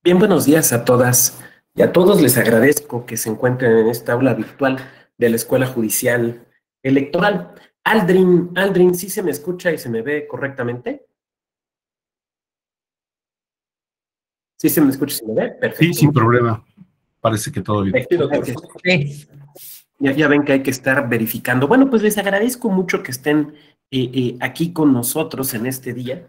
Bien, buenos días a todas y a todos. Les agradezco que se encuentren en esta aula virtual de la Escuela Judicial Electoral. Aldrin, ¿sí se me escucha y se me ve correctamente? ¿Sí se me escucha y se me ve? Sí, Perfecto. sin problema. Parece que todo bien. Perfecto, gracias. Ya ven que hay que estar verificando. Bueno, pues les agradezco mucho que estén aquí con nosotros en este día.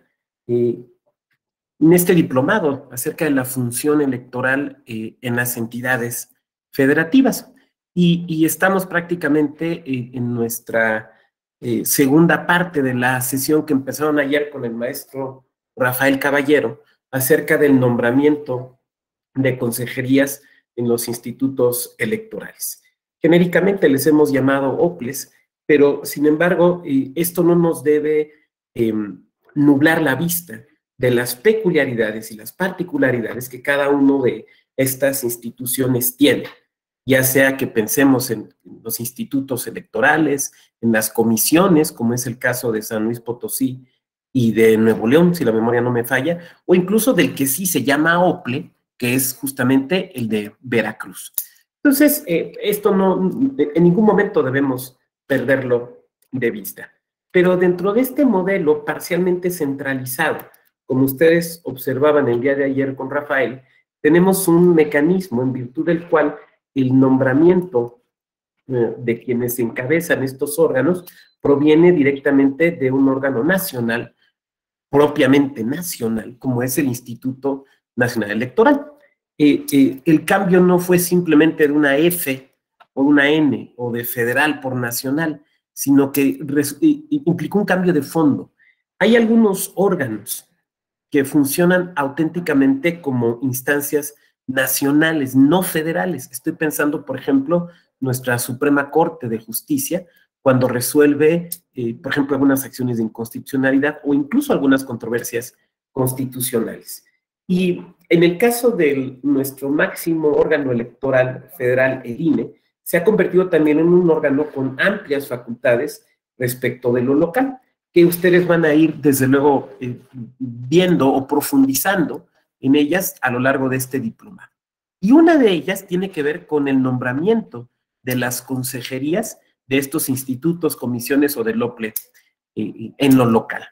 En este diplomado acerca de la función electoral en las entidades federativas. Y estamos prácticamente en nuestra segunda parte de la sesión que empezaron ayer con el maestro Rafael Caballero acerca del nombramiento de consejerías en los institutos electorales. Genéricamente les hemos llamado OPLES, pero sin embargo esto no nos debe nublar la vista de las peculiaridades y las particularidades que cada uno de estas instituciones tiene, ya sea que pensemos en los institutos electorales, en las comisiones, como es el caso de San Luis Potosí y de Nuevo León, si la memoria no me falla, o incluso del que sí se llama OPLE, que es justamente el de Veracruz. Entonces, esto no, en ningún momento debemos perderlo de vista. Pero dentro de este modelo parcialmente centralizado, como ustedes observaban el día de ayer con Rafael, tenemos un mecanismo en virtud del cual el nombramiento de quienes encabezan estos órganos proviene directamente de un órgano nacional, propiamente nacional, como es el Instituto Nacional Electoral. El cambio no fue simplemente de una F o una N o de federal por nacional, sino que implicó un cambio de fondo. Hay algunos órganos que funcionan auténticamente como instancias nacionales, no federales. Estoy pensando, por ejemplo, nuestra Suprema Corte de Justicia, cuando resuelve, por ejemplo, algunas acciones de inconstitucionalidad o incluso algunas controversias constitucionales. Y en el caso de nuestro máximo órgano electoral federal, el INE, se ha convertido también en un órgano con amplias facultades respecto de lo local, que ustedes van a ir, desde luego, viendo o profundizando en ellas a lo largo de este diplomado. Y una de ellas tiene que ver con el nombramiento de las consejerías de estos institutos, comisiones o del OPLE en lo local.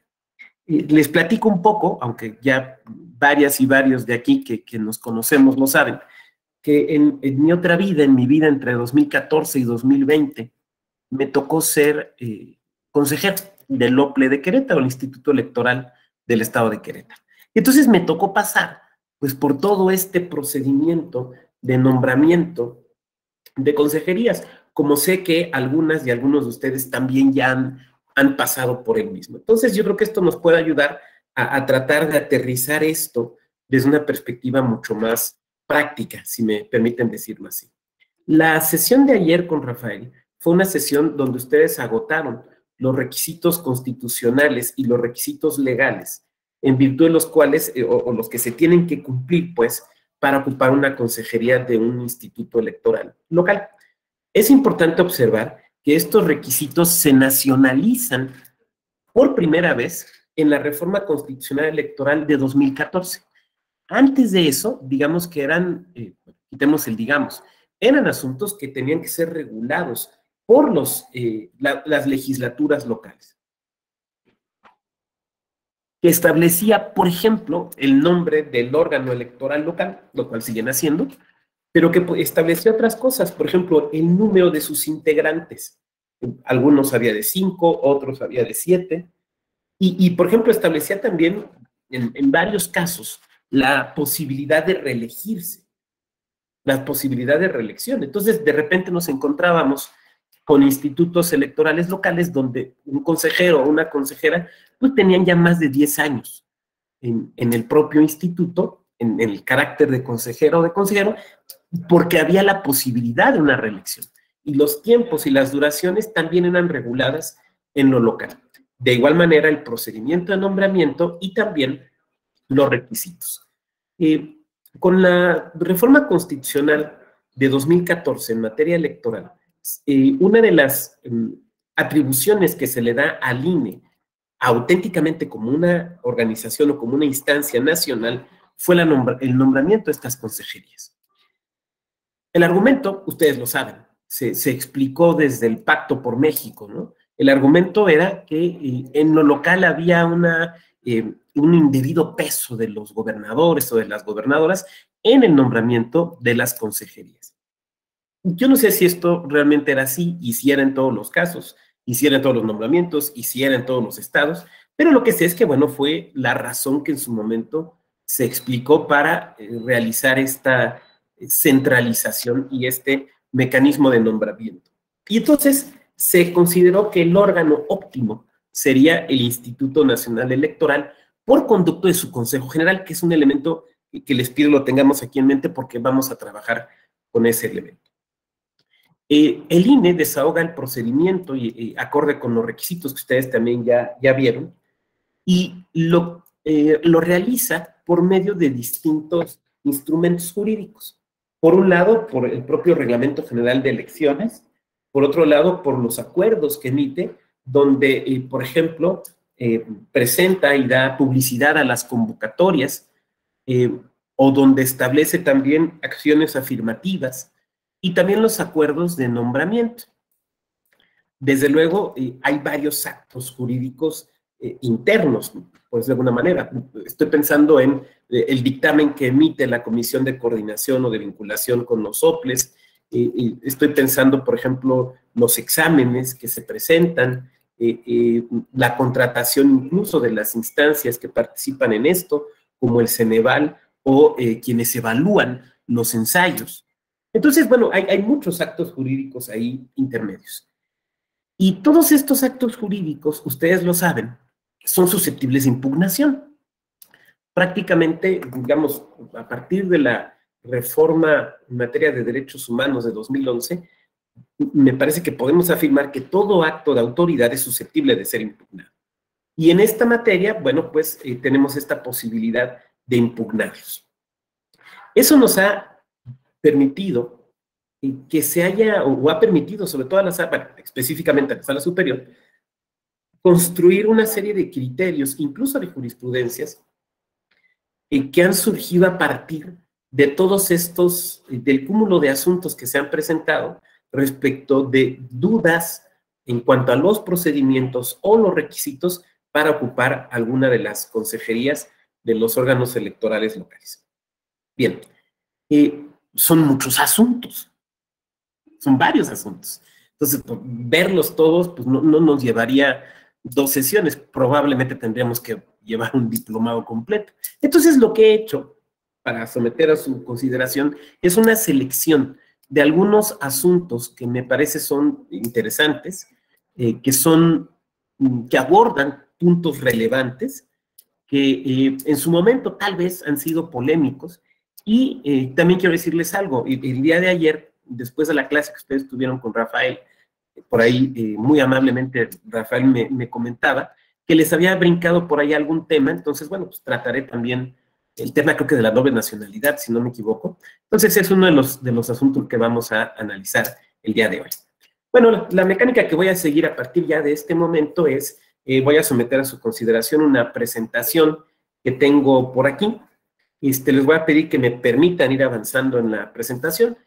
Les platico un poco, aunque ya varias y varios de aquí que nos conocemos lo saben, que en mi otra vida, en mi vida entre 2014 y 2020, me tocó ser consejero del OPLE de Querétaro, el Instituto Electoral del Estado de Querétaro. Entonces me tocó pasar pues por todo este procedimiento de nombramiento de consejerías, como sé que algunas y algunos de ustedes también ya han pasado por el mismo. Entonces yo creo que esto nos puede ayudar a tratar de aterrizar esto desde una perspectiva mucho más práctica, si me permiten decirlo así. La sesión de ayer con Rafael fue una sesión donde ustedes agotaron los requisitos constitucionales y los requisitos legales, en virtud de los cuales, o los que se tienen que cumplir, pues, para ocupar una consejería de un instituto electoral local. Es importante observar que estos requisitos se nacionalizan por primera vez en la reforma constitucional electoral de 2014. Antes de eso, digamos que eran, quitemos el digamos, eran asuntos que tenían que ser regulados por las legislaturas locales, que establecía, por ejemplo, el nombre del órgano electoral local, lo cual siguen haciendo, pero que establecía otras cosas, por ejemplo, el número de sus integrantes. Algunos había de 5, otros había de 7, y por ejemplo, establecía también en varios casos la posibilidad de reelegirse, la posibilidad de reelección. Entonces, de repente nos encontrábamos con institutos electorales locales donde un consejero o una consejera pues tenían ya más de 10 años en el propio instituto, en el carácter de consejero o de consejero, porque había la posibilidad de una reelección. Y los tiempos y las duraciones también eran reguladas en lo local. De igual manera, el procedimiento de nombramiento y también los requisitos. Con la reforma constitucional de 2014 en materia electoral, una de las atribuciones que se le da al INE auténticamente como una organización o como una instancia nacional fue el nombramiento de estas consejerías. El argumento, ustedes lo saben, se explicó desde el Pacto por México, ¿no? El argumento era que en lo local había un indebido peso de los gobernadores o de las gobernadoras en el nombramiento de las consejerías. Yo no sé si esto realmente era así, y si era en todos los casos, y si era en todos los nombramientos, y si era en todos los estados, pero lo que sé es que, bueno, fue la razón que en su momento se explicó para realizar esta centralización y este mecanismo de nombramiento. Y entonces se consideró que el órgano óptimo sería el Instituto Nacional Electoral por conducto de su Consejo General, que es un elemento que les pido lo tengamos aquí en mente porque vamos a trabajar con ese elemento. El INE desahoga el procedimiento y acorde con los requisitos que ustedes también ya vieron, y lo realiza por medio de distintos instrumentos jurídicos. Por un lado, por el propio Reglamento General de Elecciones, por otro lado, por los acuerdos que emite, donde, por ejemplo, presenta y da publicidad a las convocatorias, o donde establece también acciones afirmativas, y también los acuerdos de nombramiento. Desde luego, hay varios actos jurídicos internos, pues de alguna manera. Estoy pensando en el dictamen que emite la Comisión de Coordinación o de Vinculación con los OPLES. Estoy pensando, por ejemplo, los exámenes que se presentan, la contratación incluso de las instancias que participan en esto, como el Ceneval o quienes evalúan los ensayos. Entonces, bueno, hay muchos actos jurídicos ahí intermedios. Y todos estos actos jurídicos, ustedes lo saben, son susceptibles de impugnación. Prácticamente, digamos, a partir de la reforma en materia de derechos humanos de 2011, me parece que podemos afirmar que todo acto de autoridad es susceptible de ser impugnado. Y en esta materia, bueno, pues tenemos esta posibilidad de impugnarlos. Eso nos ha permitido que se haya, o ha permitido, sobre todo a la sala, bueno, específicamente a la sala superior, construir una serie de criterios, incluso de jurisprudencias, que han surgido a partir de todos estos, del cúmulo de asuntos que se han presentado respecto de dudas en cuanto a los procedimientos o los requisitos para ocupar alguna de las consejerías de los órganos electorales locales. Bien, son muchos asuntos. Son varios asuntos. Entonces, verlos todos, pues no nos llevaría 2 sesiones. Probablemente tendríamos que llevar un diplomado completo. Entonces, lo que he hecho para someter a su consideración es una selección de algunos asuntos que me parece son interesantes, que abordan puntos relevantes, que en su momento tal vez han sido polémicos. Y también quiero decirles algo. El día de ayer, después de la clase que ustedes tuvieron con Rafael, por ahí muy amablemente Rafael me comentaba que les había brincado por ahí algún tema. Entonces, bueno, pues trataré también el tema, creo que de la doble nacionalidad, si no me equivoco. Entonces, es uno de los asuntos que vamos a analizar el día de hoy. Bueno, la mecánica que voy a seguir a partir ya de este momento es, voy a someter a su consideración una presentación que tengo por aquí. Les voy a pedir que me permitan ir avanzando en la presentación.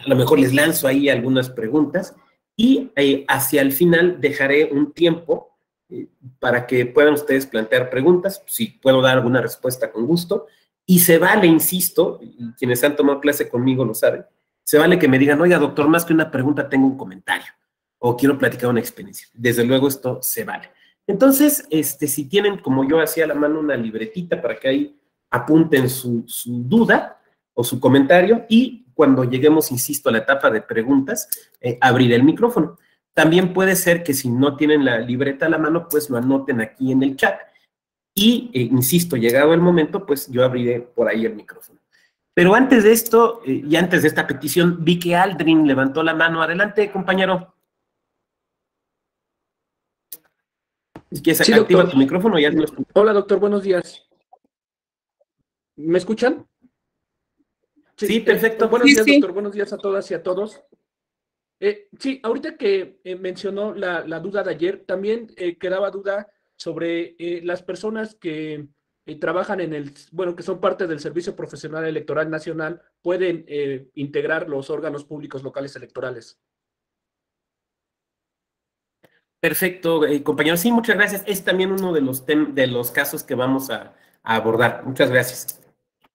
A lo mejor les lanzo ahí algunas preguntas y hacia el final dejaré un tiempo para que puedan ustedes plantear preguntas. Si puedo dar alguna respuesta, con gusto. Y se vale, insisto, y quienes han tomado clase conmigo lo saben, se vale que me digan, oiga, doctor, más que una pregunta, tengo un comentario o quiero platicar una experiencia. Desde luego esto se vale. Entonces, si tienen, como yo hacía a la mano, una libretita para que ahí apunten su duda o su comentario, y cuando lleguemos, insisto, a la etapa de preguntas, abriré el micrófono. También puede ser que si no tienen la libreta a la mano, pues lo anoten aquí en el chat. Y, insisto, llegado el momento, pues yo abriré por ahí el micrófono. Pero antes de esto, y antes de esta petición, vi que Aldrin levantó la mano. Adelante, compañero. ¿Quieres Sí, activa doctor. tu micrófono? Ya Hola, doctor, buenos días. ¿Me escuchan? Sí, perfecto. Buenos días, doctor. Buenos días a todas y a todos. Sí, ahorita que mencionó la duda de ayer, también quedaba duda sobre las personas que y trabajan en bueno, que son parte del Servicio Profesional Electoral Nacional, pueden integrar los órganos públicos locales electorales. Perfecto, compañero. Sí, muchas gracias. Es también uno de los casos que vamos a abordar. Muchas gracias.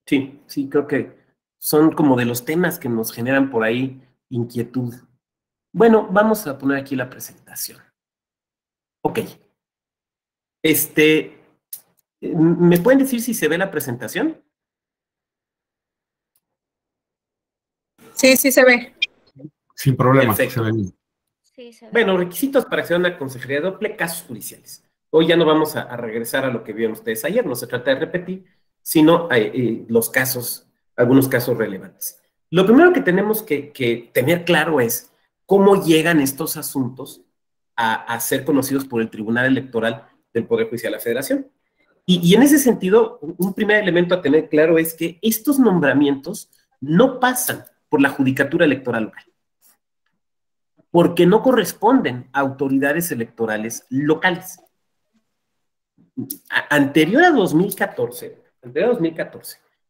Sí, sí, creo que son como de los temas que nos generan por ahí inquietud. Bueno, vamos a poner aquí la presentación. Ok. ¿Me pueden decir si se ve la presentación? Sí, sí se ve. Sin problema, Perfecto. se ve bien. Sí, se ve. Bueno, requisitos para acceder a una consejería doble, casos judiciales. Hoy ya no vamos a regresar a lo que vieron ustedes ayer, no se trata de repetir, sino los casos, algunos casos relevantes. Lo primero que tenemos que tener claro es cómo llegan estos asuntos a ser conocidos por el Tribunal Electoral del Poder Judicial de la Federación. Y en ese sentido, un primer elemento a tener claro es que estos nombramientos no pasan por la Judicatura Electoral local, porque no corresponden a autoridades electorales locales. Anterior a 2014,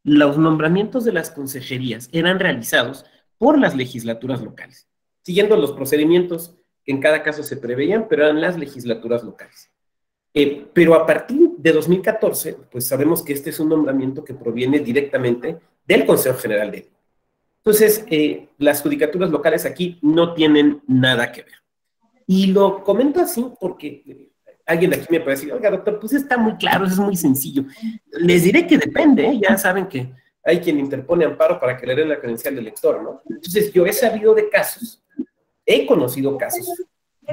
los nombramientos de las consejerías eran realizados por las legislaturas locales, siguiendo los procedimientos que en cada caso se preveían, pero eran las legislaturas locales. Pero a partir de 2014, pues sabemos que este es un nombramiento que proviene directamente del Consejo General de Ética. Entonces, las judicaturas locales aquí no tienen nada que ver. Y lo comento así porque alguien aquí me puede decir, oiga, doctor, pues está muy claro, eso es muy sencillo. Les diré que depende, ¿eh? Ya saben que hay quien interpone amparo para que le den la credencial de lector, ¿no? Entonces, yo he sabido de casos, he conocido casos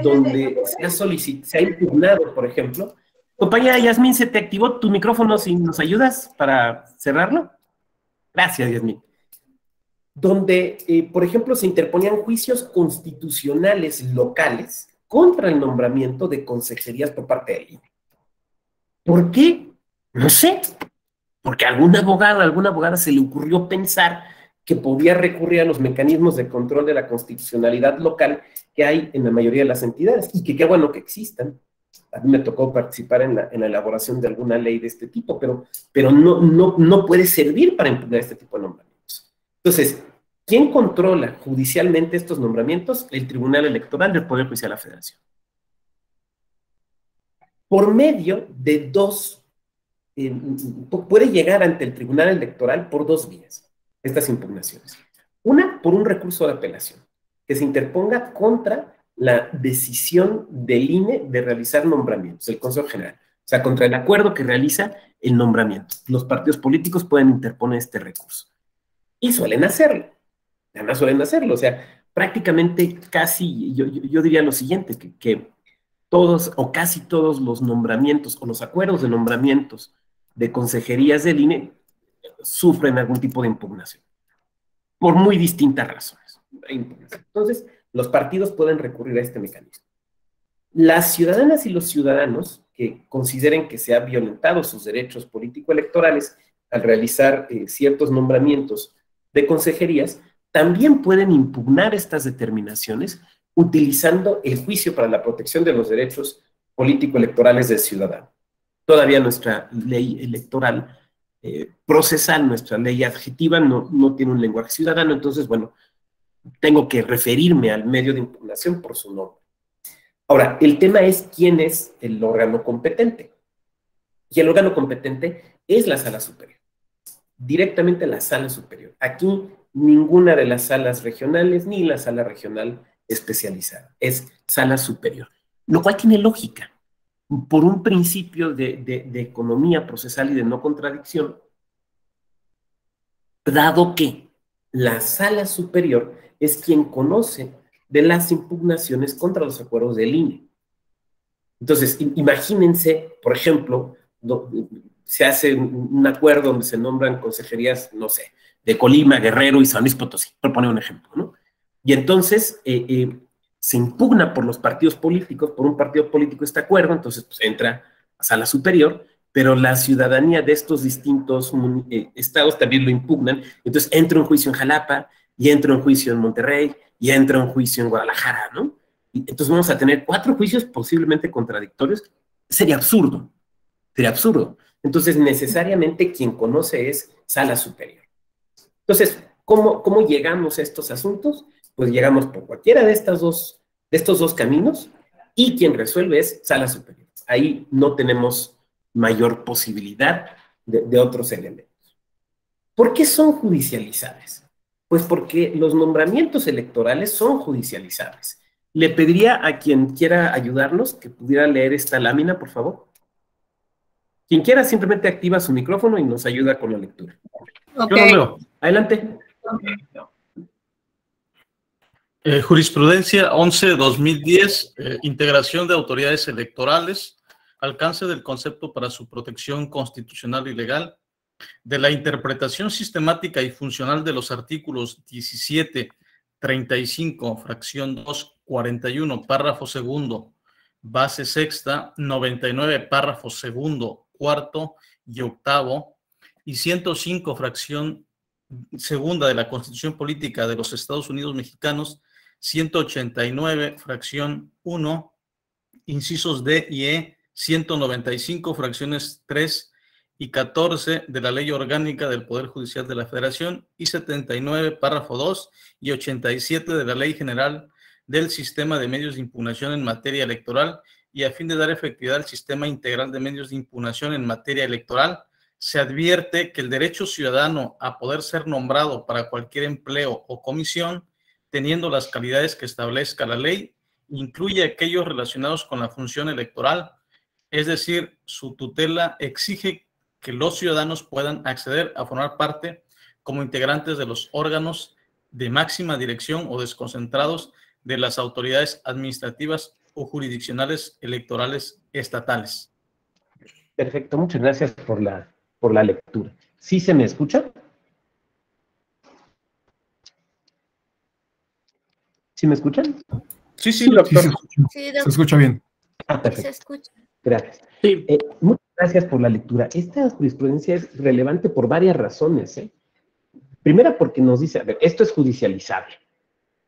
donde se ha impugnado, por ejemplo. Compañera Yasmín, ¿se te activó tu micrófono si nos ayudas para cerrarlo? Gracias, Yasmín. Donde, por ejemplo, se interponían juicios constitucionales locales contra el nombramiento de consejerías por parte de INE. ¿Por qué? No sé. Porque a algún abogado, a alguna abogada se le ocurrió pensar que podía recurrir a los mecanismos de control de la constitucionalidad local que hay en la mayoría de las entidades, y que qué bueno que existan. A mí me tocó participar en la elaboración de alguna ley de este tipo, pero no puede servir para impugnar este tipo de nombramientos. Entonces, ¿quién controla judicialmente estos nombramientos? El Tribunal Electoral del Poder Judicial de la Federación. Por medio de puede llegar ante el Tribunal Electoral por dos vías estas impugnaciones. Una, por un recurso de apelación, que se interponga contra la decisión del INE de realizar nombramientos, el Consejo General, o sea, contra el acuerdo que realiza el nombramiento. Los partidos políticos pueden interponer este recurso. Y suelen hacerlo. Además suelen hacerlo, o sea, prácticamente casi, yo diría lo siguiente, que todos o casi todos los nombramientos o los acuerdos de nombramientos de consejerías del INE sufren algún tipo de impugnación, por muy distintas razones. Entonces, los partidos pueden recurrir a este mecanismo. Las ciudadanas y los ciudadanos que consideren que se han violentado sus derechos político-electorales al realizar ciertos nombramientos de consejerías, también pueden impugnar estas determinaciones utilizando el juicio para la protección de los derechos político-electorales del ciudadano. Todavía nuestra ley electoral procesal, nuestra ley adjetiva, no tiene un lenguaje ciudadano, entonces, bueno, tengo que referirme al medio de impugnación por su nombre. Ahora, el tema es quién es el órgano competente. Y el órgano competente es la Sala Superior, directamente la Sala Superior. Aquí ninguna de las salas regionales ni la Sala Regional especializada, es Sala Superior, lo cual tiene lógica. Por un principio de economía procesal y de no contradicción, dado que la Sala Superior es quien conoce de las impugnaciones contra los acuerdos del INE. Entonces, imagínense, por ejemplo, se hace un acuerdo donde se nombran consejerías, no sé, de Colima, Guerrero y San Luis Potosí, por poner un ejemplo, ¿no? Y entonces se impugna por los partidos políticos, por un partido político este acuerdo, entonces pues, entra a Sala Superior, pero la ciudadanía de estos distintos estados también lo impugnan, entonces entra un juicio en Jalapa, y entra un juicio en Monterrey, y entra un juicio en Guadalajara, ¿no? Y entonces vamos a tener 4 juicios posiblemente contradictorios. Sería absurdo, Entonces, necesariamente quien conoce es sala superior. Entonces, ¿cómo llegamos a estos asuntos? Pues llegamos por cualquiera de estos dos caminos, y quien resuelve es sala superior. Ahí no tenemos mayor posibilidad de otros elementos. ¿Por qué son judicializables? Pues porque los nombramientos electorales son judicializables. Le pediría a quien quiera ayudarnos que pudiera leer esta lámina, por favor. Quien quiera simplemente activa su micrófono y nos ayuda con la lectura. Ok. Yo lo leo. Adelante. Jurisprudencia 11-2010, integración de autoridades electorales, alcance del concepto para su protección constitucional y legal, de la interpretación sistemática y funcional de los artículos 17, 35, fracción 2, 41, párrafo segundo, base sexta, 99, párrafo segundo, cuarto y octavo, y 105, fracción segunda de la Constitución Política de los Estados Unidos Mexicanos, 189, fracción 1, incisos D y E, 195, fracciones 3 y 14 de la Ley Orgánica del Poder Judicial de la Federación, y 79, párrafo 2, y 87 de la Ley General del Sistema de Medios de Impugnación en materia electoral, y a fin de dar efectividad al Sistema Integral de Medios de Impugnación en materia electoral, se advierte que el derecho ciudadano a poder ser nombrado para cualquier empleo o comisión, teniendo las calidades que establezca la ley, incluye aquellos relacionados con la función electoral, es decir, su tutela exige que los ciudadanos puedan acceder a formar parte como integrantes de los órganos de máxima dirección o desconcentrados de las autoridades administrativas o jurisdiccionales electorales estatales. Perfecto, muchas gracias por la lectura. ¿Sí se me escucha? ¿Sí me escuchan? Sí, Sí, doctor. sí, se escucha. Sí, Se doctor, escucha bien. Ah, perfecto. se escucha. Gracias. Sí, Muchas gracias por la lectura. Esta jurisprudencia es relevante por varias razones, ¿eh? Primera, porque nos dice, a ver, esto es judicializable.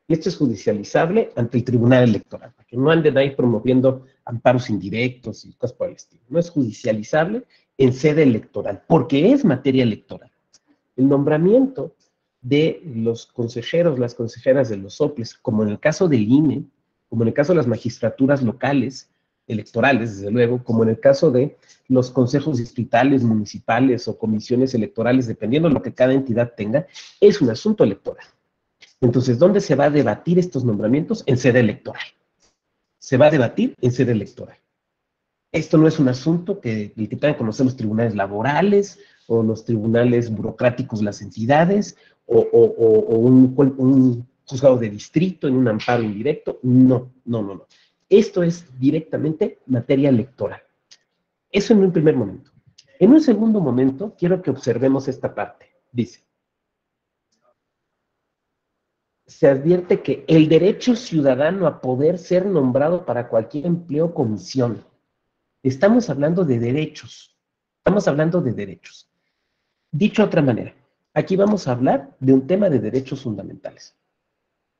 Y esto es judicializable ante el Tribunal Electoral, para que no anden ahí promoviendo amparos indirectos y cosas por el estilo. No es judicializable en sede electoral, porque es materia electoral. El nombramiento de los consejeros, las consejeras de los soples, como en el caso del INE, como en el caso de las magistraturas locales, electorales, desde luego, como en el caso de los consejos distritales, municipales o comisiones electorales, dependiendo de lo que cada entidad tenga, es un asunto electoral. Entonces, ¿dónde se va a debatir estos nombramientos? En sede electoral. Se va a debatir en sede electoral. Esto no es un asunto que tengan que conocer los tribunales laborales o los tribunales burocráticos de las entidades o un juzgado de distrito en un amparo indirecto. No. Esto es directamente materia electoral. Eso en un primer momento. En un segundo momento, quiero que observemos esta parte. Dice, se advierte que el derecho ciudadano a poder ser nombrado para cualquier empleo o comisión. Estamos hablando de derechos. Estamos hablando de derechos. Dicho de otra manera, aquí vamos a hablar de un tema de derechos fundamentales.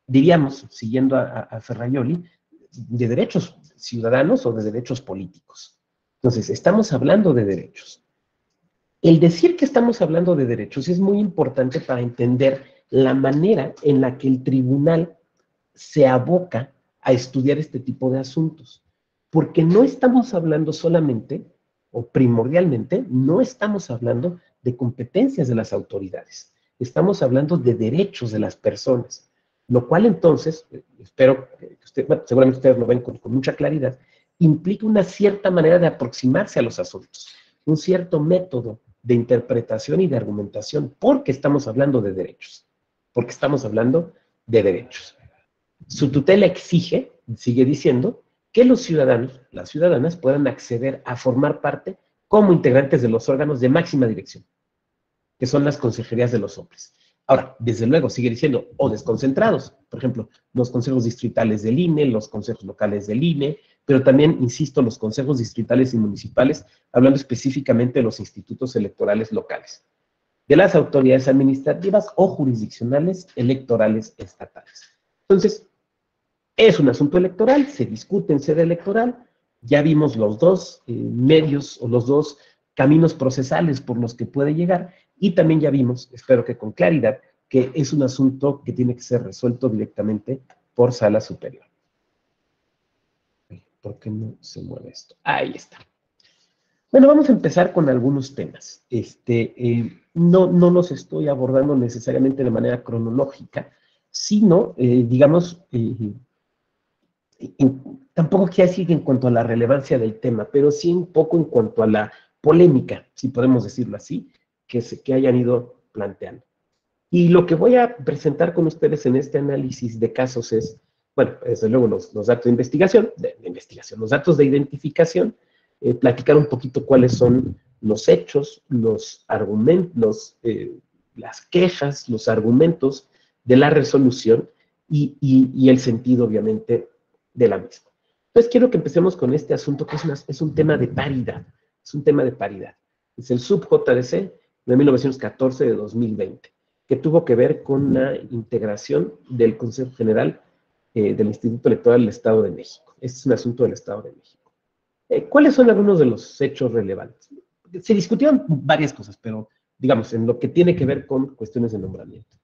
Diríamos, siguiendo a Ferrajoli, de derechos ciudadanos o de derechos políticos. Entonces, estamos hablando de derechos. El decir que estamos hablando de derechos es muy importante para entender la manera en la que el tribunal se aboca a estudiar este tipo de asuntos. Porque no estamos hablando solamente, o primordialmente, no estamos hablando de competencias de las autoridades. Estamos hablando de derechos de las personas. Lo cual entonces, espero que seguramente ustedes lo ven con mucha claridad, implica una cierta manera de aproximarse a los asuntos, un cierto método de interpretación y de argumentación, porque estamos hablando de derechos. Porque estamos hablando de derechos. Su tutela exige, sigue diciendo, que los ciudadanos, las ciudadanas, puedan acceder a formar parte como integrantes de los órganos de máxima dirección, que son las consejerías de los soples. Ahora, desde luego, sigue diciendo, o desconcentrados, por ejemplo, los consejos distritales del INE, los consejos locales del INE, pero también, insisto, los consejos distritales y municipales, hablando específicamente de los institutos electorales locales, de las autoridades administrativas o jurisdiccionales electorales estatales. Entonces, es un asunto electoral, se discute en sede electoral, ya vimos los dos medios o los dos caminos procesales por los que puede llegar, y también ya vimos, espero que con claridad, que es un asunto que tiene que ser resuelto directamente por sala superior. ¿Por qué no se mueve esto? Ahí está. Bueno, vamos a empezar con algunos temas. No los estoy abordando necesariamente de manera cronológica, sino, digamos, tampoco quiero decir en cuanto a la relevancia del tema, pero sí un poco en cuanto a la polémica, si podemos decirlo así, que hayan ido planteando. Y lo que voy a presentar con ustedes en este análisis de casos es, bueno, desde luego los datos de investigación, los datos de identificación, platicar un poquito cuáles son los hechos, los argumentos, las quejas, los argumentos de la resolución y el sentido, obviamente, de la misma. Entonces, quiero que empecemos con este asunto que es un tema de paridad. Es un tema de paridad. Es el sub-JDC de 1914 de 2020, que tuvo que ver con la integración del Consejo General del Instituto Electoral del Estado de México. Este es un asunto del Estado de México. ¿Cuáles son algunos de los hechos relevantes? Se discutieron varias cosas, pero digamos, en lo que tiene que ver con cuestiones de nombramiento.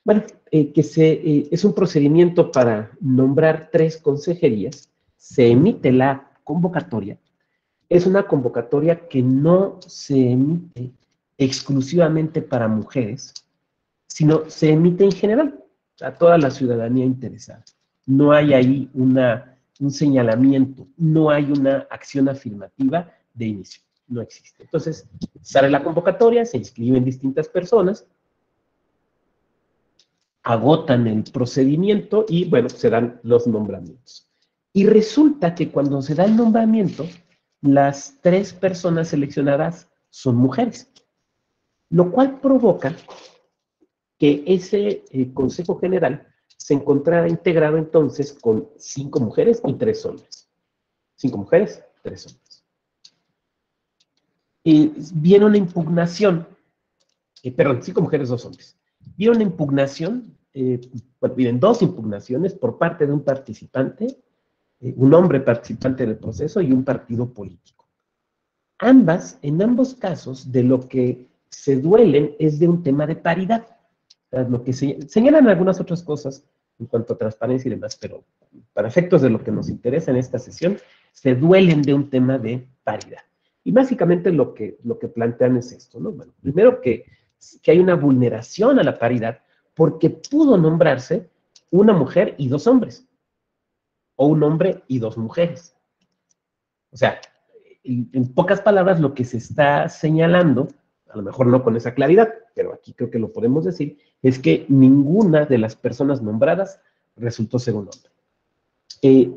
Bueno, es un procedimiento para nombrar 3 consejerías, se emite la convocatoria, es una convocatoria que no se emite exclusivamente para mujeres, sino se emite en general a toda la ciudadanía interesada. No hay ahí un señalamiento, no hay una acción afirmativa de inicio, no existe. Entonces, sale la convocatoria, se inscriben distintas personas, agotan el procedimiento y, bueno, se dan los nombramientos. Y resulta que cuando se da el nombramiento, las 3 personas seleccionadas son mujeres, lo cual provoca que ese Consejo General se encontrara integrado entonces con 5 mujeres y 3 hombres. 5 mujeres, 3 hombres. Viene una impugnación, perdón, 5 mujeres, 2 hombres. Viene una impugnación, bueno, vienen 2 impugnaciones por parte de un participante, un hombre participante del proceso y un partido político. En ambos casos, de lo que se duelen es de un tema de paridad. Lo que señalan algunas otras cosas en cuanto a transparencia y demás, pero para efectos de lo que nos interesa en esta sesión, se duelen de un tema de paridad. Y básicamente lo que plantean es esto, ¿no? Bueno, primero que hay una vulneración a la paridad porque pudo nombrarse una mujer y 2 hombres, o un hombre y 2 mujeres. O sea, en pocas palabras, lo que se está señalando, a lo mejor no con esa claridad, pero aquí creo que lo podemos decir, es que ninguna de las personas nombradas resultó ser un hombre.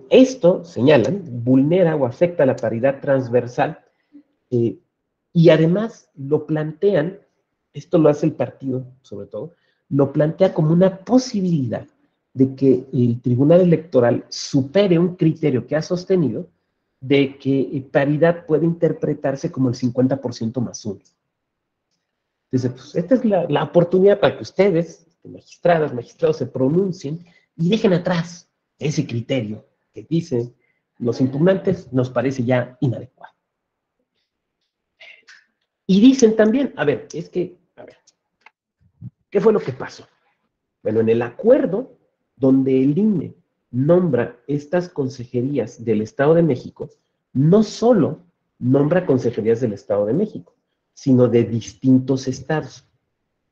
Esto, señalan, vulnera o afecta la paridad transversal y además lo plantean, esto lo hace el partido sobre todo, lo plantea como una posibilidad de que el Tribunal Electoral supere un criterio que ha sostenido de que paridad puede interpretarse como el 50% más 1. Entonces, pues, esta es la oportunidad para que ustedes, magistradas, magistrados, se pronuncien y dejen atrás ese criterio que dicen los impugnantes nos parece ya inadecuado. Y dicen también, a ver, ¿qué fue lo que pasó? Bueno, en el acuerdo donde el INE nombra estas consejerías del Estado de México, no solo nombra consejerías del Estado de México, sino de distintos estados.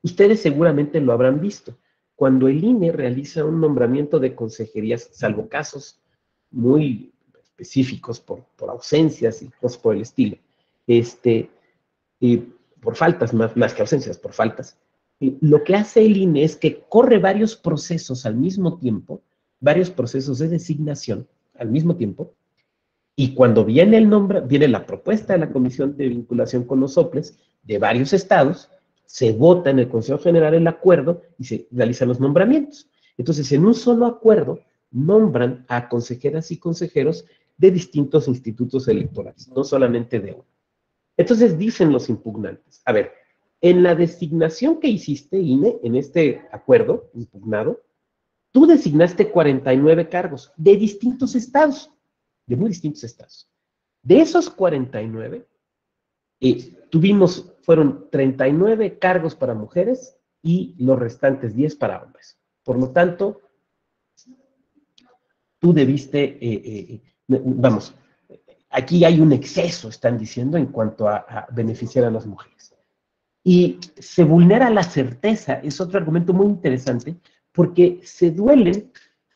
Ustedes seguramente lo habrán visto. Cuando el INE realiza un nombramiento de consejerías, salvo casos muy específicos por ausencias y cosas por el estilo, por faltas, más que ausencias, por faltas, lo que hace el INE es que corre varios procesos al mismo tiempo, varios procesos de designación al mismo tiempo, y cuando viene viene la propuesta de la Comisión de Vinculación con los soples de varios estados, se vota en el Consejo General el acuerdo y se realizan los nombramientos. Entonces, en un solo acuerdo, nombran a consejeras y consejeros de distintos institutos electorales, no solamente de uno. Entonces, dicen los impugnantes, a ver, en la designación que hiciste, INE, en este acuerdo impugnado, tú designaste 49 cargos de distintos estados, de muy distintos estados. De esos 49, Fueron 39 cargos para mujeres y los restantes 10 para hombres. Por lo tanto, tú debiste, vamos, aquí hay un exceso, están diciendo, en cuanto a beneficiar a las mujeres. Y se vulnera la certeza, es otro argumento muy interesante, porque se duelen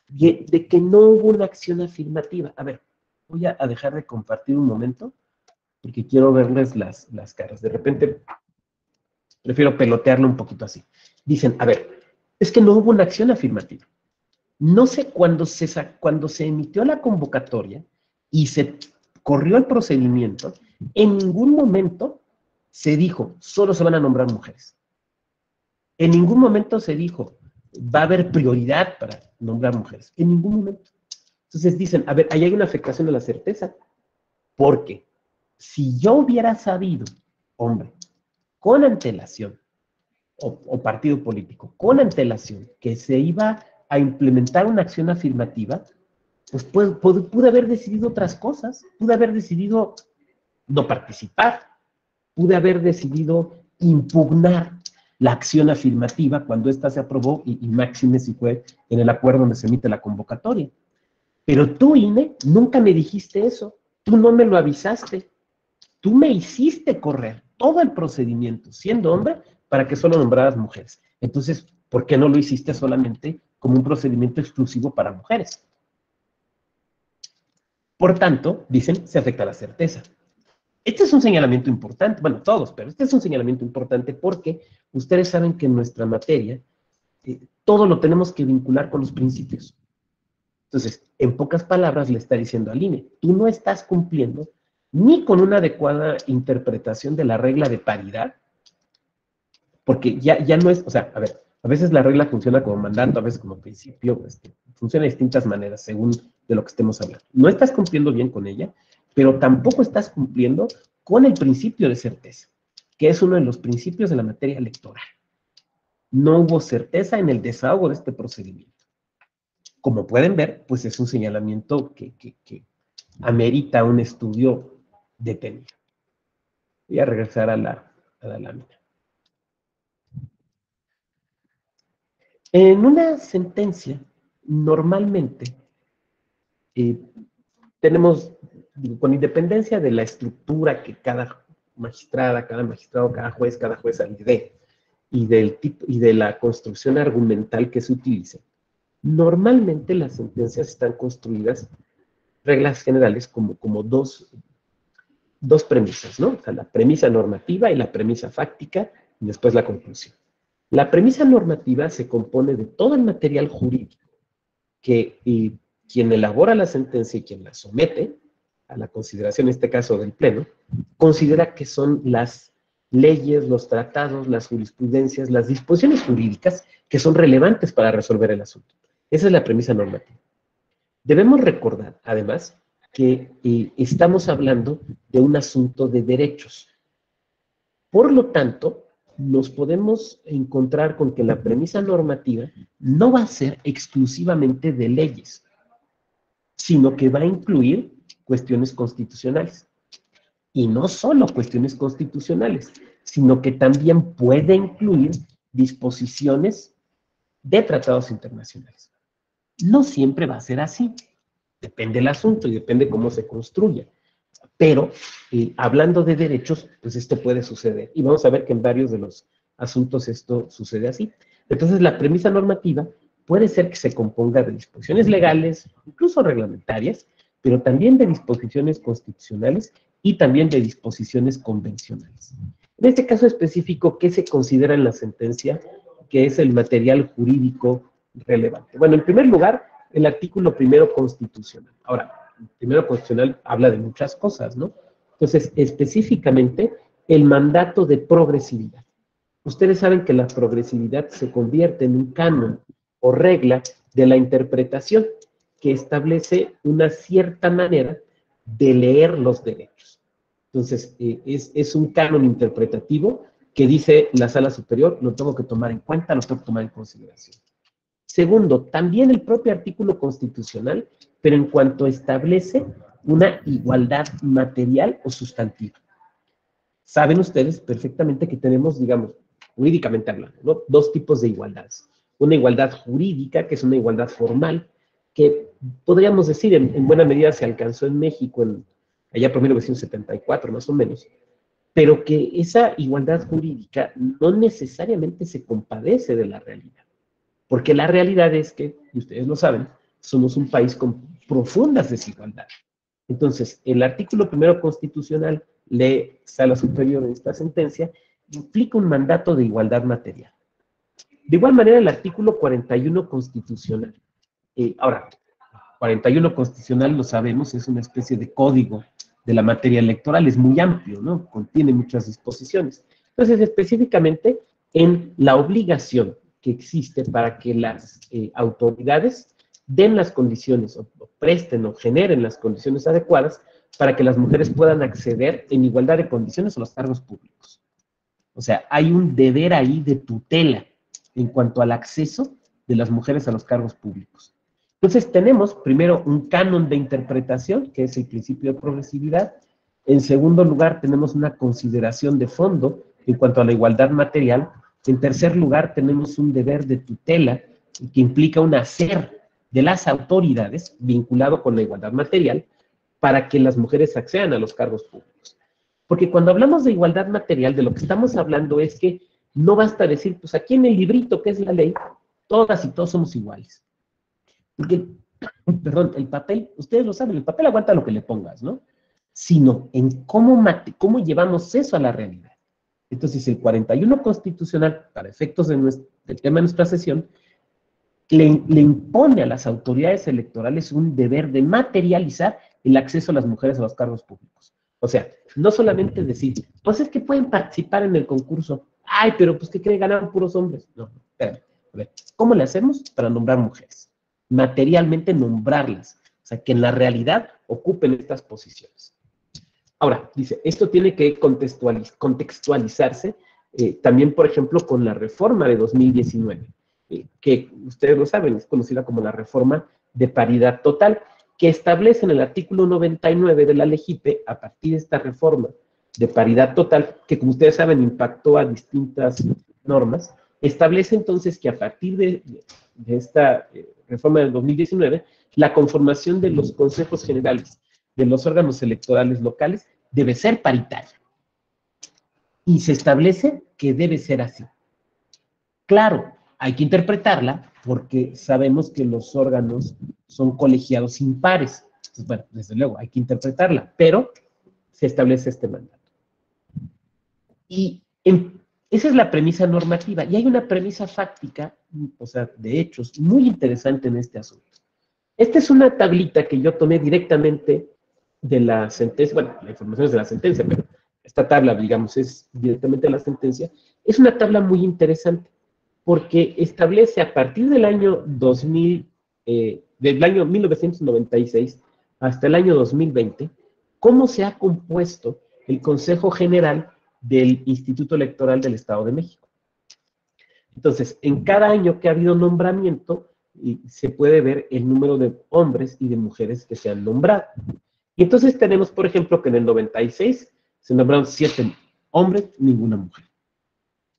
de que no hubo una acción afirmativa. A ver, voy a dejar de compartir un momento, porque quiero verles las caras. De repente, prefiero pelotearlo un poquito así. Dicen, a ver, es que no hubo una acción afirmativa. No sé, cuando se emitió la convocatoria y se corrió el procedimiento, en ningún momento se dijo, solo se van a nombrar mujeres. En ningún momento se dijo, va a haber prioridad para nombrar mujeres. En ningún momento. Entonces dicen, a ver, ahí hay una afectación de la certeza, porque si yo hubiera sabido, hombre, con antelación, o partido político, con antelación, que se iba a implementar una acción afirmativa, pues pude haber decidido otras cosas, pude haber decidido no participar, pude haber decidido impugnar la acción afirmativa cuando ésta se aprobó y máxime si fue en el acuerdo donde se emite la convocatoria. Pero tú, INE, nunca me dijiste eso, tú no me lo avisaste, tú me hiciste correr todo el procedimiento, siendo hombre, para que solo nombraras mujeres. Entonces, ¿por qué no lo hiciste solamente como un procedimiento exclusivo para mujeres? Por tanto, dicen, se afecta la certeza. Este es un señalamiento importante, bueno, todos, pero este es un señalamiento importante porque ustedes saben que en nuestra materia todo lo tenemos que vincular con los principios. Entonces, en pocas palabras le está diciendo al INE, tú no estás cumpliendo ni con una adecuada interpretación de la regla de paridad, porque ya no es, o sea, a ver, a veces la regla funciona como mandato, a veces como principio, funciona de distintas maneras según de lo que estemos hablando. No estás cumpliendo bien con ella, pero tampoco estás cumpliendo con el principio de certeza, que es uno de los principios de la materia electoral. No hubo certeza en el desahogo de este procedimiento. Como pueden ver, pues es un señalamiento que amerita un estudio detenido. Voy a regresar a la lámina. En una sentencia, normalmente, tenemos, con independencia de la estructura que cada magistrada, cada magistrado, cada jueza le dé, y del tipo, y de la construcción argumental que se utilice, normalmente las sentencias están construidas, reglas generales, como dos premisas, ¿no? O sea, la premisa normativa y la premisa fáctica, y después la conclusión. La premisa normativa se compone de todo el material jurídico que quien elabora la sentencia y quien la somete a la consideración, en este caso del Pleno, considera que son las leyes, los tratados, las jurisprudencias, las disposiciones jurídicas que son relevantes para resolver el asunto. Esa es la premisa normativa. Debemos recordar, además, que estamos hablando de un asunto de derechos. Por lo tanto, nos podemos encontrar con que la premisa normativa no va a ser exclusivamente de leyes, sino que va a incluir cuestiones constitucionales. Y no solo cuestiones constitucionales, sino que también puede incluir disposiciones de tratados internacionales. No siempre va a ser así. Depende del asunto y depende cómo se construya. Pero, hablando de derechos, pues esto puede suceder. Y vamos a ver que en varios de los asuntos esto sucede así. Entonces, la premisa normativa puede ser que se componga de disposiciones legales, incluso reglamentarias, pero también de disposiciones constitucionales y también de disposiciones convencionales. En este caso específico, ¿qué se considera en la sentencia que es el material jurídico relevante? Bueno, en primer lugar, el artículo primero constitucional. Ahora, el primero constitucional habla de muchas cosas, ¿no? Entonces, específicamente, el mandato de progresividad. Ustedes saben que la progresividad se convierte en un canon o regla de la interpretación que establece una cierta manera de leer los derechos. Entonces, es un canon interpretativo que dice la Sala Superior, lo tengo que tomar en cuenta, lo tengo que tomar en consideración. Segundo, también el propio artículo constitucional, pero en cuanto establece una igualdad material o sustantiva. saben ustedes perfectamente que tenemos, digamos, jurídicamente hablando, ¿no? Dos tipos de igualdades. Una igualdad jurídica, que es una igualdad formal, que podríamos decir en buena medida se alcanzó en México allá por 1974 más o menos, pero que esa igualdad jurídica no necesariamente se compadece de la realidad, porque la realidad es que, y ustedes lo saben, somos un país con profundas desigualdades. Entonces, el artículo primero constitucional, lee Sala Superior en esta sentencia, implica un mandato de igualdad material. De igual manera, el artículo 41 constitucional. Ahora, 41 constitucional, lo sabemos, es una especie de código de la materia electoral, es muy amplio, ¿no? Contiene muchas disposiciones. Entonces, específicamente en la obligación que existe para que las autoridades den las condiciones, o presten o generen las condiciones adecuadas para que las mujeres puedan acceder en igualdad de condiciones a los cargos públicos. O sea, hay un deber ahí de tutela en cuanto al acceso de las mujeres a los cargos públicos. Entonces tenemos primero un canon de interpretación, que es el principio de progresividad. En segundo lugar, tenemos una consideración de fondo en cuanto a la igualdad material. En tercer lugar, tenemos un deber de tutela que implica un hacer de las autoridades vinculado con la igualdad material para que las mujeres accedan a los cargos públicos. Porque cuando hablamos de igualdad material, de lo que estamos hablando es que no basta decir, pues aquí en el librito que es la ley, todas y todos somos iguales. Porque, perdón, el papel, ustedes lo saben, el papel aguanta lo que le pongas, ¿no? Sino en cómo llevamos eso a la realidad. Entonces, el 41 constitucional, para efectos del tema de nuestra sesión, le impone a las autoridades electorales un deber de materializar el acceso a las mujeres a los cargos públicos. O sea, no solamente decir, pues es que pueden participar en el concurso. Ay, pero pues ¿qué creen? Ganaron puros hombres. No, espérame. A ver, ¿cómo le hacemos para nombrar mujeres? Materialmente nombrarlas. O sea, que en la realidad ocupen estas posiciones. Ahora, dice, esto tiene que contextualizarse también, por ejemplo, con la reforma de 2019, que ustedes lo saben, es conocida como la reforma de paridad total, que establece en el artículo 99 de la LEGIPE, a partir de esta reforma de paridad total, que como ustedes saben impactó a distintas normas, establece entonces que a partir de esta reforma del 2019, la conformación de los consejos generales de los órganos electorales locales debe ser paritaria. Y se establece que debe ser así. Claro, hay que interpretarla porque sabemos que los órganos son colegiados impares. Entonces, bueno, desde luego, hay que interpretarla, pero se establece este mandato. Y esa es la premisa normativa. Y hay una premisa fáctica, o sea, de hechos, muy interesante en este asunto. Esta es una tablita que yo tomé directamente de la sentencia, bueno, la información es de la sentencia, pero esta tabla, digamos, es directamente de la sentencia. Es una tabla muy interesante porque establece a partir del año 1996 hasta el año 2020, cómo se ha compuesto el Consejo General del Instituto Electoral del Estado de México. Entonces, en cada año que ha habido nombramiento, se puede ver el número de hombres y de mujeres que se han nombrado. Y entonces tenemos, por ejemplo, que en el 96 se nombraron 7 hombres, ninguna mujer.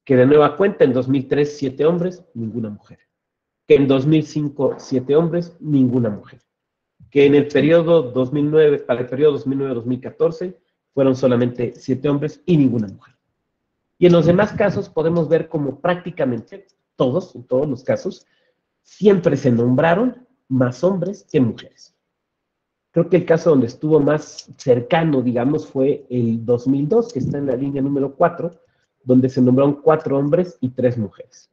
Que de nueva cuenta, en 2003, 7 hombres, ninguna mujer. Que en 2005, 7 hombres, ninguna mujer. Que en el periodo 2009, para el periodo 2009-2014, fueron solamente 7 hombres y ninguna mujer. Y en los demás casos podemos ver como prácticamente todos, en todos los casos, siempre se nombraron más hombres que mujeres. Creo que el caso donde estuvo más cercano, digamos, fue el 2002, que está en la línea número 4, donde se nombraron 4 hombres y 3 mujeres.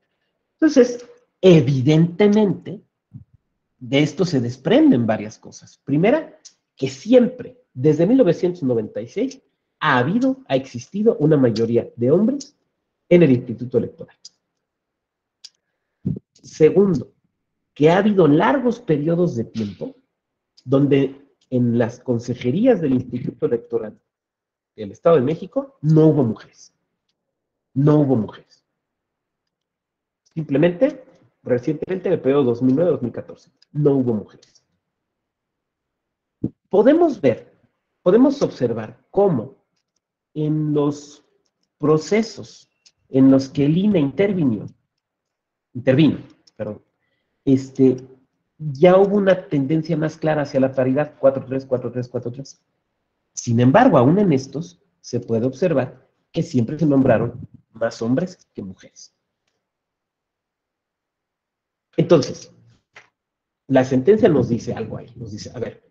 Entonces, evidentemente, de esto se desprenden varias cosas. Primera, que siempre, desde 1996, ha existido una mayoría de hombres en el Instituto Electoral. Segundo, que ha habido largos periodos de tiempo donde en las consejerías del Instituto Electoral del Estado de México no hubo mujeres. No hubo mujeres. Simplemente, recientemente, en el periodo 2009-2014, no hubo mujeres. Podemos observar cómo en los procesos en los que el INE intervino, perdón, ya hubo una tendencia más clara hacia la paridad 4-3, 4-3, 4-3. Sin embargo, aún en estos se puede observar que siempre se nombraron más hombres que mujeres. Entonces, la sentencia nos dice algo ahí, nos dice, a ver,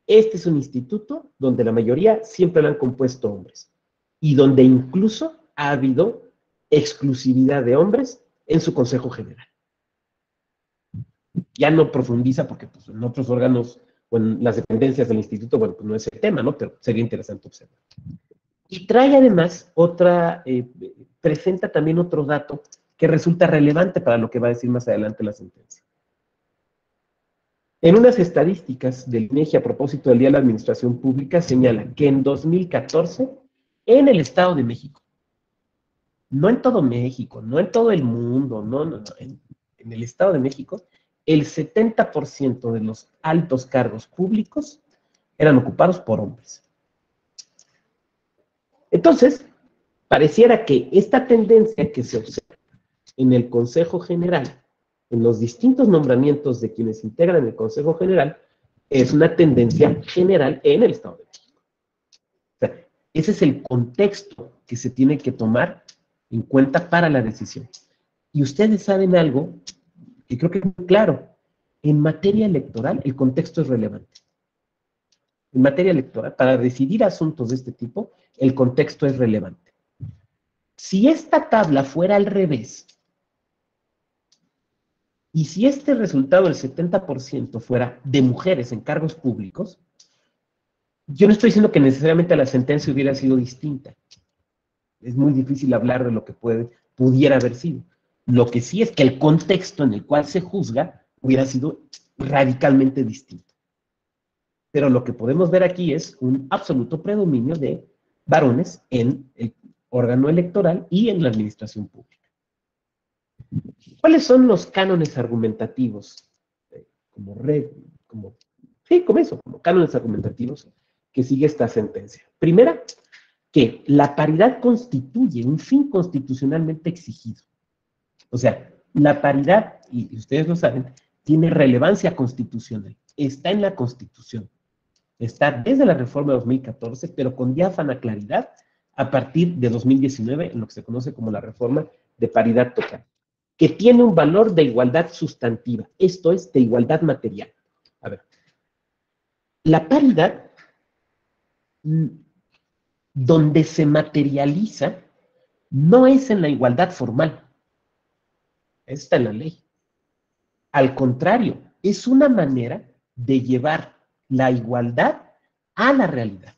este es un instituto donde la mayoría siempre lo han compuesto hombres y donde incluso ha habido exclusividad de hombres en su Consejo General. Ya no profundiza porque pues, en otros órganos o en las dependencias del instituto, bueno, pues no es el tema, ¿no? Pero sería interesante observar. Y trae además presenta también otro dato que resulta relevante para lo que va a decir más adelante la sentencia. En unas estadísticas del INEGI a propósito del Día de la Administración Pública señala que en 2014, en el Estado de México, no en todo México, no en todo el mundo, no, en el Estado de México, el 70% de los altos cargos públicos eran ocupados por hombres. Entonces, pareciera que esta tendencia que se observa en el Consejo General, en los distintos nombramientos de quienes integran el Consejo General, es una tendencia general en el Estado de México. O sea, ese es el contexto que se tiene que tomar en cuenta para la decisión. Y ustedes saben algo que creo que es muy claro. En materia electoral, el contexto es relevante. En materia electoral, para decidir asuntos de este tipo, el contexto es relevante. Si esta tabla fuera al revés, y si este resultado del 70% fuera de mujeres en cargos públicos, yo no estoy diciendo que necesariamente la sentencia hubiera sido distinta. Es muy difícil hablar de lo que pudiera haber sido. Lo que sí es que el contexto en el cual se juzga hubiera sido radicalmente distinto. Pero lo que podemos ver aquí es un absoluto predominio de varones en el órgano electoral y en la administración pública. ¿Cuáles son los cánones argumentativos? Como cánones argumentativos que sigue esta sentencia. Primera, que la paridad constituye un fin constitucionalmente exigido. O sea, la paridad, y ustedes lo saben, tiene relevancia constitucional. Está en la Constitución. Está desde la reforma de 2014, pero con diáfana claridad a partir de 2019, en lo que se conoce como la reforma de paridad total, que tiene un valor de igualdad sustantiva, esto es, de igualdad material. A ver, la paridad, donde se materializa, no es en la igualdad formal, está en la ley. Al contrario, es una manera de llevar la igualdad a la realidad.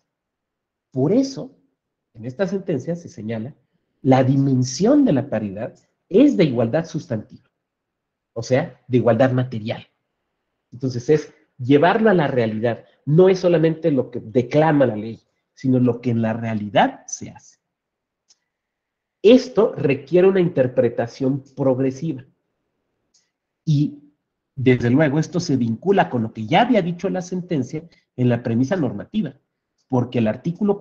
Por eso, en esta sentencia se señala, la dimensión de la paridad es de igualdad sustantiva, o sea, de igualdad material. Entonces es llevarlo a la realidad, no es solamente lo que declama la ley, sino lo que en la realidad se hace. Esto requiere una interpretación progresiva. Y, desde luego, esto se vincula con lo que ya había dicho la sentencia en la premisa normativa, porque el artículo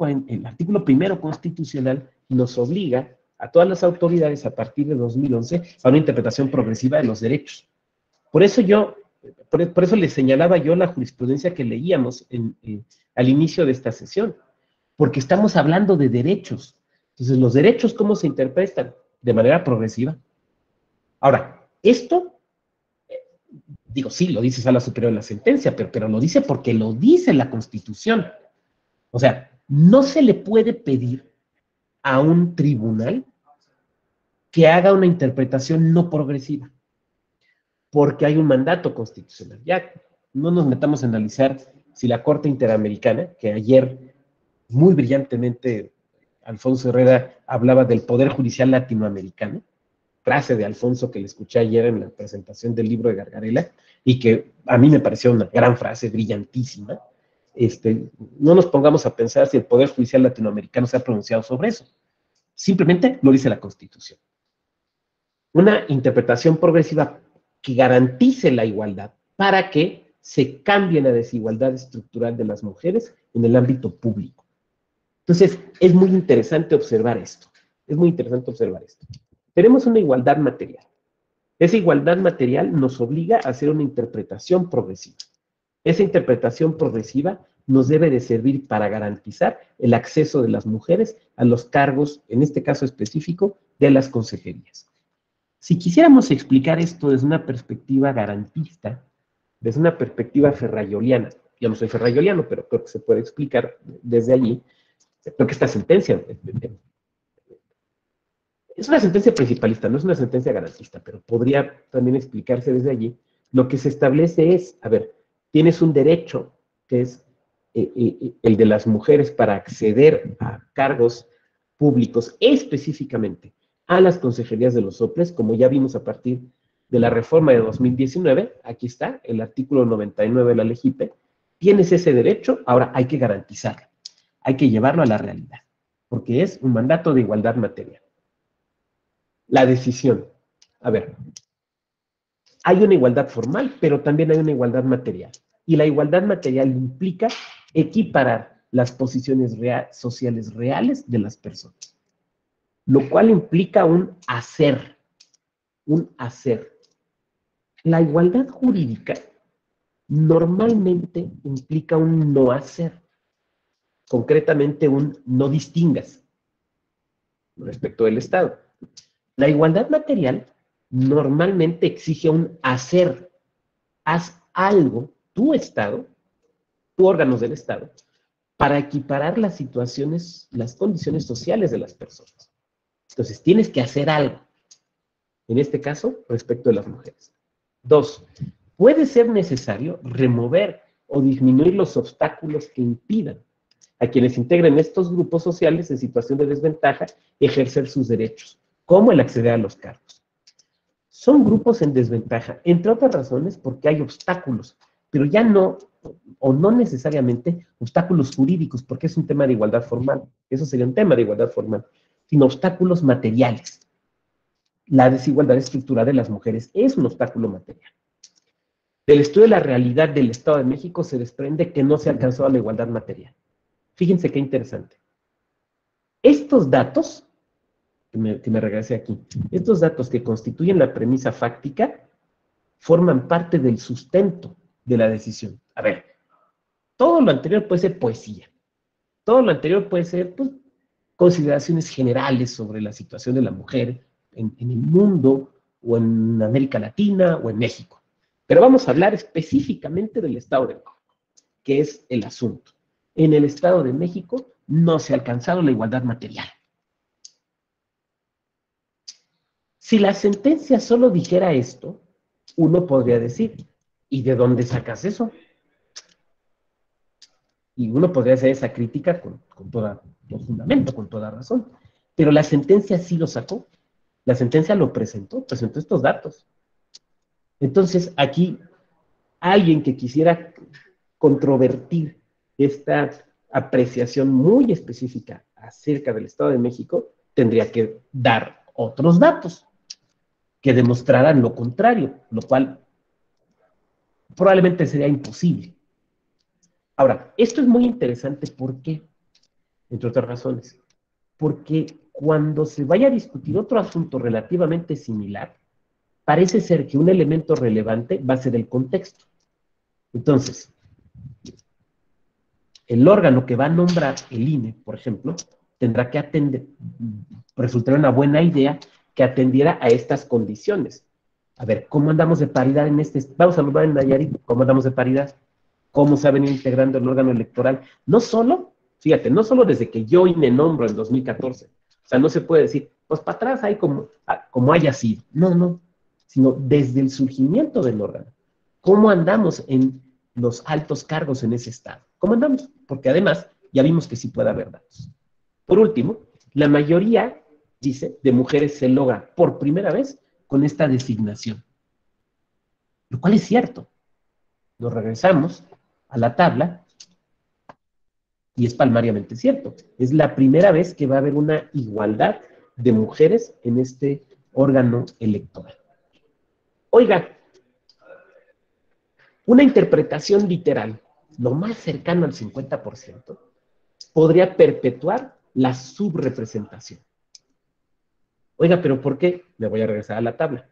primero constitucional nos obliga a todas las autoridades a partir de 2011 a una interpretación progresiva de los derechos. Por eso les señalaba yo la jurisprudencia que leíamos al inicio de esta sesión, porque estamos hablando de derechos. Entonces, los derechos, ¿cómo se interpretan? De manera progresiva. Ahora, esto, digo, sí, lo dice Sala Superior en la sentencia, pero lo dice porque lo dice la Constitución. O sea, no se le puede pedir a un tribunal que haga una interpretación no progresiva, porque hay un mandato constitucional. Ya no nos metamos a analizar si la Corte Interamericana, que ayer muy brillantemente Alfonso Herrera hablaba del Poder Judicial Latinoamericano, frase de Alfonso que le escuché ayer en la presentación del libro de Gargarella, y que a mí me pareció una gran frase, brillantísima. No nos pongamos a pensar si el Poder Judicial Latinoamericano se ha pronunciado sobre eso. Simplemente lo dice la Constitución. Una interpretación progresiva que garantice la igualdad para que se cambie la desigualdad estructural de las mujeres en el ámbito público. Entonces, es muy interesante observar esto. Es muy interesante observar esto. Tenemos una igualdad material. Esa igualdad material nos obliga a hacer una interpretación progresiva. Esa interpretación progresiva nos debe de servir para garantizar el acceso de las mujeres a los cargos, en este caso específico, de las consejerías. Si quisiéramos explicar esto desde una perspectiva garantista, desde una perspectiva ferrayoliana, yo no soy ferrayoliano, pero creo que se puede explicar desde allí, creo que esta sentencia es una sentencia principalista, no es una sentencia garantista, pero podría también explicarse desde allí. Lo que se establece es, a ver, tienes un derecho, que es el de las mujeres para acceder a cargos públicos, específicamente a las consejerías de los soples, como ya vimos a partir de la reforma de 2019, aquí está, el artículo 99 de la LEGIPE, tienes ese derecho, ahora hay que garantizarlo, hay que llevarlo a la realidad, porque es un mandato de igualdad material. La decisión, a ver, hay una igualdad formal, pero también hay una igualdad material, y la igualdad material implica equiparar las posiciones sociales reales de las personas, lo cual implica un hacer, un hacer. La igualdad jurídica normalmente implica un no hacer, concretamente un no distingas respecto del Estado. La igualdad material normalmente exige un hacer, haz algo, tu Estado, tu órganos del Estado, para equiparar las situaciones, las condiciones sociales de las personas. Entonces, tienes que hacer algo, en este caso, respecto de las mujeres. 2, puede ser necesario remover o disminuir los obstáculos que impidan a quienes integren estos grupos sociales en situación de desventaja ejercer sus derechos, como el acceder a los cargos. Son grupos en desventaja, entre otras razones, porque hay obstáculos, pero ya no, o no necesariamente obstáculos jurídicos, porque es un tema de igualdad formal, eso sería un tema de igualdad formal, sino obstáculos materiales. La desigualdad estructural de las mujeres es un obstáculo material. Del estudio de la realidad del Estado de México se desprende que no se alcanzó a la igualdad material. Fíjense qué interesante. Estos datos, que me regresé aquí, estos datos que constituyen la premisa fáctica, forman parte del sustento de la decisión. A ver, todo lo anterior puede ser poesía. Todo lo anterior puede ser, pues, consideraciones generales sobre la situación de la mujer en el mundo, o en América Latina, o en México. Pero vamos a hablar específicamente del Estado de México, que es el asunto. En el Estado de México no se ha alcanzado la igualdad material. Si la sentencia solo dijera esto, uno podría decir, ¿y de dónde sacas eso? Y uno podría hacer esa crítica con todo fundamento, con toda razón. Pero la sentencia sí lo sacó. La sentencia lo presentó estos datos. Entonces, aquí, alguien que quisiera controvertir esta apreciación muy específica acerca del Estado de México, tendría que dar otros datos que demostraran lo contrario, lo cual probablemente sería imposible. Ahora, esto es muy interesante, ¿por qué? Entre otras razones. Porque cuando se vaya a discutir otro asunto relativamente similar, parece ser que un elemento relevante va a ser el contexto. Entonces, el órgano que va a nombrar el INE, por ejemplo, tendrá que atender, resultaría una buena idea que atendiera a estas condiciones. A ver, ¿cómo andamos de paridad en este? Vamos a hablar en Nayarit, ¿cómo andamos de paridad? ¿Cómo se ha venido integrando el órgano electoral? No solo, fíjate, no solo desde que yo INE nombro en 2014. O sea, no se puede decir, pues para atrás hay como haya sido. No, no. Sino desde el surgimiento del órgano. ¿Cómo andamos en los altos cargos en ese estado? ¿Cómo andamos? Porque además ya vimos que sí puede haber datos. Por último, la mayoría, dice, de mujeres se logra por primera vez con esta designación. Lo cual es cierto. Nos regresamos a la tabla y es palmariamente cierto. Es la primera vez que va a haber una igualdad de mujeres en este órgano electoral. Oiga, una interpretación literal, lo más cercano al 50%, podría perpetuar la subrepresentación. Oiga, pero ¿por qué? Me voy a regresar a la tabla.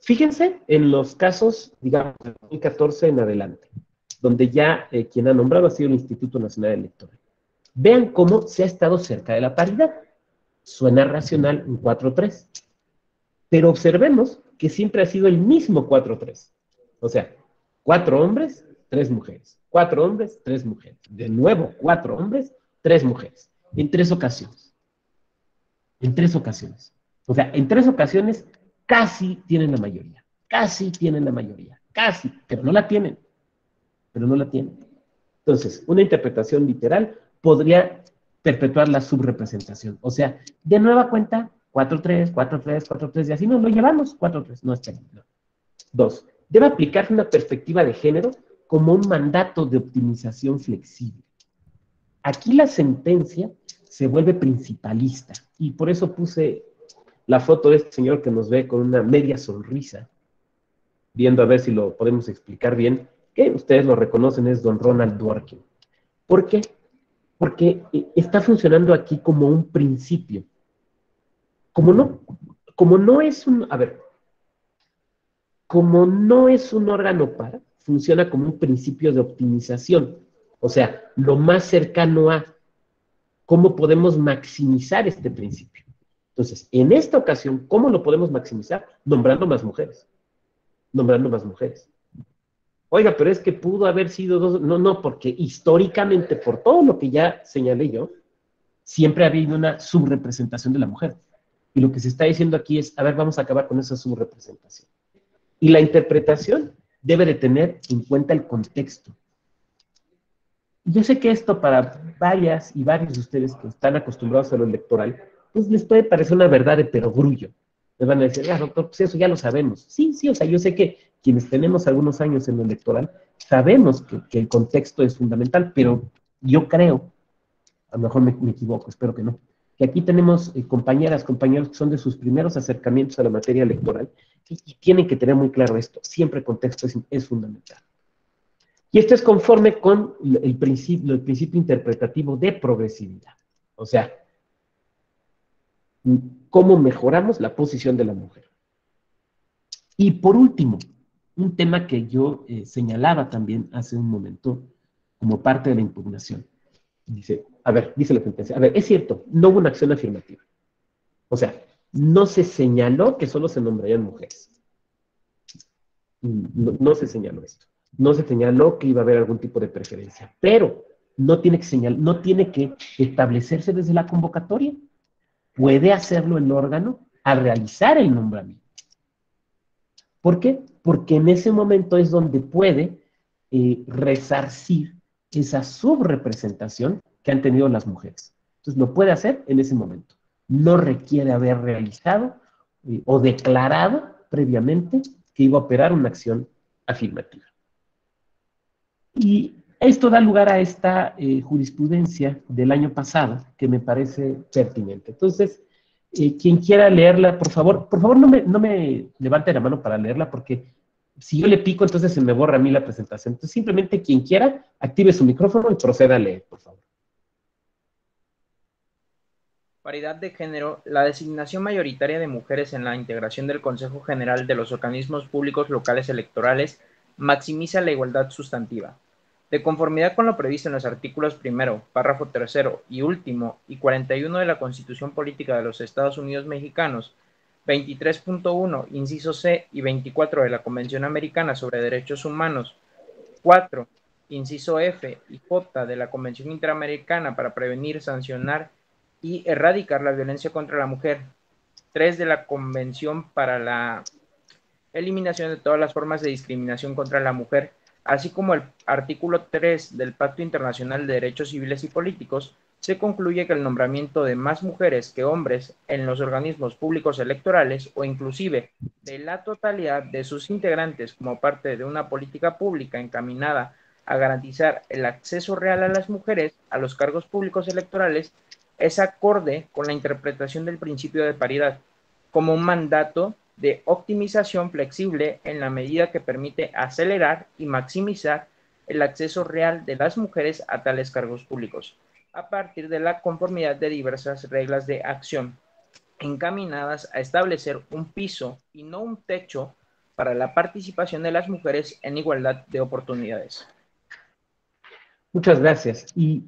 Fíjense en los casos, digamos, de 2014 en adelante, donde ya quien ha nombrado ha sido el Instituto Nacional Electoral. Vean cómo se ha estado cerca de la paridad. Suena racional un 4-3. Pero observemos que siempre ha sido el mismo 4-3. O sea, 4 hombres, 3 mujeres. 4 hombres, 3 mujeres. De nuevo, 4 hombres, 3 mujeres. En 3 ocasiones. En 3 ocasiones. O sea, en 3 ocasiones casi tienen la mayoría. Casi tienen la mayoría. Casi. Pero no la tienen. Pero no la tienen. Entonces, una interpretación literal podría perpetuar la subrepresentación. O sea, de nueva cuenta, 4-3, 4-3, 4-3, y así nos lo llevamos, 4-3, no está bien. No. 2. Debe aplicarse una perspectiva de género como un mandato de optimización flexible. Aquí la sentencia se vuelve principalista, y por eso puse la foto de este señor que nos ve con una media sonrisa, viendo a ver si lo podemos explicar bien, que ustedes lo reconocen, es don Ronald Dworkin. ¿Por qué? Porque está funcionando aquí como un principio. Como no es un, a ver, como no es un órgano par, funciona como un principio de optimización. O sea, lo más cercano a cómo podemos maximizar este principio. Entonces, en esta ocasión, ¿cómo lo podemos maximizar? Nombrando más mujeres. Nombrando más mujeres. Oiga, pero es que pudo haber sido dos. No, no, porque históricamente, por todo lo que ya señalé yo, siempre ha habido una subrepresentación de la mujer. Y lo que se está diciendo aquí es, a ver, vamos a acabar con esa subrepresentación. Y la interpretación debe de tener en cuenta el contexto. Yo sé que esto para varias y varios de ustedes que están acostumbrados a lo electoral, pues les puede parecer una verdad de perogrullo. Me van a decir, ah, doctor, pues eso ya lo sabemos. Sí, sí, o sea, yo sé que quienes tenemos algunos años en lo electoral, sabemos que el contexto es fundamental, pero yo creo, a lo mejor me equivoco, espero que no, que aquí tenemos compañeras, compañeros que son de sus primeros acercamientos a la materia electoral y tienen que tener muy claro esto, siempre el contexto es fundamental. Y esto es conforme con el principio interpretativo de progresividad. O sea, cómo mejoramos la posición de la mujer. Y por último, un tema que yo señalaba también hace un momento como parte de la impugnación. Dice, a ver, dice la sentencia, a ver, es cierto, no hubo una acción afirmativa. O sea, no se señaló que solo se nombrarían mujeres. No se señaló esto. No se señaló que iba a haber algún tipo de preferencia, pero no tiene que establecerse desde la convocatoria. Puede hacerlo el órgano al realizar el nombramiento. ¿Por qué? Porque en ese momento es donde puede resarcir esa subrepresentación que han tenido las mujeres. Entonces lo puede hacer en ese momento. No requiere haber realizado o declarado previamente que iba a operar una acción afirmativa. Y esto da lugar a esta jurisprudencia del año pasado que me parece pertinente. Entonces, quien quiera leerla, por favor no me levante la mano para leerla porque si yo le pico, entonces se me borra a mí la presentación. Entonces, simplemente quien quiera, active su micrófono y proceda a leer, por favor. Paridad de género, la designación mayoritaria de mujeres en la integración del Consejo General de los organismos públicos locales electorales maximiza la igualdad sustantiva. De conformidad con lo previsto en los artículos primero, párrafo tercero y último y 41 de la Constitución Política de los Estados Unidos Mexicanos, 23.1, inciso C y 24 de la Convención Americana sobre Derechos Humanos, 4, inciso F y J de la Convención Interamericana para prevenir, sancionar y erradicar la violencia contra la mujer, 3 de la Convención para la eliminación de todas las formas de discriminación contra la mujer, así como el artículo 3 del Pacto Internacional de Derechos Civiles y Políticos, se concluye que el nombramiento de más mujeres que hombres en los organismos públicos electorales o inclusive de la totalidad de sus integrantes como parte de una política pública encaminada a garantizar el acceso real a las mujeres a los cargos públicos electorales es acorde con la interpretación del principio de paridad como un mandato de optimización flexible en la medida que permite acelerar y maximizar el acceso real de las mujeres a tales cargos públicos, a partir de la conformidad de diversas reglas de acción. encaminadas a establecer un piso y no un techo para la participación de las mujeres en igualdad de oportunidades. Muchas gracias. Y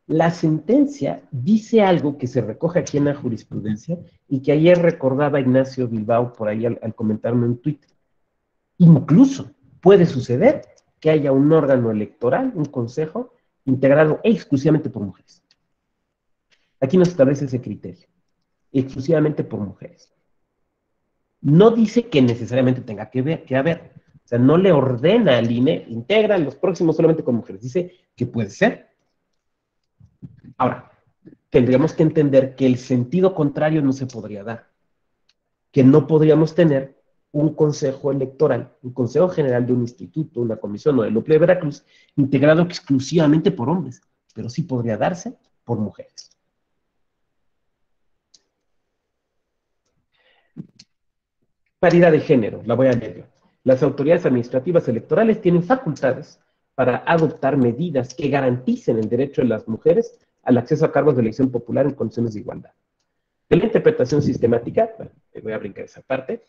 la sentencia dice algo que se recoge aquí en la jurisprudencia y que ayer recordaba Ignacio Bilbao por ahí al comentarme en Twitter. Incluso puede suceder que haya un órgano electoral, un consejo, integrado exclusivamente por mujeres. Aquí no se establece ese criterio, exclusivamente por mujeres. No dice que necesariamente tenga que haber, o sea, no le ordena al INE, integra los próximos solamente con mujeres, dice que puede ser. Ahora, tendríamos que entender que el sentido contrario no se podría dar, que no podríamos tener un consejo electoral, un consejo general de un instituto, una comisión o del núcleo de Veracruz, integrado exclusivamente por hombres, pero sí podría darse por mujeres. Paridad de género, la voy a leer yo. Las autoridades administrativas electorales tienen facultades para adoptar medidas que garanticen el derecho de las mujeres al acceso a cargos de elección popular en condiciones de igualdad. De la interpretación sistemática, bueno, voy a brincar esa parte,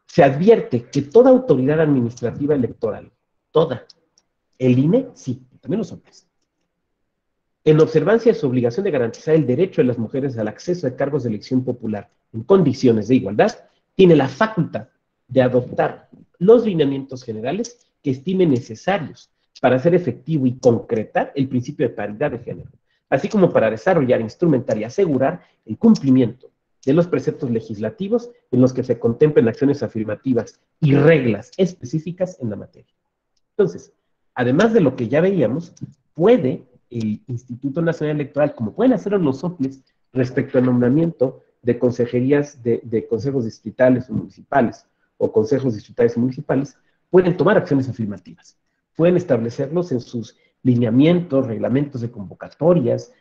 se advierte que toda autoridad administrativa electoral, toda, el INE, sí, también los hombres, en observancia de su obligación de garantizar el derecho de las mujeres al acceso a cargos de elección popular en condiciones de igualdad, tiene la facultad de adoptar los lineamientos generales que estime necesarios para hacer efectivo y concretar el principio de paridad de género, así como para desarrollar, instrumentar y asegurar el cumplimiento de los preceptos legislativos en los que se contemplen acciones afirmativas y reglas específicas en la materia. Entonces, además de lo que ya veíamos, puede el Instituto Nacional Electoral, como pueden hacerlo los OPLES, respecto al nombramiento de consejerías de consejos distritales o municipales, o consejos distritales y municipales, pueden tomar acciones afirmativas. Pueden establecerlos en sus lineamientos, reglamentos de convocatorias,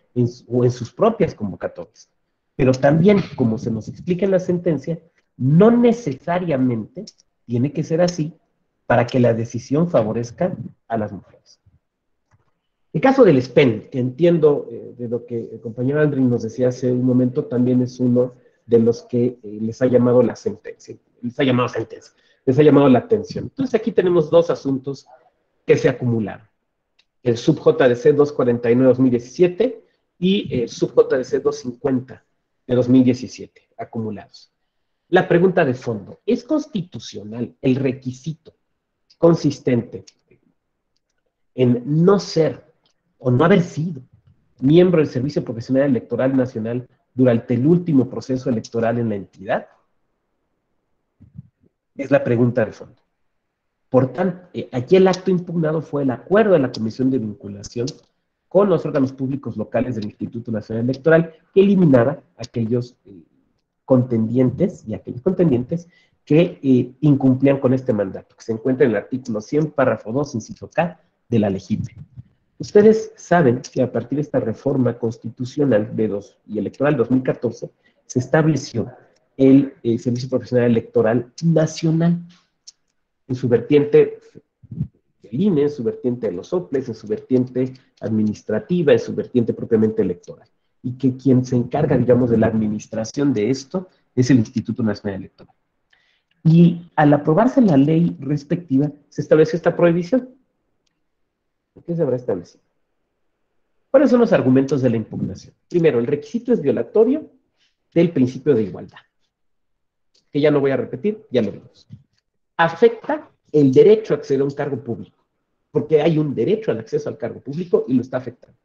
o en sus propias convocatorias. Pero también, como se nos explica en la sentencia, no necesariamente tiene que ser así para que la decisión favorezca a las mujeres. El caso del SPEN, que entiendo de lo que el compañero Aldrin nos decía hace un momento, también es uno de los que les ha llamado la sentencia, les ha llamado la atención. Entonces aquí tenemos dos asuntos que se acumularon. El sub JDC 249-2017 y el sub JDC 250 de 2017, acumulados. La pregunta de fondo, ¿es constitucional el requisito consistente en no ser o no haber sido miembro del Servicio Profesional Electoral Nacional durante el último proceso electoral en la entidad? Es la pregunta de fondo. Por tanto, aquí el acto impugnado fue el acuerdo de la Comisión de Vinculación con los órganos públicos locales del Instituto Nacional Electoral, que eliminaba aquellos contendientes y aquellos contendientes que incumplían con este mandato, que se encuentra en el artículo 100, párrafo 2, inciso K, de la LEGIPE. Ustedes saben que a partir de esta reforma constitucional y electoral 2014, se estableció el Servicio Profesional Electoral Nacional, en su vertiente del INE, en su vertiente de los OPLES, en su vertiente administrativa, en su vertiente propiamente electoral. Y que quien se encarga, digamos, de la administración de esto es el Instituto Nacional Electoral. Y al aprobarse la ley respectiva, se estableció esta prohibición. ¿Por qué se habrá establecido? ¿Cuáles son los argumentos de la impugnación? Primero, el requisito es violatorio del principio de igualdad, que ya no voy a repetir, ya lo vimos. Afecta el derecho a acceder a un cargo público, porque hay un derecho al acceso al cargo público y lo está afectando.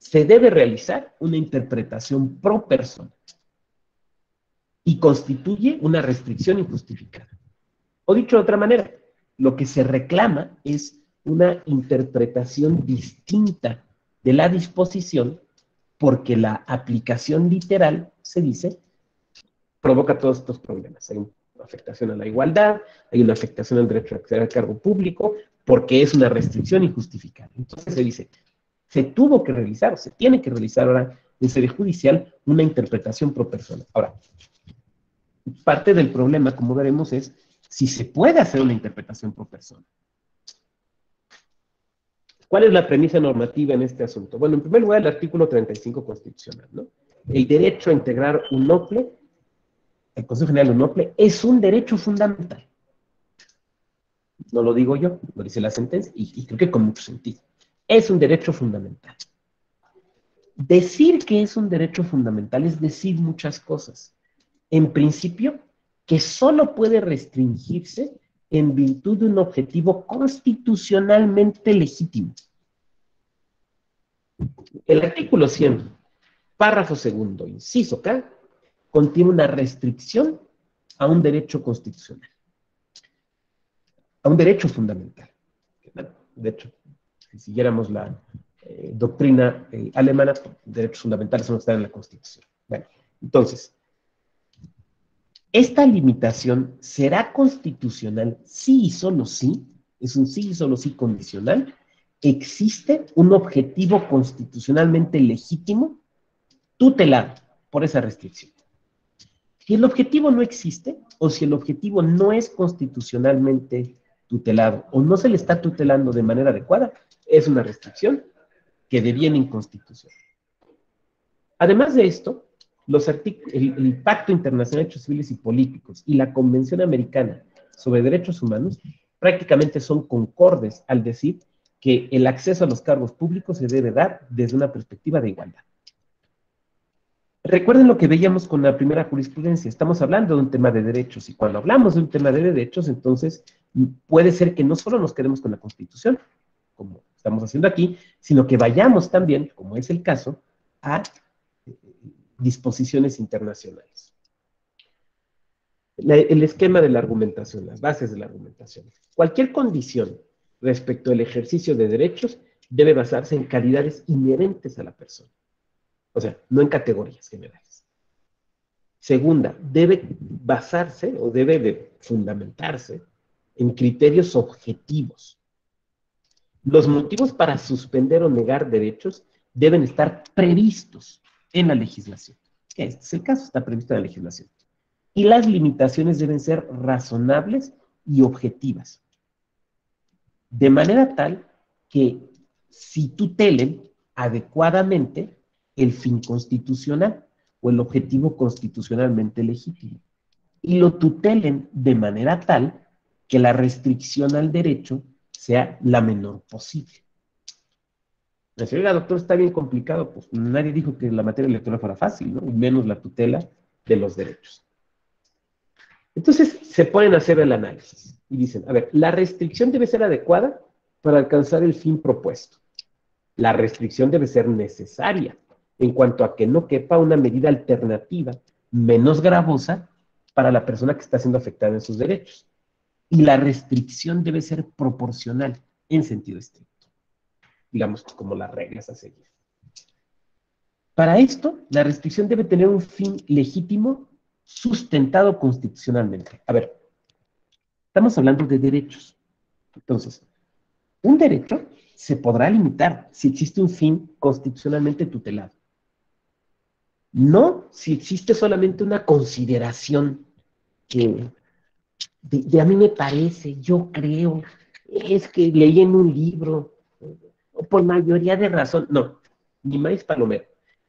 Se debe realizar una interpretación pro persona y constituye una restricción injustificada. O dicho de otra manera, lo que se reclama es una interpretación distinta de la disposición, porque la aplicación literal, se dice, provoca todos estos problemas. Hay una afectación a la igualdad, hay una afectación al derecho a acceder al cargo público, porque es una restricción injustificada. Entonces se dice, se tuvo que realizar, se tiene que realizar ahora en sede judicial una interpretación pro persona. Ahora, parte del problema, como veremos, es si se puede hacer una interpretación pro persona. ¿Cuál es la premisa normativa en este asunto? Bueno, en primer lugar, el artículo 35 constitucional, ¿no? el derecho a integrar un OCLE, el Consejo General de un OCLE, es un derecho fundamental. No lo digo yo, lo dice la sentencia, y creo que con mucho sentido. Es un derecho fundamental. Decir que es un derecho fundamental es decir muchas cosas. En principio, que solo puede restringirse en virtud de un objetivo constitucionalmente legítimo. El artículo 100, párrafo segundo, inciso K, contiene una restricción a un derecho constitucional, a un derecho fundamental. De hecho, si siguiéramos la doctrina alemana, derechos fundamentales son los que están en la Constitución. Bueno, entonces, esta limitación será constitucional sí y solo sí, es un sí y solo sí condicional, existe un objetivo constitucionalmente legítimo tutelado por esa restricción. Si el objetivo no existe, o si el objetivo no es constitucionalmente tutelado, o no se le está tutelando de manera adecuada, es una restricción que deviene inconstitucional. Además de esto, el Pacto Internacional de Derechos Civiles y Políticos y la Convención Americana sobre Derechos Humanos prácticamente son concordes al decir que el acceso a los cargos públicos se debe dar desde una perspectiva de igualdad. Recuerden lo que veíamos con la primera jurisprudencia, estamos hablando de un tema de derechos, y cuando hablamos de un tema de derechos, entonces puede ser que no solo nos quedemos con la Constitución, como estamos haciendo aquí, sino que vayamos también, como es el caso, a disposiciones internacionales. El esquema de la argumentación, las bases de la argumentación. Cualquier condición respecto al ejercicio de derechos debe basarse en calidades inherentes a la persona. O sea, no en categorías generales. Segunda, debe basarse o debe de fundamentarse en criterios objetivos. Los motivos para suspender o negar derechos deben estar previstos en la legislación. Este es el caso, está previsto en la legislación. Y las limitaciones deben ser razonables y objetivas. De manera tal que si tutelen adecuadamente el fin constitucional o el objetivo constitucionalmente legítimo. Y lo tutelen de manera tal que la restricción al derecho sea la menor posible. Me dice, oiga, doctor, está bien complicado. Pues nadie dijo que la materia electoral fuera fácil, ¿no? Y menos la tutela de los derechos. Entonces, se ponen a hacer el análisis y dicen, a ver, la restricción debe ser adecuada para alcanzar el fin propuesto. La restricción debe ser necesaria en cuanto a que no quepa una medida alternativa menos gravosa para la persona que está siendo afectada en sus derechos. Y la restricción debe ser proporcional en sentido estricto. Digamos, como las reglas a seguir. Para esto, la restricción debe tener un fin legítimo sustentado constitucionalmente. A ver, estamos hablando de derechos. Entonces, un derecho se podrá limitar si existe un fin constitucionalmente tutelado. No si existe solamente una consideración que de a mí me parece, yo creo, es que leí en un libro, o por mayoría de razón. No, ni más palomero.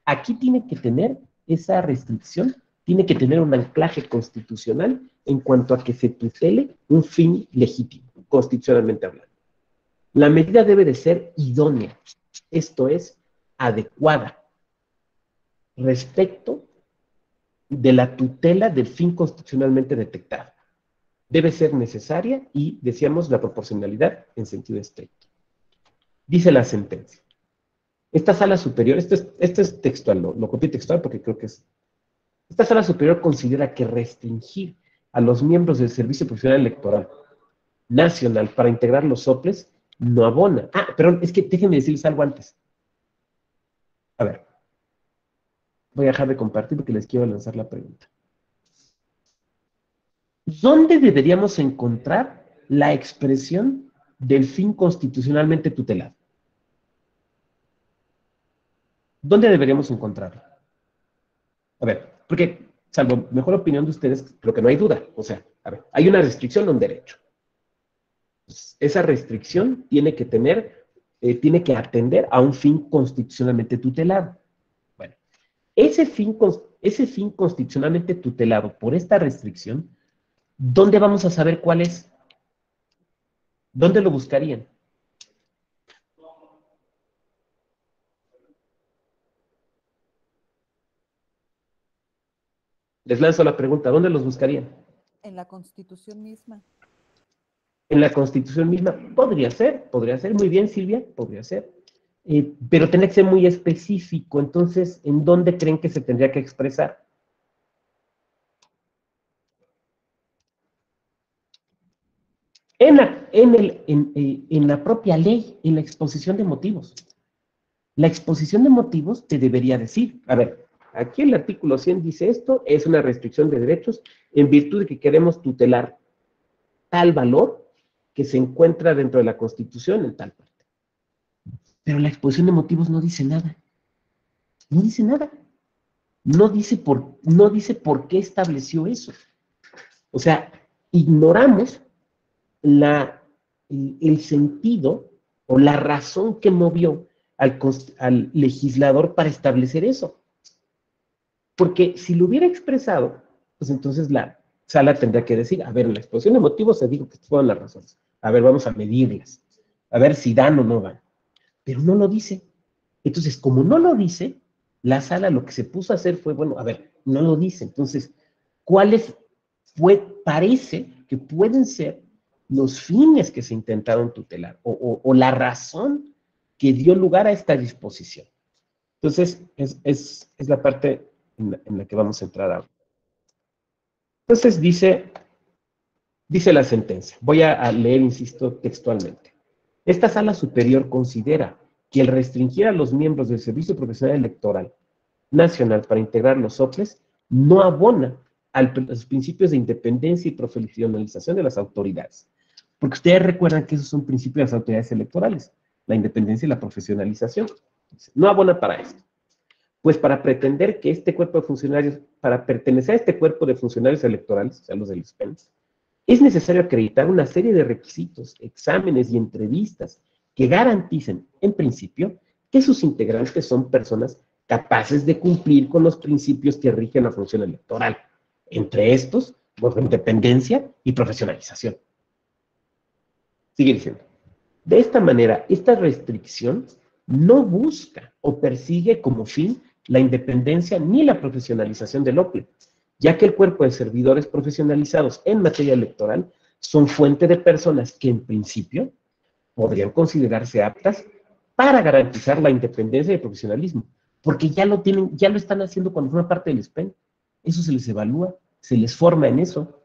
Aquí tiene que tener esa restricción, tiene que tener un anclaje constitucional en cuanto a que se tutele un fin legítimo, constitucionalmente hablando. La medida debe de ser idónea, esto es, adecuada, respecto de la tutela del fin constitucionalmente detectado. Debe ser necesaria y, decíamos, la proporcionalidad en sentido estricto. Dice la sentencia. Esta sala superior, esto es textual, lo copié textual porque creo que es. Esta sala superior considera que restringir a los miembros del Servicio Profesional Electoral Nacional para integrar los soples no abona. Ah, perdón, es que déjenme decirles algo antes. A ver. Voy a dejar de compartir porque les quiero lanzar la pregunta. ¿Dónde deberíamos encontrar la expresión del fin constitucionalmente tutelado? ¿Dónde deberíamos encontrarla? A ver, porque, salvo mejor opinión de ustedes, creo que no hay duda. O sea, a ver, hay una restricción a un derecho. Pues, esa restricción tiene que atender a un fin constitucionalmente tutelado. Bueno, ese fin constitucionalmente tutelado por esta restricción, ¿dónde vamos a saber cuál es? ¿Dónde lo buscarían? Les lanzo la pregunta, ¿dónde los buscarían? En la Constitución misma. En la Constitución misma, podría ser, muy bien, Silvia, podría ser. Pero tendría que ser muy específico. Entonces, ¿en dónde creen que se tendría que expresar? En la propia ley, en la exposición de motivos. La exposición de motivos te debería decir, a ver, aquí el artículo 100 dice esto, es una restricción de derechos en virtud de que queremos tutelar tal valor que se encuentra dentro de la Constitución en tal parte. Pero la exposición de motivos no dice nada. No dice nada. No dice por qué estableció eso. O sea, ignoramos el sentido o la razón que movió al legislador para establecer eso. Porque si lo hubiera expresado, pues entonces la sala tendría que decir, a ver, en la exposición de motivos se dijo que fueron las razones. A ver, vamos a medirlas. A ver si dan o no dan. Pero no lo dice. Entonces, como no lo dice, la sala lo que se puso a hacer fue, bueno, a ver, no lo dice. Entonces, parece que pueden ser los fines que se intentaron tutelar o la razón que dio lugar a esta disposición. Entonces, es la parte en la que vamos a entrar ahora. Entonces, dice la sentencia. Voy a leer, insisto, textualmente. Esta sala superior considera que el restringir a los miembros del Servicio Profesional Electoral Nacional para integrar los soples no abona a los principios de independencia y profesionalización de las autoridades. Porque ustedes recuerdan que esos son principios de las autoridades electorales, la independencia y la profesionalización. No abona para esto. Pues para pretender que este cuerpo de funcionarios, para pertenecer a este cuerpo de funcionarios electorales, o sea, los del SPEN, es necesario acreditar una serie de requisitos, exámenes y entrevistas que garanticen, en principio, que sus integrantes son personas capaces de cumplir con los principios que rigen la función electoral. Entre estos, pues, independencia y profesionalización. Sigue diciendo. De esta manera, esta restricción no busca o persigue como fin la independencia ni la profesionalización del OPLE, ya que el cuerpo de servidores profesionalizados en materia electoral son fuente de personas que en principio podrían considerarse aptas para garantizar la independencia y el profesionalismo, porque ya lo están haciendo cuando forman parte del SPEN. Eso se les evalúa, se les forma en eso,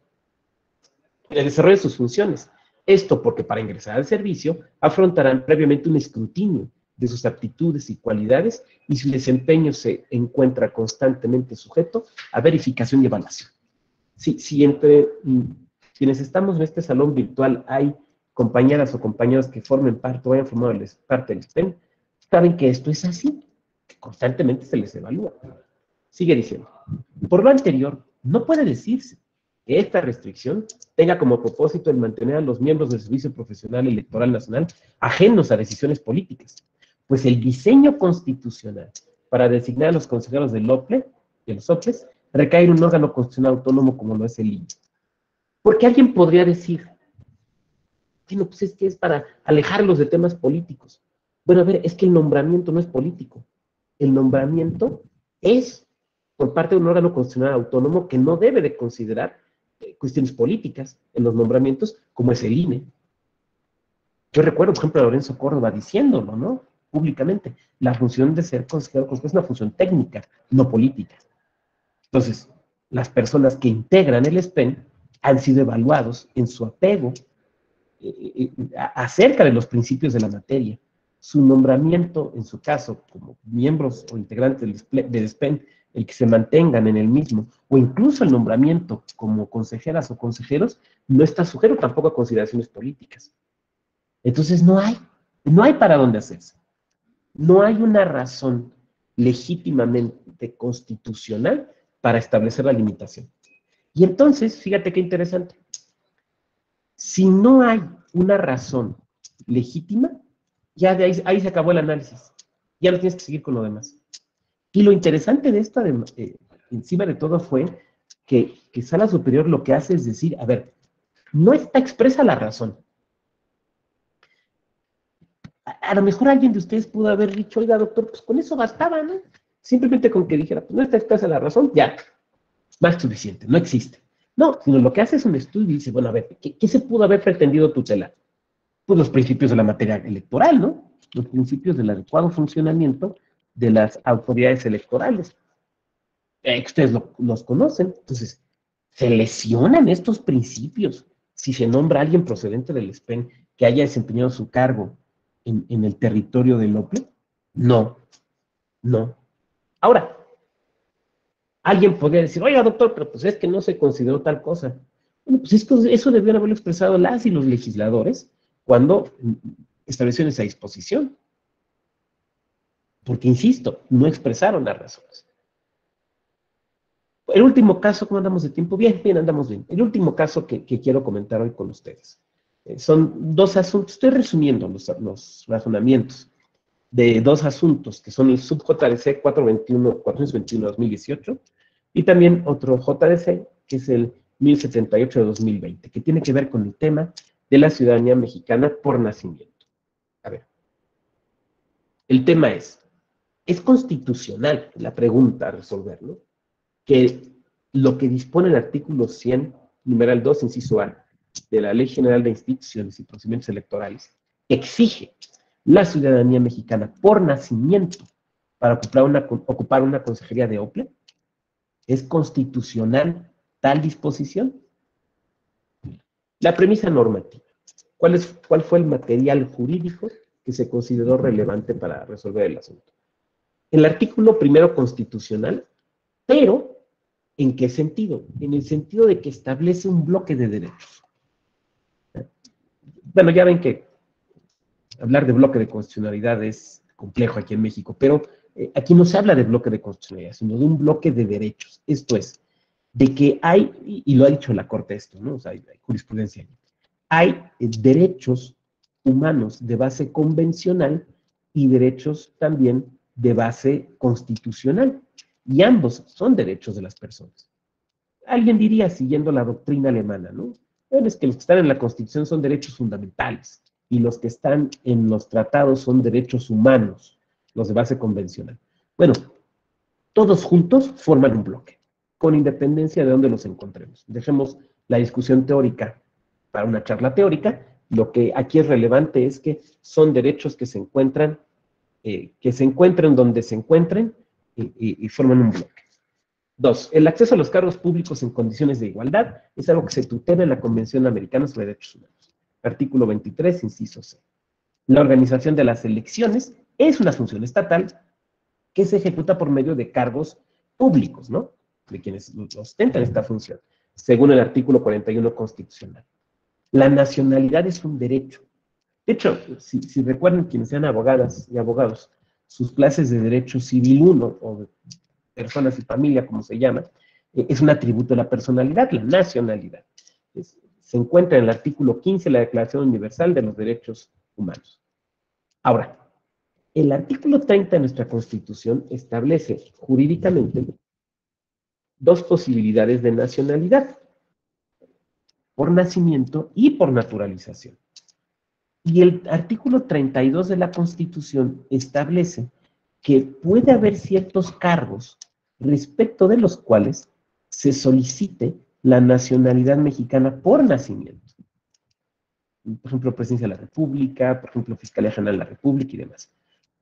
en el desarrollo de sus funciones. Esto porque para ingresar al servicio afrontarán previamente un escrutinio de sus aptitudes y cualidades y su desempeño se encuentra constantemente sujeto a verificación y evaluación. Si entre quienes estamos en este salón virtual hay compañeras o compañeros que formen parte o hayan formado parte del SPEN, saben que esto es así, que constantemente se les evalúa. Sigue diciendo, por lo anterior, no puede decirse que esta restricción tenga como propósito el mantener a los miembros del Servicio Profesional Electoral Nacional ajenos a decisiones políticas, pues el diseño constitucional para designar a los consejeros del OPLE y los OPLES recae en un órgano constitucional autónomo como lo es el INE. Porque alguien podría decir, bueno, pues es que es para alejarlos de temas políticos. Bueno, a ver, es que el nombramiento no es político. El nombramiento es por parte de un órgano constitucional autónomo que no debe de considerar cuestiones políticas en los nombramientos, como es el INE. Yo recuerdo, por ejemplo, a Lorenzo Córdoba diciéndolo, ¿no? Públicamente. La función de ser consejero es una función técnica, no política. Entonces, las personas que integran el SPEN han sido evaluados en su apego acerca de los principios de la materia. Su nombramiento, en su caso, como miembros o integrantes del SPEN, el que se mantengan en el mismo, o incluso el nombramiento como consejeras o consejeros, no está sujeto tampoco a consideraciones políticas. Entonces no hay para dónde hacerse. No hay una razón legítimamente constitucional para establecer la limitación. Y entonces, fíjate qué interesante. Si no hay una razón legítima, ya de ahí se acabó el análisis. Ya no tienes que seguir con lo demás. Y lo interesante de esto, encima de todo, fue que Sala Superior lo que hace es decir, a ver, no está expresa la razón. A lo mejor alguien de ustedes pudo haber dicho, oiga, doctor, pues con eso bastaba, ¿no? Simplemente con que dijera, pues no está expresa la razón, ya, más suficiente, no existe. No, sino lo que hace es un estudio y dice, bueno, a ver, ¿qué se pudo haber pretendido tutelar? Pues los principios de la materia electoral, ¿no? Los principios del adecuado funcionamiento de las autoridades electorales. Ustedes los conocen, entonces, ¿se lesionan estos principios si se nombra a alguien procedente del SPEN que haya desempeñado su cargo en el territorio del OPLE? No, no. Ahora, alguien podría decir, oiga, doctor, pero pues es que no se consideró tal cosa. Bueno, pues eso debieron haberlo expresado las y los legisladores cuando establecieron esa disposición. Porque, insisto, no expresaron las razones. El último caso, ¿cómo andamos de tiempo? Bien, andamos bien. El último caso que quiero comentar hoy con ustedes. Son dos asuntos, estoy resumiendo los razonamientos de dos asuntos, que son el sub-JDC 421-2018 y también otro JDC, que es el 1078 de 2020, que tiene que ver con el tema de la ciudadanía mexicana por nacimiento. A ver, el tema es constitucional la pregunta a resolver, ¿no? Que lo que dispone el artículo 100, numeral 2, inciso A, de la Ley General de Instituciones y Procedimientos Electorales, exige la ciudadanía mexicana por nacimiento para ocupar una consejería de OPLE. ¿Es constitucional tal disposición? La premisa normativa. ¿Cuál fue el material jurídico que se consideró relevante para resolver el asunto? El artículo primero constitucional, pero ¿en qué sentido? En el sentido de que establece un bloque de derechos. Bueno, ya ven que hablar de bloque de constitucionalidad es complejo aquí en México, pero aquí no se habla de bloque de constitucionalidad, sino de un bloque de derechos. Esto es, de que hay, y lo ha dicho la Corte esto, ¿no? O sea, hay jurisprudencia. Hay derechos humanos de base convencional y derechos también de base constitucional. Y ambos son derechos de las personas. Alguien diría, siguiendo la doctrina alemana, ¿no? Bueno, es que los que están en la Constitución son derechos fundamentales y los que están en los tratados son derechos humanos, los de base convencional. Bueno, todos juntos forman un bloque, con independencia de dónde los encontremos. Dejemos la discusión teórica para una charla teórica. Lo que aquí es relevante es que son derechos que se encuentran donde se encuentren y forman un bloque. 2. El acceso a los cargos públicos en condiciones de igualdad es algo que se tutela en la Convención Americana sobre Derechos Humanos. Artículo 23, inciso C. La organización de las elecciones es una función estatal que se ejecuta por medio de cargos públicos, ¿no? De quienes ostentan esta función, según el artículo 41 constitucional. La nacionalidad es un derecho. De hecho, si recuerdan quienes sean abogadas y abogados, sus clases de Derecho Civil 1 o de Personas y Familia, como se llama, es un atributo de la personalidad, la nacionalidad. Se encuentra en el artículo 15 de la Declaración Universal de los Derechos Humanos. Ahora, el artículo 30 de nuestra Constitución establece jurídicamente dos posibilidades de nacionalidad: por nacimiento y por naturalización. Y el artículo 32 de la Constitución establece que puede haber ciertos cargos respecto de los cuales se solicite la nacionalidad mexicana por nacimiento. Por ejemplo, Presidencia de la República, por ejemplo, Fiscalía General de la República y demás.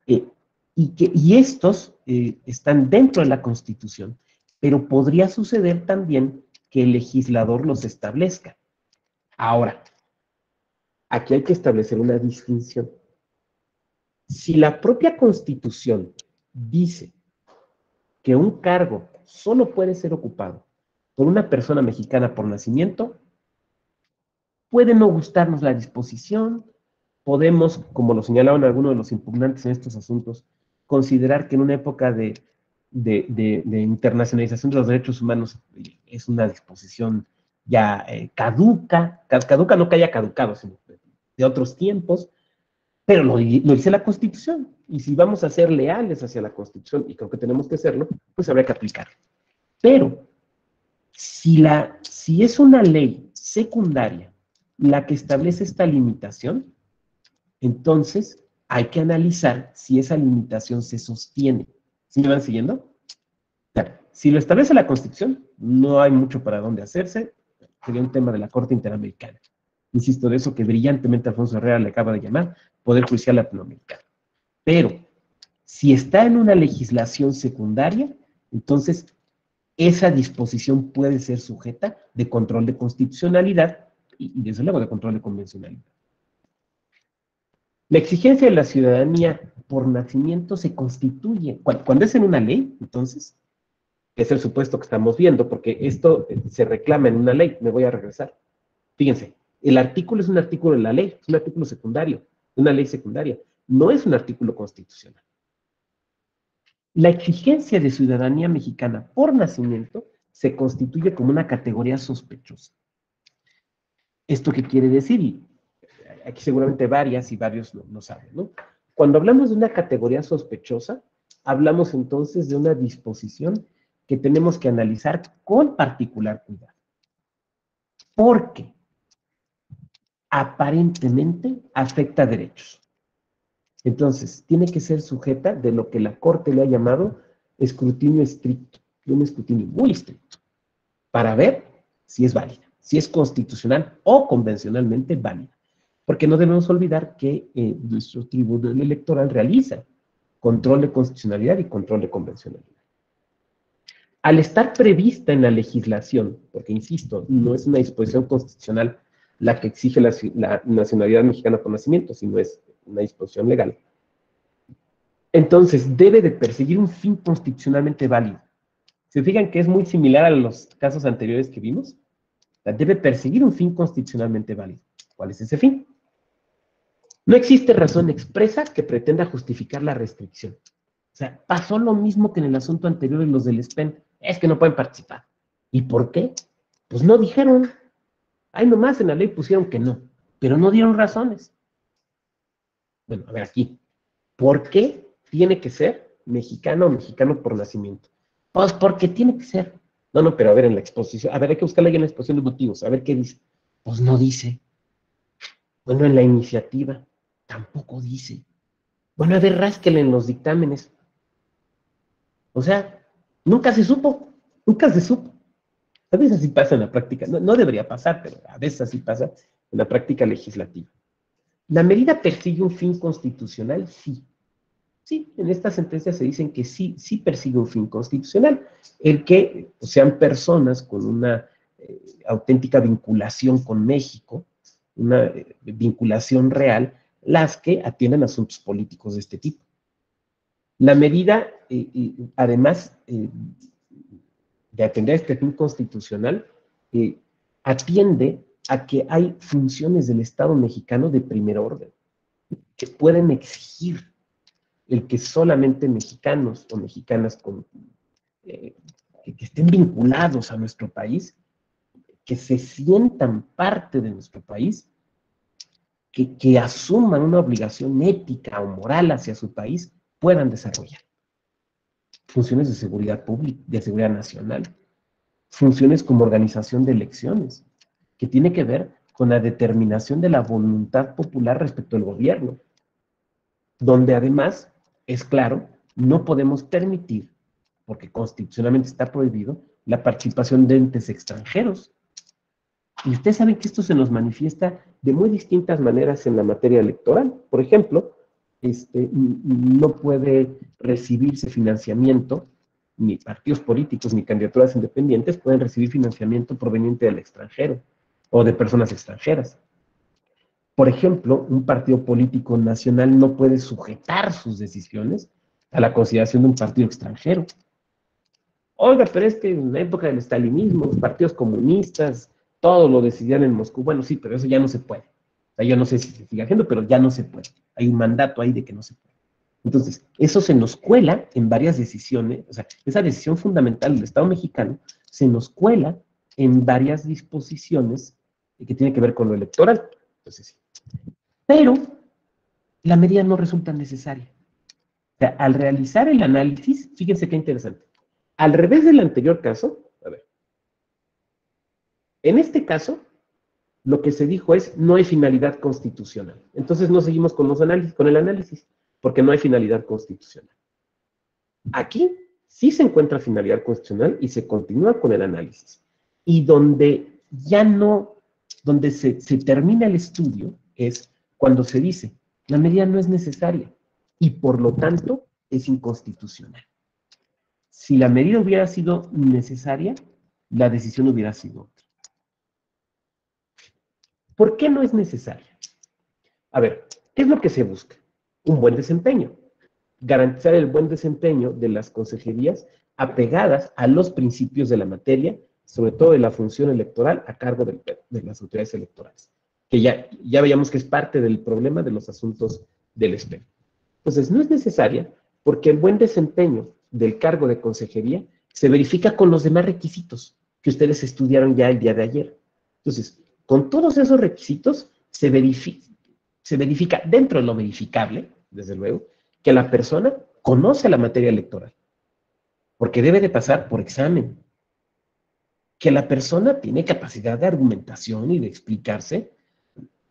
Y estos están dentro de la Constitución, pero podría suceder también que el legislador los establezca. Ahora, aquí hay que establecer una distinción. Si la propia Constitución dice que un cargo solo puede ser ocupado por una persona mexicana por nacimiento, puede no gustarnos la disposición, podemos, como lo señalaban algunos de los impugnantes en estos asuntos, considerar que en una época de internacionalización de los derechos humanos es una disposición ya caduca no que haya caducado, sino de otros tiempos. Pero lo dice la Constitución. Y si vamos a ser leales hacia la Constitución, y creo que tenemos que hacerlo, pues habría que aplicarlo. Pero, si es una ley secundaria la que establece esta limitación, entonces hay que analizar si esa limitación se sostiene. ¿Sí me van siguiendo? Claro, si lo establece la Constitución, no hay mucho para dónde hacerse, sería un tema de la Corte Interamericana. Insisto, de eso que brillantemente Alfonso Herrera le acaba de llamar Poder Judicial Latinoamericano. Pero, si está en una legislación secundaria, entonces esa disposición puede ser sujeta de control de constitucionalidad y desde luego de control de convencionalidad. La exigencia de la ciudadanía por nacimiento se constituye, cuando es en una ley, entonces, es el supuesto que estamos viendo, porque esto se reclama en una ley, me voy a regresar. Fíjense, el artículo es un artículo de la ley, es un artículo secundario, una ley secundaria, no es un artículo constitucional. La exigencia de ciudadanía mexicana por nacimiento se constituye como una categoría sospechosa. ¿Esto qué quiere decir? Y aquí seguramente varias y varios no saben, ¿no? Cuando hablamos de una categoría sospechosa, hablamos entonces de una disposición que tenemos que analizar con particular cuidado. Porque aparentemente afecta derechos. Entonces, tiene que ser sujeta de lo que la Corte le ha llamado escrutinio estricto, un escrutinio muy estricto, para ver si es válida, si es constitucional o convencionalmente válida. Porque no debemos olvidar que nuestro tribunal electoral realiza control de constitucionalidad y control de convencionalidad. Al estar prevista en la legislación, porque insisto, no es una disposición constitucional la que exige la nacionalidad mexicana por nacimiento, sino es una disposición legal. Entonces, debe de perseguir un fin constitucionalmente válido. ¿Se fijan que es muy similar a los casos anteriores que vimos? Debe perseguir un fin constitucionalmente válido. ¿Cuál es ese fin? No existe razón expresa que pretenda justificar la restricción. O sea, pasó lo mismo que en el asunto anterior de los del SPEN. Es que no pueden participar. ¿Y por qué? Pues no dijeron. Ahí nomás en la ley pusieron que no, pero no dieron razones. Bueno, a ver aquí. ¿Por qué tiene que ser mexicano o mexicano por nacimiento? Pues porque tiene que ser. No, pero a ver en la exposición. A ver, hay que buscarla ahí en la exposición de motivos. A ver qué dice. Pues no dice. Bueno, en la iniciativa tampoco dice. Bueno, a ver, rásquele en los dictámenes. O sea, nunca se supo. Nunca se supo. A veces así pasa en la práctica. No debería pasar, pero a veces así pasa en la práctica legislativa. ¿La medida persigue un fin constitucional? Sí. Sí, en esta sentencia se dicen que sí persigue un fin constitucional. El que sean personas con una auténtica vinculación con México, una vinculación real, las que atienden asuntos políticos de este tipo. La medida, además de atender a este fin constitucional, atiende a que hay funciones del Estado mexicano de primer orden, que pueden exigir el que solamente mexicanos o mexicanas que estén vinculados a nuestro país, que se sientan parte de nuestro país, que asuman una obligación ética o moral hacia su país, puedan desarrollar funciones de seguridad pública, de seguridad nacional, funciones como organización de elecciones, que tiene que ver con la determinación de la voluntad popular respecto al gobierno, donde además, es claro, no podemos permitir, porque constitucionalmente está prohibido, la participación de entes extranjeros. Y ustedes saben que esto se nos manifiesta de muy distintas maneras en la materia electoral. Por ejemplo, no puede recibirse financiamiento, ni partidos políticos ni candidaturas independientes pueden recibir financiamiento proveniente del extranjero o de personas extranjeras. Por ejemplo, un partido político nacional no puede sujetar sus decisiones a la consideración de un partido extranjero. Oiga, pero es que en la época del estalinismo, los partidos comunistas, todo lo decidían en Moscú. Bueno, sí, pero eso ya no se puede. O sea, yo no sé si se sigue haciendo, pero ya no se puede. Hay un mandato ahí de que no se puede. Entonces, eso se nos cuela en varias decisiones, o sea, esa decisión fundamental del Estado mexicano se nos cuela en varias disposiciones que tienen que ver con lo electoral. Entonces, sí. Pero la medida no resulta necesaria. O sea, al realizar el análisis, fíjense qué interesante. Al revés del anterior caso, a ver, en este caso, lo que se dijo es, no hay finalidad constitucional. Entonces no seguimos con los análisis, con el análisis, porque no hay finalidad constitucional. Aquí sí se encuentra finalidad constitucional y se continúa con el análisis. Y donde ya no, donde se termina el estudio, es cuando se dice, la medida no es necesaria y por lo tanto es inconstitucional. Si la medida hubiera sido necesaria, la decisión hubiera sido otra. ¿Por qué no es necesaria? A ver, ¿qué es lo que se busca? Un buen desempeño. Garantizar el buen desempeño de las consejerías apegadas a los principios de la materia, sobre todo de la función electoral a cargo de las autoridades electorales, que ya veíamos que es parte del problema de los asuntos del SPEC. Entonces, no es necesaria porque el buen desempeño del cargo de consejería se verifica con los demás requisitos que ustedes estudiaron ya el día de ayer. Entonces, con todos esos requisitos se verifica dentro de lo verificable, desde luego, que la persona conoce la materia electoral, porque debe de pasar por examen, que la persona tiene capacidad de argumentación y de explicarse,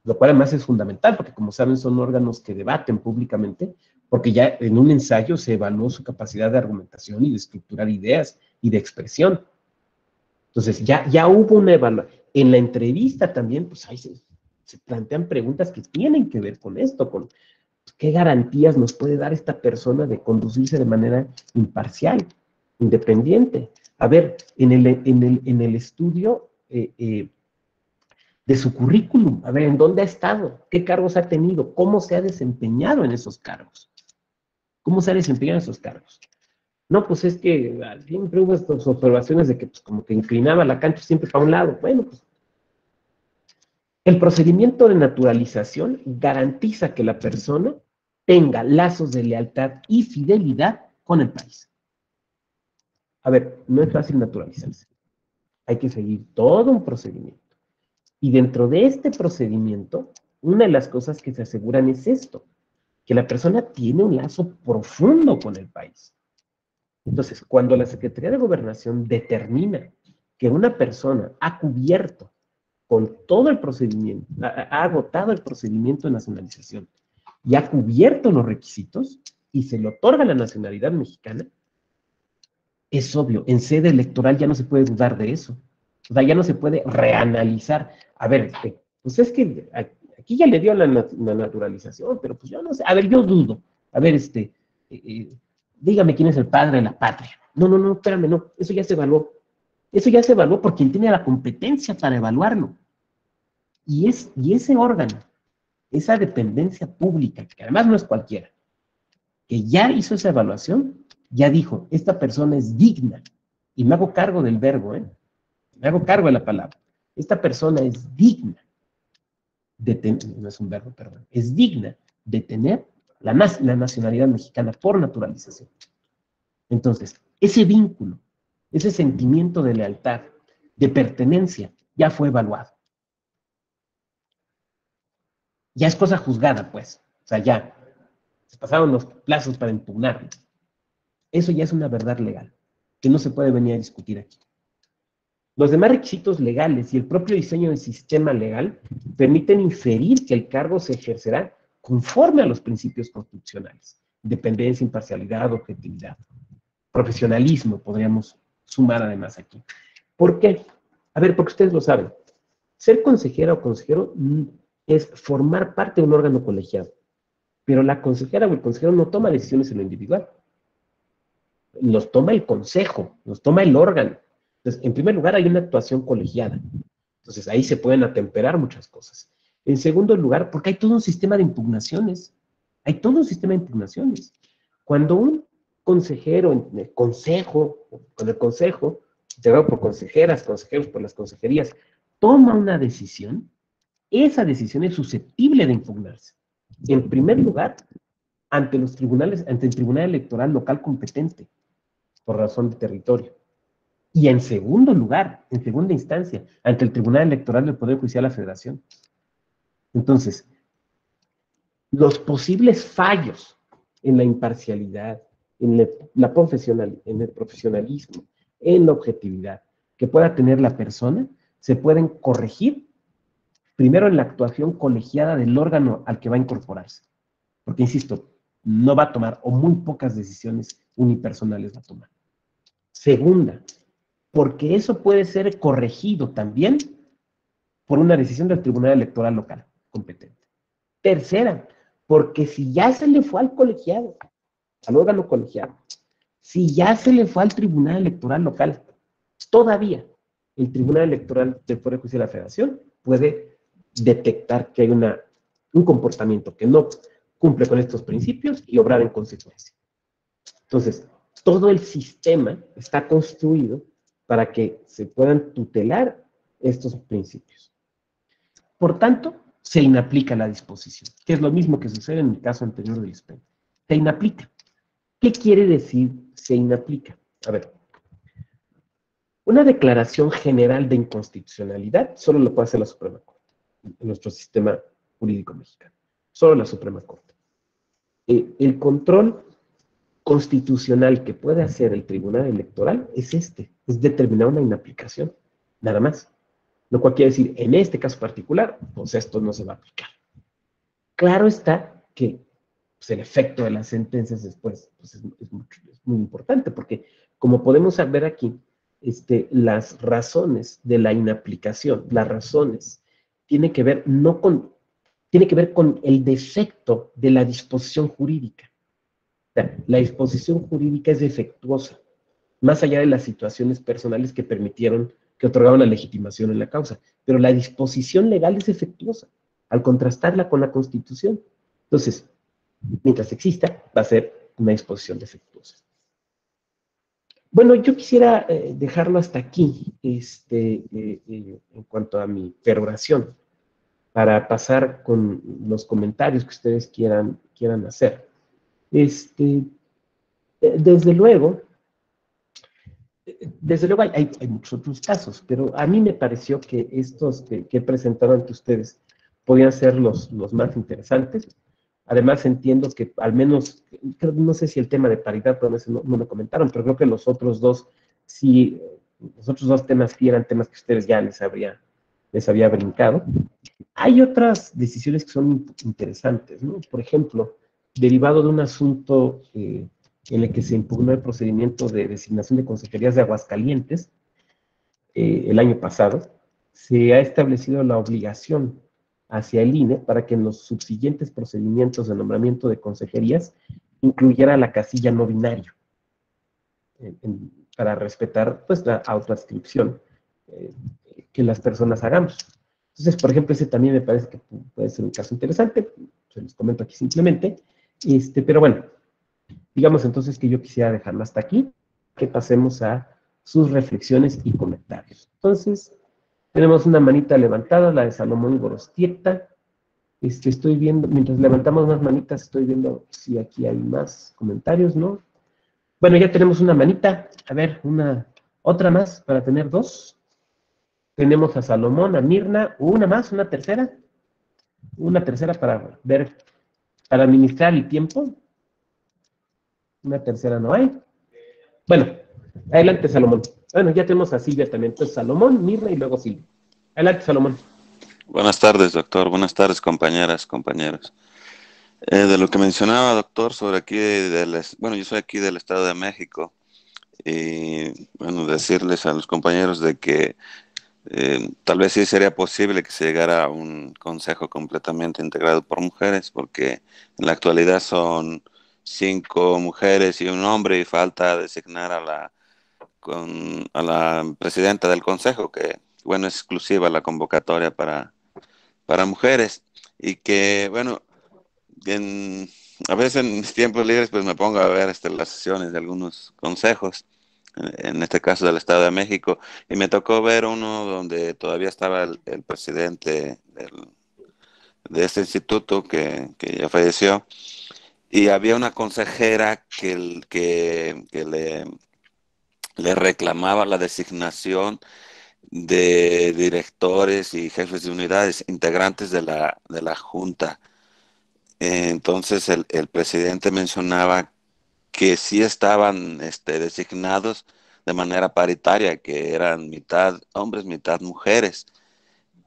lo cual además es fundamental, porque como saben son órganos que debaten públicamente, porque ya en un ensayo se evaluó su capacidad de argumentación y de estructurar ideas y de expresión. Entonces ya hubo una evaluación. En la entrevista también, pues ahí se plantean preguntas que tienen que ver con esto, con qué garantías nos puede dar esta persona de conducirse de manera imparcial, independiente. A ver, en el estudio de su currículum, a ver, ¿en dónde ha estado? ¿Qué cargos ha tenido? ¿Cómo se ha desempeñado en esos cargos? ¿Cómo se ha desempeñado en esos cargos? No, pues es que siempre hubo estas observaciones de que pues, como que inclinaba la cancha siempre para un lado. Bueno, pues el procedimiento de naturalización garantiza que la persona tenga lazos de lealtad y fidelidad con el país. A ver, no es fácil naturalizarse. Hay que seguir todo un procedimiento. Y dentro de este procedimiento, una de las cosas que se aseguran es esto, que la persona tiene un lazo profundo con el país. Entonces, cuando la Secretaría de Gobernación determina que una persona ha cubierto con todo el procedimiento, ha agotado el procedimiento de nacionalización y ha cubierto los requisitos y se le otorga la nacionalidad mexicana, es obvio, en sede electoral ya no se puede dudar de eso. O sea, ya no se puede reanalizar. A ver, pues es que aquí ya le dio la naturalización, pero pues yo no sé. A ver, yo dudo. A ver, dígame quién es el padre de la patria. No, espérame, no. Eso ya se evaluó. Eso ya se evaluó por quien tiene la competencia para evaluarlo. Y ese órgano, esa dependencia pública, que además no es cualquiera, que ya hizo esa evaluación, ya dijo, esta persona es digna. Y me hago cargo del verbo, me hago cargo de la palabra. Esta persona es digna de tener, no es un verbo, perdón, es digna de tener la nacionalidad mexicana por naturalización. Entonces, ese vínculo, ese sentimiento de lealtad, de pertenencia, ya fue evaluado. Ya es cosa juzgada, pues. O sea, ya se pasaron los plazos para impugnarlo. Eso ya es una verdad legal, que no se puede venir a discutir aquí. Los demás requisitos legales y el propio diseño del sistema legal permiten inferir que el cargo se ejercerá conforme a los principios constitucionales. Independencia, imparcialidad, objetividad. Profesionalismo, podríamos sumar además aquí. ¿Por qué? A ver, porque ustedes lo saben. Ser consejera o consejero es formar parte de un órgano colegiado. Pero la consejera o el consejero no toma decisiones en lo individual. Los toma el consejo, los toma el órgano. Entonces, en primer lugar, hay una actuación colegiada. Entonces, ahí se pueden atemperar muchas cosas. En segundo lugar, porque hay todo un sistema de impugnaciones. Hay todo un sistema de impugnaciones. Cuando un consejero, en el consejo, con el consejo, integrado por consejeras, consejeros por las consejerías, toma una decisión, esa decisión es susceptible de impugnarse. En primer lugar, ante los tribunales, ante el Tribunal Electoral local competente, por razón de territorio. Y en segundo lugar, en segunda instancia, ante el Tribunal Electoral del Poder Judicial de la Federación. Entonces, los posibles fallos en la imparcialidad, en en el profesionalismo, en la objetividad que pueda tener la persona, se pueden corregir primero en la actuación colegiada del órgano al que va a incorporarse. Porque, insisto, no va a tomar, o muy pocas decisiones unipersonales va a tomar. Segunda, porque eso puede ser corregido también por una decisión del Tribunal Electoral local competente. Tercera, porque si ya se le fue al colegiado, al órgano colegiado, si ya se le fue al Tribunal Electoral local, todavía el Tribunal Electoral del Poder Judicial de la Federación puede detectar que hay un comportamiento que no cumple con estos principios y obrar en consecuencia. Entonces, todo el sistema está construido para que se puedan tutelar estos principios. Por tanto, se inaplica la disposición, que es lo mismo que sucede en el caso anterior del SPEN. Se inaplica. ¿Qué quiere decir se inaplica? A ver, una declaración general de inconstitucionalidad solo lo puede hacer la Suprema Corte, en nuestro sistema jurídico mexicano. Solo la Suprema Corte. El control constitucional que puede hacer el Tribunal Electoral es determinar una inaplicación, nada más. Lo cual quiere decir, en este caso particular, pues esto no se va a aplicar. Claro está que pues, el efecto de las sentencias después pues, es muy importante, porque como podemos ver aquí, las razones de la inaplicación, las razones, tienen que ver con el defecto de la disposición jurídica. O sea, la disposición jurídica es defectuosa, más allá de las situaciones personales que permitieron que otorgaban la legitimación en la causa. Pero la disposición legal es defectuosa, al contrastarla con la Constitución. Entonces, mientras exista, va a ser una disposición defectuosa. Bueno, yo quisiera dejarlo hasta aquí, en cuanto a mi peroración, para pasar con los comentarios que ustedes quieran hacer. Desde luego hay muchos otros casos, pero a mí me pareció que estos que he presentado ante ustedes podían ser los más interesantes. Además, entiendo que al menos, no sé si el tema de paridad, pero no lo comentaron, pero creo que los otros dos temas sí eran temas que ustedes ya les había brincado. Hay otras decisiones que son interesantes, ¿no? Por ejemplo, derivado de un asunto en el que se impugnó el procedimiento de designación de consejerías de Aguascalientes el año pasado, se ha establecido la obligación hacia el INE para que en los subsiguientes procedimientos de nombramiento de consejerías incluyera la casilla no binario, para respetar pues, la autoadscripción que las personas hagamos. Entonces, por ejemplo, ese también me parece que puede ser un caso interesante, se los comento aquí simplemente, pero bueno, digamos entonces que yo quisiera dejarlo hasta aquí, que pasemos a sus reflexiones y comentarios. Entonces, tenemos una manita levantada, la de Salomón Gorostieta. Estoy viendo, mientras levantamos más manitas, estoy viendo si aquí hay más comentarios, ¿no? Bueno, ya tenemos una manita. A ver, otra más para tener dos. Tenemos a Salomón, a Mirna, una más, una tercera. Una tercera para ver, para administrar el tiempo. Una tercera no hay. Bueno, adelante, Salomón. Bueno, ya tenemos a Silvia también. Entonces, Salomón, Mirna y luego Silvia. Adelante, Salomón. Buenas tardes, doctor. Buenas tardes, compañeras, compañeros. De lo que mencionaba, doctor, sobre aquí, bueno, yo soy aquí del Estado de México. Y, bueno, decirles a los compañeros de que tal vez sí sería posible que se llegara a un consejo completamente integrado por mujeres, porque en la actualidad son 5 mujeres y un hombre y falta designar a la presidenta del consejo, que bueno, es exclusiva la convocatoria para mujeres, y que bueno, a veces en mis tiempos libres pues me pongo a ver las sesiones de algunos consejos, en este caso del Estado de México, y me tocó ver uno donde todavía estaba el presidente de este instituto que ya falleció, y había una consejera que le reclamaba la designación de directores y jefes de unidades, integrantes de la Junta. Entonces el presidente mencionaba que sí estaban designados de manera paritaria, que eran mitad hombres, mitad mujeres,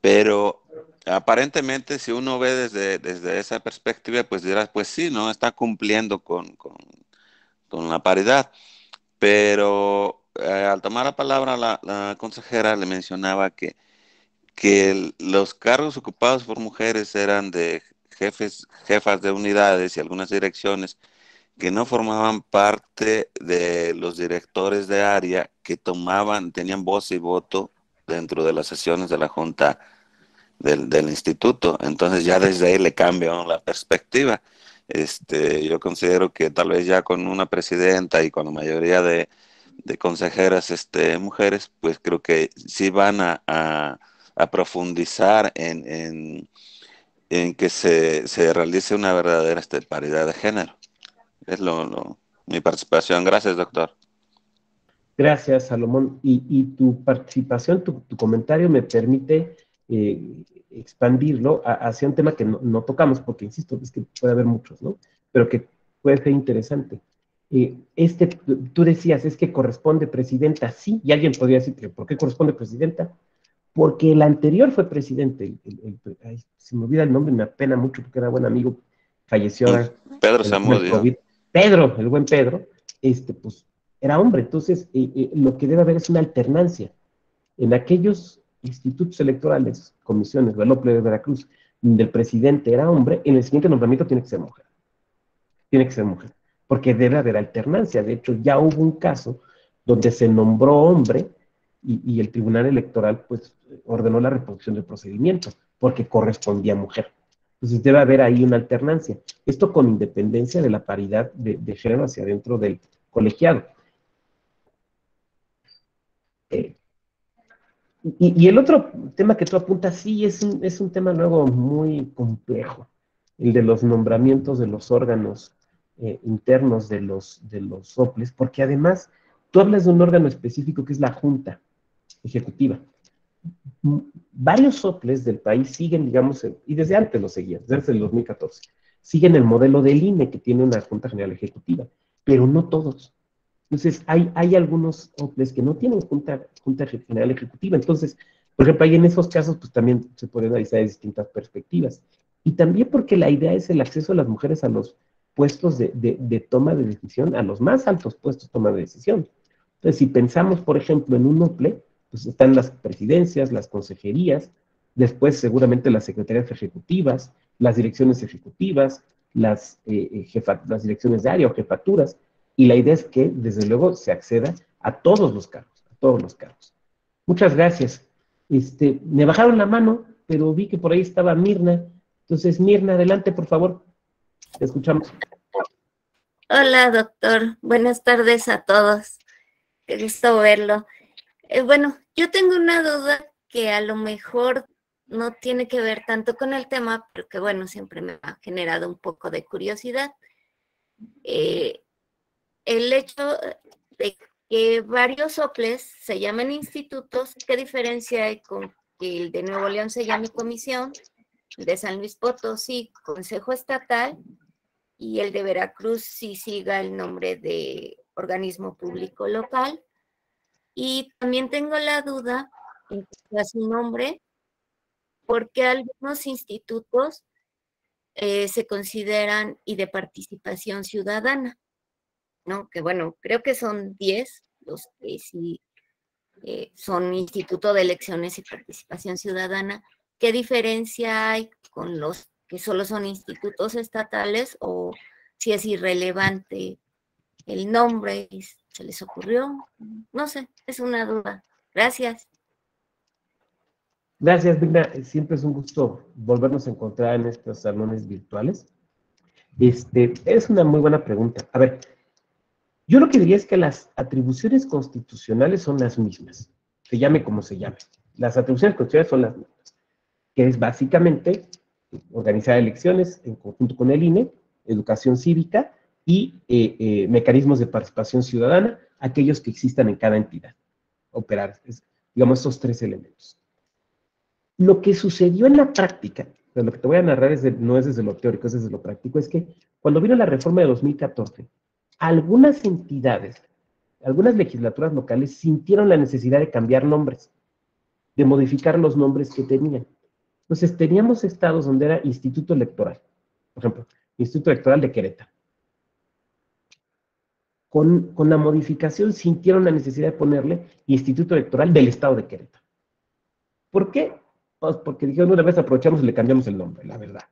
pero aparentemente si uno ve desde esa perspectiva, pues dirás, pues sí, ¿no? Está cumpliendo con la paridad, pero al tomar la palabra la consejera le mencionaba que los cargos ocupados por mujeres eran de jefas de unidades y algunas direcciones que no formaban parte de los directores de área que tenían voz y voto dentro de las sesiones de la junta del instituto. Entonces ya desde ahí le cambió la perspectiva. Yo considero que tal vez ya con una presidenta y con la mayoría de consejeras mujeres, pues creo que sí van a profundizar en que se realice una verdadera paridad de género. Es mi participación. Gracias, doctor. Gracias, Salomón. Y tu participación, tu comentario me permite expandirlo hacia un tema que no tocamos, porque insisto, es que puede haber muchos, ¿no? Pero que puede ser interesante. Tú decías, es que corresponde presidenta, sí, y alguien podría decir, ¿por qué corresponde presidenta? Porque el anterior fue presidente, ay, se me olvida el nombre, me apena mucho porque era buen amigo, falleció ahora Pedro del Zamudio. COVID. Pedro, el buen Pedro, pues era hombre. Entonces lo que debe haber es una alternancia en aquellos institutos electorales, comisiones, Galople de Veracruz, donde el presidente era hombre, en el siguiente nombramiento tiene que ser mujer. Tiene que ser mujer, porque debe haber alternancia. De hecho, ya hubo un caso donde se nombró hombre y el Tribunal Electoral pues ordenó la reproducción del procedimiento, porque correspondía a mujer. Entonces debe haber ahí una alternancia. Esto con independencia de la paridad de género hacia adentro del colegiado. Y el otro tema que tú apuntas, sí, es un tema luego muy complejo, el de los nombramientos de los órganos internos de los soples, porque además tú hablas de un órgano específico que es la Junta Ejecutiva. Varios soples del país siguen, digamos, y desde antes lo seguían, desde el 2014, siguen el modelo del INE, que tiene una Junta General Ejecutiva, pero no todos. Entonces, hay algunos soples que no tienen Junta General Ejecutiva. Entonces, por ejemplo, ahí en esos casos, pues también se pueden analizar de distintas perspectivas. Y también porque la idea es el acceso a las mujeres a los puestos de toma de decisión, a los más altos puestos de toma de decisión. Entonces, si pensamos, por ejemplo, en un OPLE, pues están las presidencias, las consejerías, después seguramente las secretarías ejecutivas, las direcciones ejecutivas, las direcciones de área o jefaturas, y la idea es que, desde luego, se acceda a todos los cargos, a todos los cargos. Muchas gracias. Me bajaron la mano, pero vi que por ahí estaba Mirna. Entonces, Mirna, adelante, por favor. Te escuchamos. Hola, doctor. Buenas tardes a todos. Qué gusto verlo. Bueno, yo tengo una duda que a lo mejor no tiene que ver tanto con el tema, pero que, bueno, siempre me ha generado un poco de curiosidad. El hecho de que varios soples se llaman institutos, ¿qué diferencia hay con que el de Nuevo León se llame comisión, el de San Luis Potosí, Consejo Estatal, y el de Veracruz sí siga el nombre de organismo público local? Y también tengo la duda en cuanto a su nombre, porque algunos institutos se consideran y de participación ciudadana, ¿no? Que bueno, creo que son 10 los que sí son Instituto de Elecciones y Participación Ciudadana. ¿Qué diferencia hay con los que solo son institutos estatales, o si es irrelevante el nombre y se les ocurrió? No sé, es una duda. Gracias. Gracias, Vigna. Siempre es un gusto volvernos a encontrar en estos salones virtuales. Es una muy buena pregunta. A ver, yo lo que diría es que las atribuciones constitucionales son las mismas, se llame como se llame. Las atribuciones constitucionales son las mismas, que es básicamente organizar elecciones en conjunto con el INE, educación cívica y mecanismos de participación ciudadana, aquellos que existan en cada entidad. Operar, digamos, estos tres elementos. Lo que sucedió en la práctica sea, lo que te voy a narrar no es desde lo teórico, es desde lo práctico, es que cuando vino la reforma de 2014, algunas entidades, algunas legislaturas locales sintieron la necesidad de cambiar nombres, de modificar los nombres que tenían. Entonces, teníamos estados donde era Instituto Electoral, por ejemplo, Instituto Electoral de Querétaro. Con la modificación sintieron la necesidad de ponerle Instituto Electoral del Estado de Querétaro. ¿Por qué? Pues porque dijeron, una vez aprovechamos y le cambiamos el nombre, la verdad.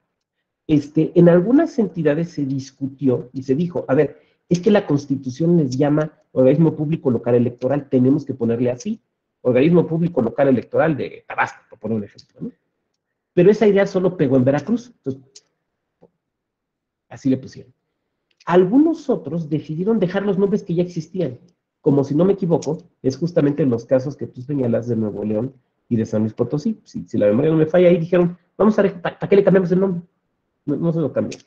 En algunas entidades se discutió y se dijo, a ver, es que la Constitución les llama Organismo Público Local Electoral, tenemos que ponerle así, Organismo Público Local Electoral de Tabasco, por poner un ejemplo, ¿no? Pero esa idea solo pegó en Veracruz, entonces, así le pusieron. Algunos otros decidieron dejar los nombres que ya existían, como si no me equivoco, es justamente en los casos que tú señalas de Nuevo León y de San Luis Potosí. Si la memoria no me falla, ahí dijeron, vamos a ver, ¿para qué le cambiamos el nombre? No se lo cambiamos.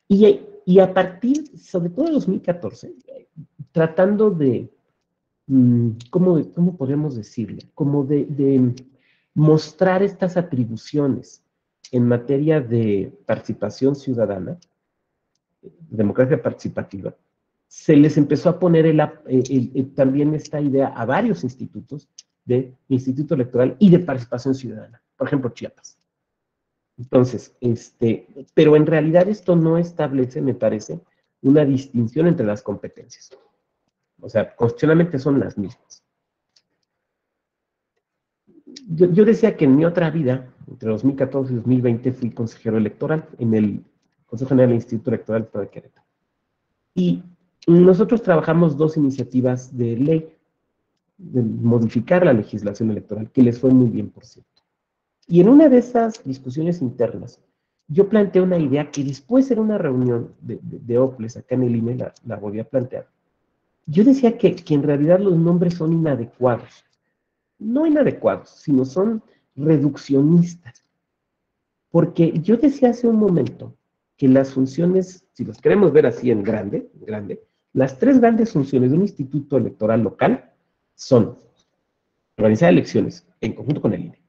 Y a partir, sobre todo de 2014, tratando de, ¿cómo podemos decirle? Como de mostrar estas atribuciones en materia de participación ciudadana, democracia participativa, se les empezó a poner también esta idea a varios institutos de Instituto Electoral y de participación ciudadana, por ejemplo, Chiapas. Entonces, pero en realidad esto no establece, me parece, una distinción entre las competencias. O sea, constitucionalmente son las mismas. Yo decía que en mi otra vida, entre 2014 y 2020, fui consejero electoral en el Consejo General del Instituto Electoral del Estado de Querétaro. Y nosotros trabajamos dos iniciativas de ley, de modificar la legislación electoral, que les fue muy bien, por cierto. Y en una de esas discusiones internas, yo planteé una idea que después en una reunión de OPLES acá en el INE la volví a plantear. Yo decía que en realidad los nombres son inadecuados. No inadecuados, sino son reduccionistas. Porque yo decía hace un momento que las funciones, si los queremos ver así en grande, las tres grandes funciones de un instituto electoral local son organizar elecciones en conjunto con el INE,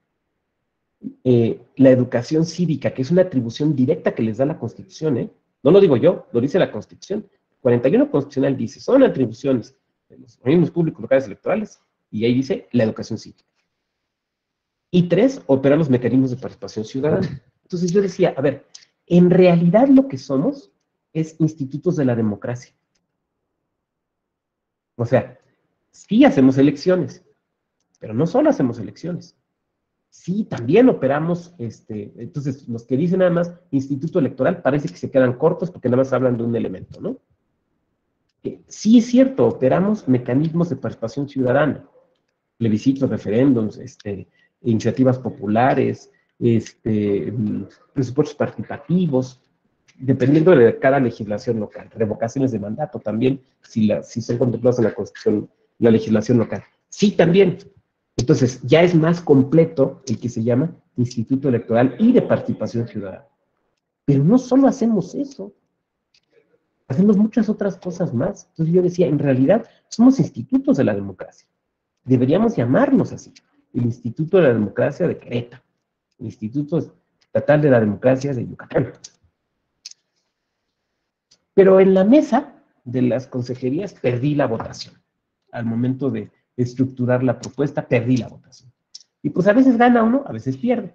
la educación cívica, que es una atribución directa que les da la Constitución, no lo digo yo, lo dice la Constitución. 41 constitucional dice, son atribuciones de los organismos públicos locales electorales, y ahí dice la educación cívica. Y 3, operar los mecanismos de participación ciudadana. Entonces yo decía, a ver, en realidad lo que somos es institutos de la democracia. O sea, sí hacemos elecciones, pero no solo hacemos elecciones. Sí, también operamos, entonces los que dicen nada más instituto electoral parece que se quedan cortos porque nada más hablan de un elemento, ¿no? Sí es cierto, operamos mecanismos de participación ciudadana, plebiscitos, referéndums, iniciativas populares, presupuestos participativos, dependiendo de cada legislación local, revocaciones de mandato también, si son contempladas en la Constitución, la legislación local. Sí, también. Entonces, ya es más completo el que se llama Instituto Electoral y de Participación Ciudadana. Pero no solo hacemos eso, hacemos muchas otras cosas más. Entonces yo decía, en realidad, somos institutos de la democracia. Deberíamos llamarnos así. El Instituto de la Democracia de Querétaro, el Instituto Estatal de la Democracia de Yucatán. Pero en la mesa de las consejerías perdí la votación. Al momento de estructurar la propuesta, perdí la votación. Y pues a veces gana uno, a veces pierde.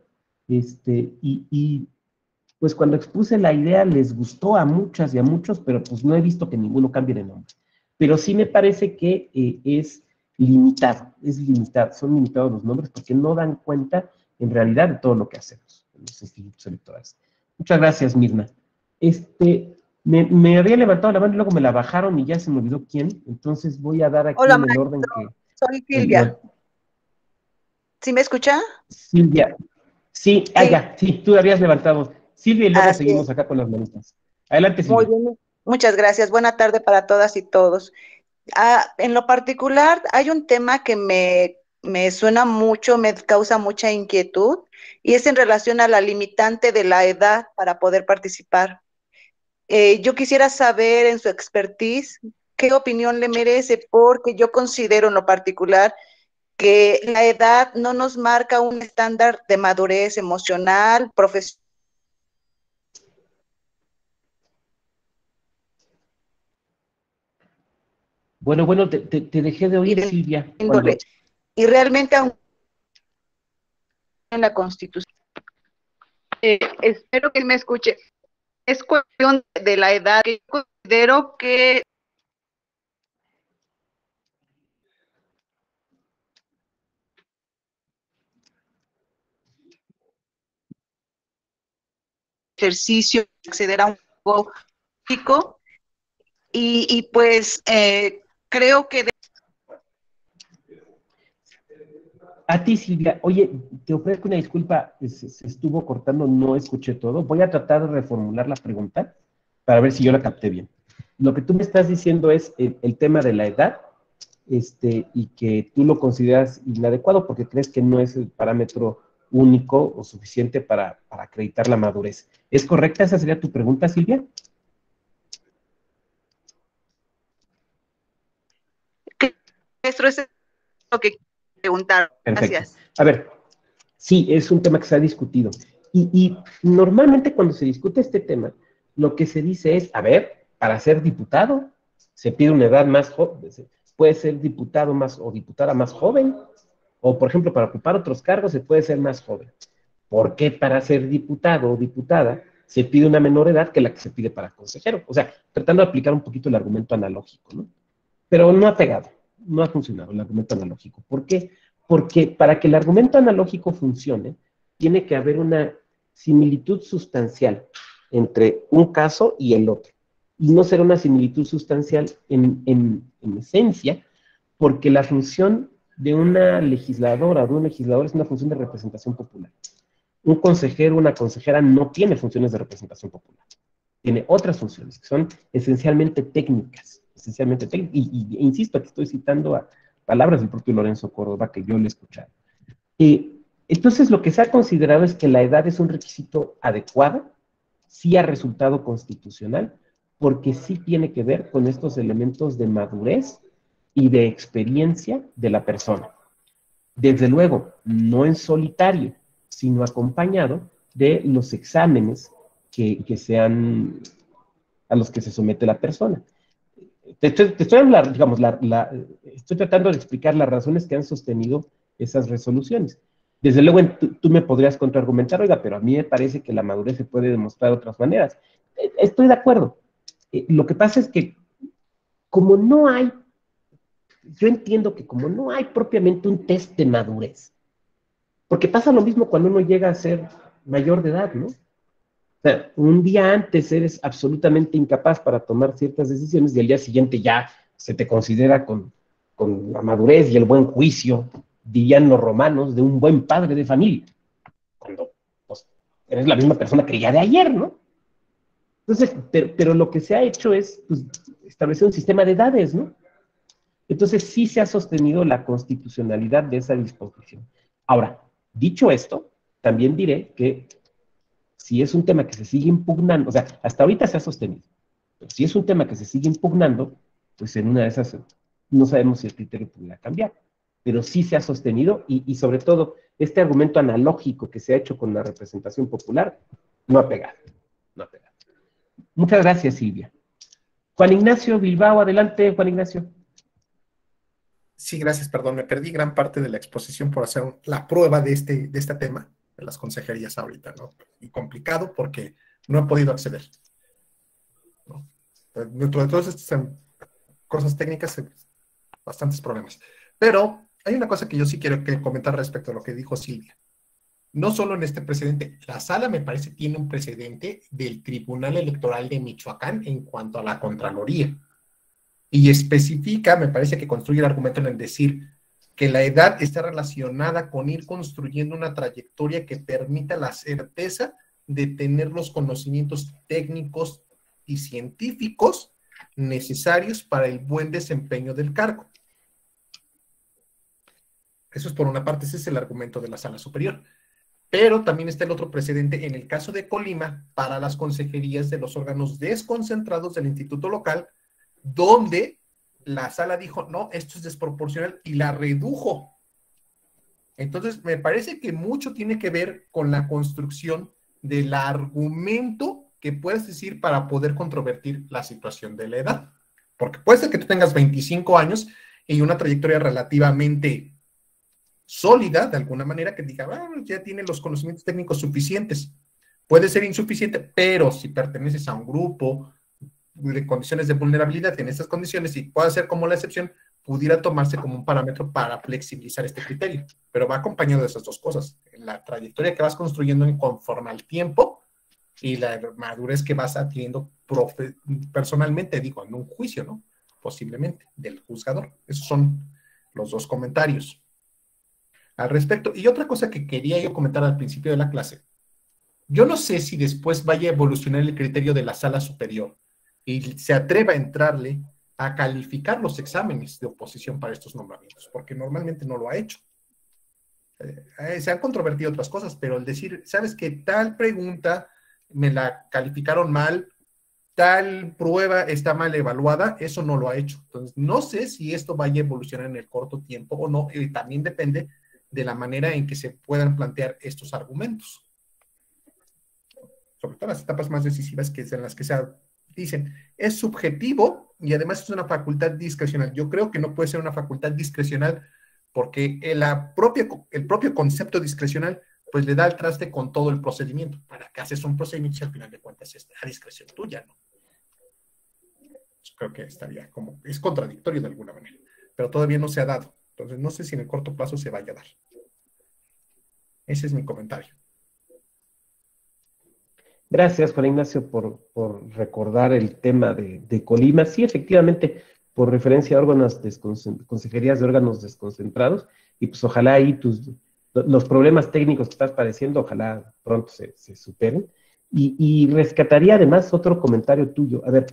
Pues cuando expuse la idea les gustó a muchas y a muchos, pero pues no he visto que ninguno cambie de nombre. Pero sí me parece que es limitado, son limitados los nombres porque no dan cuenta en realidad de todo lo que hacemos en los institutos electorales. Muchas gracias, Mirna. Me había levantado la mano y luego me la bajaron y ya se me olvidó quién, entonces voy a dar aquí Hola, en el maestro. orden que... Soy Silvia. ¿Sí me escucha? Silvia. Sí, ya, sí, tú habías levantado. Silvia, y luego seguimos acá con las manitas. Adelante, Silvia. Muy bien, muchas gracias. Buena tarde para todas y todos. En lo particular, hay un tema que me suena mucho, me causa mucha inquietud, y es en relación a la limitante de la edad para poder participar. Yo quisiera saber en su expertise qué opinión le merece, porque yo considero en lo particular que la edad no nos marca un estándar de madurez emocional, profesional. Bueno, te dejé de oír, Silvia. Cuando... Y realmente, aún en la Constitución, espero que me escuche, es cuestión de la edad, que yo considero que ejercicio, acceder a un juego físico, y pues creo que... A ti, Silvia. Oye, te ofrezco una disculpa, se estuvo cortando, no escuché todo. Voy a tratar de reformular la pregunta para ver si yo la capté bien. Lo que tú me estás diciendo es el tema de la edad, y que tú lo consideras inadecuado porque crees que no es el parámetro único o suficiente para acreditar la madurez. ¿Es correcta? ¿Esa sería tu pregunta, Silvia? Maestro, eso es lo que quiero preguntar. Perfecto. Gracias. A ver, sí, es un tema que se ha discutido. Y normalmente cuando se discute este tema, lo que se dice es, a ver, para ser diputado se pide una edad más joven, puede ser diputado más o diputada más joven, o por ejemplo, para ocupar otros cargos se puede ser más joven. ¿Por qué para ser diputado o diputada se pide una menor edad que la que se pide para consejero? O sea, tratando de aplicar un poquito el argumento analógico, ¿no? Pero no ha pegado, no ha funcionado el argumento analógico. ¿Por qué? Porque para que el argumento analógico funcione, tiene que haber una similitud sustancial entre un caso y el otro. Y no será una similitud sustancial en esencia, porque la función de una legisladora o de un legislador es una función de representación popular. Un consejero, una consejera no tiene funciones de representación popular. Tiene otras funciones que son esencialmente técnicas. Y insisto, aquí estoy citando a palabras del propio Lorenzo Córdoba que yo le he escuchado. Entonces, lo que se ha considerado es que la edad es un requisito adecuado, sí ha resultado constitucional, porque sí tiene que ver con estos elementos de madurez y de experiencia de la persona. Desde luego, no en solitario, sino acompañado de los exámenes a los que se somete la persona. Estoy tratando de explicar las razones que han sostenido esas resoluciones. Desde luego, tú me podrías contraargumentar, oiga, pero a mí me parece que la madurez se puede demostrar de otras maneras. Estoy de acuerdo. Lo que pasa es que, yo entiendo que como no hay propiamente un test de madurez, porque pasa lo mismo cuando uno llega a ser mayor de edad, ¿no? O sea, un día antes eres absolutamente incapaz para tomar ciertas decisiones y al día siguiente ya se te considera con la madurez y el buen juicio, dirían los romanos, de un buen padre de familia. Cuando pues, eres la misma persona que ya de ayer, ¿no? Entonces, pero lo que se ha hecho es pues, establecer un sistema de edades, ¿no? Entonces sí se ha sostenido la constitucionalidad de esa disposición. Ahora, dicho esto, también diré que si es un tema que se sigue impugnando, o sea, hasta ahorita se ha sostenido, pero si es un tema que se sigue impugnando, pues en una de esas no sabemos si el criterio pudiera cambiar, pero sí se ha sostenido y sobre todo este argumento analógico que se ha hecho con la representación popular no ha pegado, no ha pegado. Muchas gracias, Silvia. Juan Ignacio Bilbao, adelante, Juan Ignacio. Sí, gracias, perdón, me perdí gran parte de la exposición por hacer la prueba de este tema de las consejerías ahorita, ¿no? Y complicado porque no he podido acceder, ¿no? Dentro de todas estas cosas técnicas, bastantes problemas. Pero hay una cosa que yo sí quiero comentar respecto a lo que dijo Silvia. No solo en este precedente, la sala me parece tiene un precedente del Tribunal Electoral de Michoacán en cuanto a la Contraloría. Y especifica, me parece que construye el argumento en el decir que la edad está relacionada con ir construyendo una trayectoria que permita la certeza de tener los conocimientos técnicos y científicos necesarios para el buen desempeño del cargo. Eso es por una parte, ese es el argumento de la sala superior. Pero también está el otro precedente en el caso de Colima para las consejerías de los órganos desconcentrados del instituto local, donde la sala dijo, no, esto es desproporcional y la redujo Entonces, me parece que mucho tiene que ver con la construcción del argumento que puedes decir para poder controvertir la situación de la edad. Porque puede ser que tú tengas 25 años y una trayectoria relativamente sólida, de alguna manera, que diga, bueno, ya tiene los conocimientos técnicos suficientes. Puede ser insuficiente, pero si perteneces a un grupo de condiciones de vulnerabilidad en estas condiciones y puede ser como la excepción, pudiera tomarse como un parámetro para flexibilizar este criterio, pero va acompañado de esas dos cosas, la trayectoria que vas construyendo conforme al tiempo y la madurez que vas adquiriendo personalmente, digo, en un juicio, ¿no? Posiblemente, del juzgador. Esos son los dos comentarios al respecto. Y otra cosa que quería yo comentar al principio de la clase, yo no sé si después vaya a evolucionar el criterio de la sala superior y se atreva a entrarle a calificar los exámenes de oposición para estos nombramientos, porque normalmente no lo ha hecho. Se han controvertido otras cosas, pero el decir, ¿sabes qué? Tal pregunta me la calificaron mal, tal prueba está mal evaluada, eso no lo ha hecho. Entonces, no sé si esto vaya a evolucionar en el corto tiempo o no, y también depende de la manera en que se puedan plantear estos argumentos. Sobre todo las etapas más decisivas que es en las que se dicen, es subjetivo y además es una facultad discrecional. Yo creo que no puede ser una facultad discrecional porque el propio concepto discrecional pues le da el traste con todo el procedimiento. ¿Para qué haces un procedimiento si al final de cuentas es a discreción tuya, no? Yo creo que estaría como, es contradictorio de alguna manera, pero todavía no se ha dado. Entonces no sé si en el corto plazo se vaya a dar. Ese es mi comentario. Gracias, Juan Ignacio, por recordar el tema de Colima. Sí, efectivamente, por referencia a órganos consejerías de órganos desconcentrados, y pues ojalá ahí los problemas técnicos que estás padeciendo, ojalá pronto se superen. Y rescataría además otro comentario tuyo. A ver,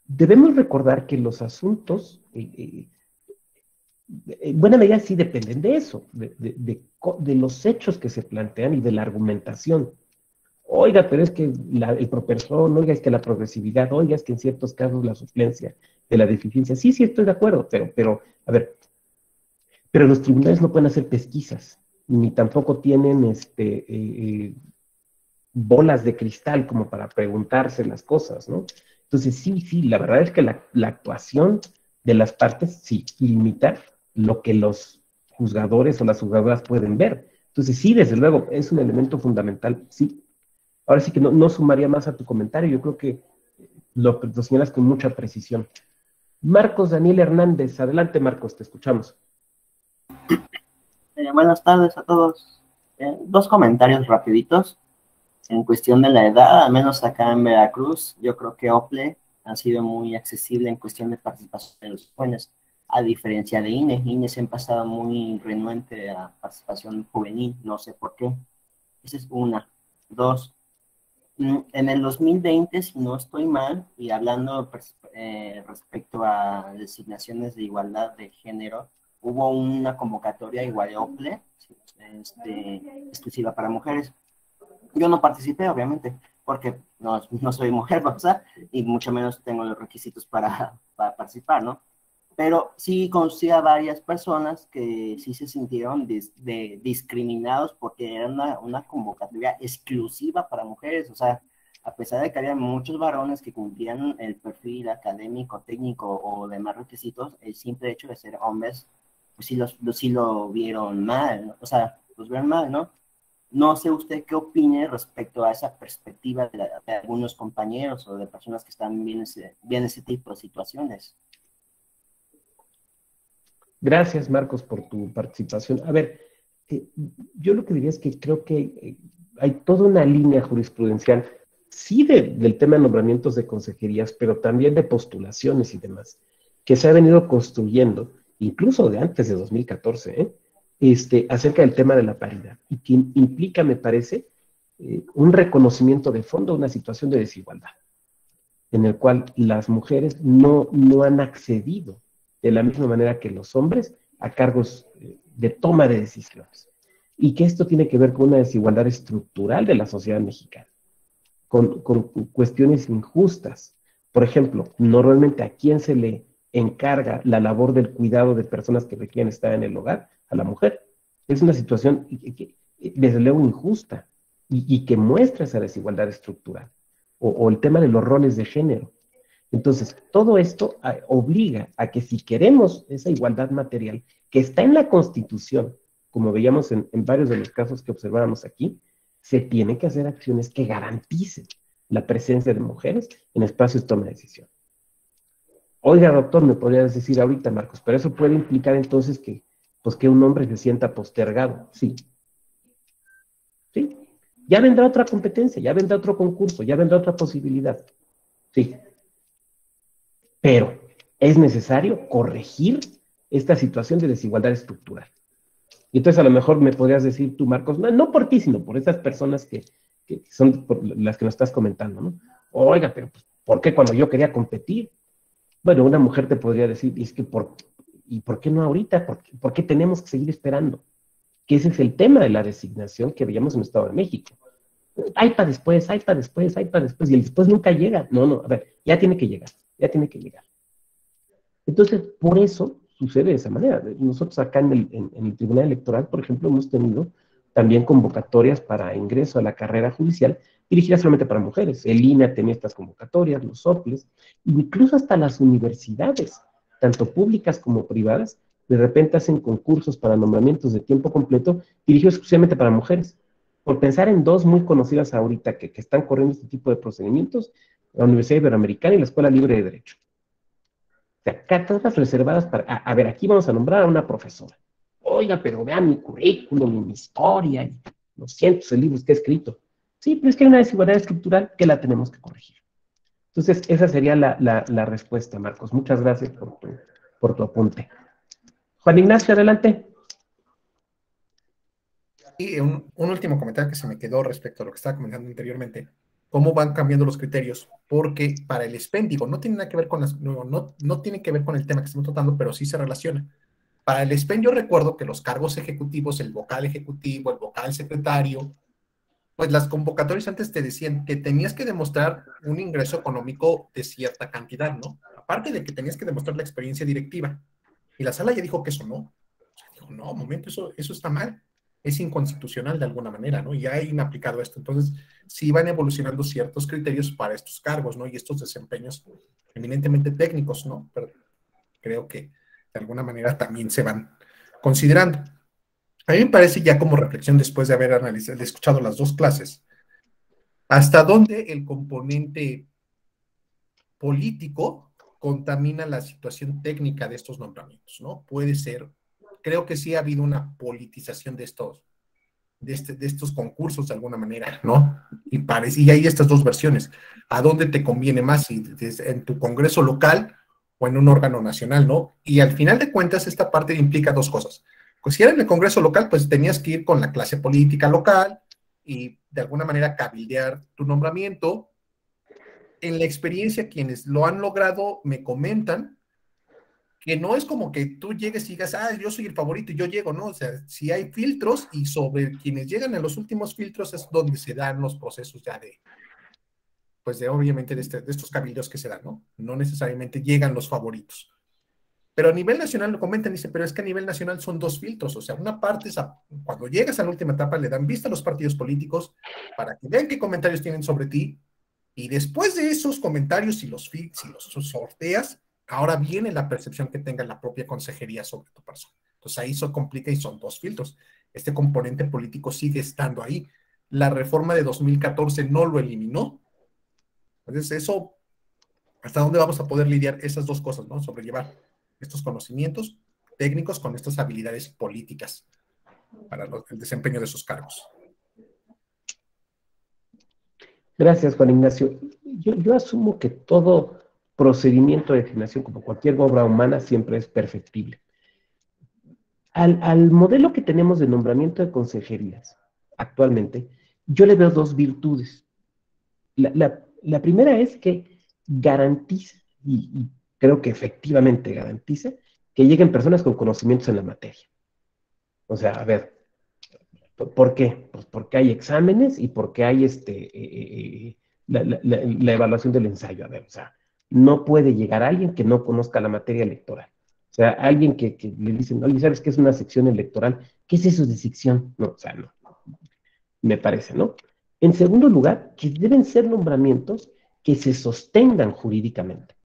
debemos recordar que los asuntos, en buena medida sí dependen de eso, de los hechos que se plantean y de la argumentación. Oiga, pero es que el propersón, oiga, es que la progresividad, oiga, es que en ciertos casos la suplencia de la deficiencia. Sí, estoy de acuerdo, pero a ver, pero los tribunales no pueden hacer pesquisas, ni tampoco tienen bolas de cristal como para preguntarse las cosas, ¿no? Entonces, sí, la verdad es que la actuación de las partes, sí, limita lo que los juzgadores o las juzgadoras pueden ver. Entonces, sí, desde luego, es un elemento fundamental, sí. Ahora sí que no sumaría más a tu comentario, yo creo que lo señalas con mucha precisión. Marcos Daniel Hernández, adelante Marcos, te escuchamos. Buenas tardes a todos. Dos comentarios rapiditos. En cuestión de la edad, al menos acá en Veracruz, yo creo que OPLE ha sido muy accesible en cuestión de participación de los jóvenes, a diferencia de INE. INE se ha pasado muy renuente a participación juvenil, no sé por qué. Esa es una. Dos, en el 2020, si no estoy mal, y hablando respecto a designaciones de igualdad de género, hubo una convocatoria igual de OPLE, exclusiva para mujeres. Yo no participé, obviamente, porque no soy mujer, ¿verdad? Y mucho menos tengo los requisitos para participar, ¿no? Pero sí conocí a varias personas que sí se sintieron discriminados porque era una convocatoria exclusiva para mujeres. O sea, a pesar de que había muchos varones que cumplían el perfil académico, técnico o demás requisitos, el simple hecho de ser hombres, pues sí lo vieron mal, ¿no? O sea, los vieron mal, ¿no? No sé usted qué opine respecto a esa perspectiva de algunos compañeros o de personas que están viendo ese tipo de situaciones. Gracias, Marcos, por tu participación. A ver, yo lo que diría es que creo que hay toda una línea jurisprudencial, sí del tema de nombramientos de consejerías, pero también de postulaciones y demás, que se ha venido construyendo, incluso de antes de 2014, acerca del tema de la paridad, y que implica, me parece, un reconocimiento de fondo a una situación de desigualdad, en el cual las mujeres no han accedido de la misma manera que los hombres a cargos de toma de decisiones. Y que esto tiene que ver con una desigualdad estructural de la sociedad mexicana, con cuestiones injustas. Por ejemplo, normalmente a quién se le encarga la labor del cuidado de personas que requieren estar en el hogar, a la mujer. Es una situación, desde luego, injusta y que muestra esa desigualdad estructural. O el tema de los roles de género. Entonces, todo esto obliga a que si queremos esa igualdad material que está en la Constitución, como veíamos en varios de los casos que observábamos aquí, se tienen que hacer acciones que garanticen la presencia de mujeres en espacios de toma de decisión. Oiga, doctor, me podrías decir ahorita, Marcos, pero eso puede implicar entonces que un hombre se sienta postergado. Sí. Sí. Ya vendrá otra competencia, ya vendrá otro concurso, ya vendrá otra posibilidad. Sí. Pero es necesario corregir esta situación de desigualdad estructural. Y entonces a lo mejor me podrías decir tú, Marcos, no por ti, sino por esas personas que son por las que nos estás comentando, ¿no? Oiga, pero ¿por qué cuando yo quería competir? Bueno, una mujer te podría decir, es que ¿y por qué no ahorita? ¿Por qué tenemos que seguir esperando? Que ese es el tema de la designación que veíamos en el Estado de México. Hay para después, hay para después, hay para después, y el después nunca llega. No, a ver, ya tiene que llegar. Entonces, por eso sucede de esa manera. Nosotros acá en el Tribunal Electoral, por ejemplo, hemos tenido también convocatorias para ingreso a la carrera judicial dirigidas solamente para mujeres. El INE tenía estas convocatorias, los soples, incluso hasta las universidades, tanto públicas como privadas, de repente hacen concursos para nombramientos de tiempo completo dirigidos exclusivamente para mujeres. Por pensar en dos muy conocidas ahorita que están corriendo este tipo de procedimientos, la Universidad Iberoamericana y la Escuela Libre de Derecho. O sea, cátedras reservadas para, a ver, aquí vamos a nombrar a una profesora. Oiga, pero vean mi currículum, mi historia, y los cientos de libros que he escrito. Sí, pero es que hay una desigualdad estructural que la tenemos que corregir. Entonces, esa sería la respuesta, Marcos. Muchas gracias por tu apunte. Juan Ignacio, adelante. Y un último comentario que se me quedó respecto a lo que estaba comentando anteriormente. Cómo van cambiando los criterios, porque para el SPEN, digo, no tiene nada que ver con no tiene que ver con el tema que estamos tratando, pero sí se relaciona. Para el SPEN yo recuerdo que los cargos ejecutivos, el vocal ejecutivo, el vocal secretario, pues las convocatorias antes te decían que tenías que demostrar un ingreso económico de cierta cantidad, ¿no? Aparte de que tenías que demostrar la experiencia directiva. Y la sala ya dijo que eso no. O sea, dijo, no, un momento, eso está mal. Es inconstitucional de alguna manera, ¿no? Y hay inaplicado esto. Entonces, sí van evolucionando ciertos criterios para estos cargos, ¿no? Y estos desempeños eminentemente técnicos, ¿no? Pero creo que de alguna manera también se van considerando. A mí me parece ya como reflexión después de haber escuchado las dos clases, hasta dónde el componente político contamina la situación técnica de estos nombramientos, ¿no? Puede ser. Creo que sí ha habido una politización de estos concursos de alguna manera, ¿no? Y hay estas dos versiones. ¿A dónde te conviene más? Si en tu congreso local o en un órgano nacional, ¿no? Y al final de cuentas, esta parte implica dos cosas. Pues si era en el congreso local, pues tenías que ir con la clase política local y de alguna manera cabildear tu nombramiento. En la experiencia, quienes lo han logrado me comentan que no es como que tú llegues y digas, yo soy el favorito y yo llego, ¿no? O sea, si hay filtros y sobre quienes llegan a los últimos filtros es donde se dan los procesos ya obviamente de estos cabildos que se dan, ¿no? No necesariamente llegan los favoritos. Pero a nivel nacional lo comentan, dice, pero es que a nivel nacional son dos filtros, o sea, una parte es cuando llegas a la última etapa le dan vista a los partidos políticos para que vean qué comentarios tienen sobre ti y después de esos comentarios, si los sorteas, ahora viene la percepción que tenga la propia consejería sobre tu persona. Entonces ahí se complica y son dos filtros. Este componente político sigue estando ahí. La reforma de 2014 no lo eliminó. Entonces eso, ¿hasta dónde vamos a poder lidiar esas dos cosas, ¿no? Sobrellevar estos conocimientos técnicos con estas habilidades políticas para el desempeño de sus cargos. Gracias, Juan Ignacio. Yo asumo que todo procedimiento de designación, como cualquier obra humana, siempre es perfectible. Al modelo que tenemos de nombramiento de consejerías actualmente, yo le veo dos virtudes. La primera es que garantiza, y creo que efectivamente garantiza, que lleguen personas con conocimientos en la materia. O sea, a ver, ¿por qué? Pues porque hay exámenes y porque hay la evaluación del ensayo. A ver, o sea, no puede llegar alguien que no conozca la materia electoral. O sea, alguien que le dicen, oye, ¿sabes qué es una sección electoral? ¿Qué es eso de sección? No, o sea, no, me parece, ¿no? En segundo lugar, que deben ser nombramientos que se sostengan jurídicamente.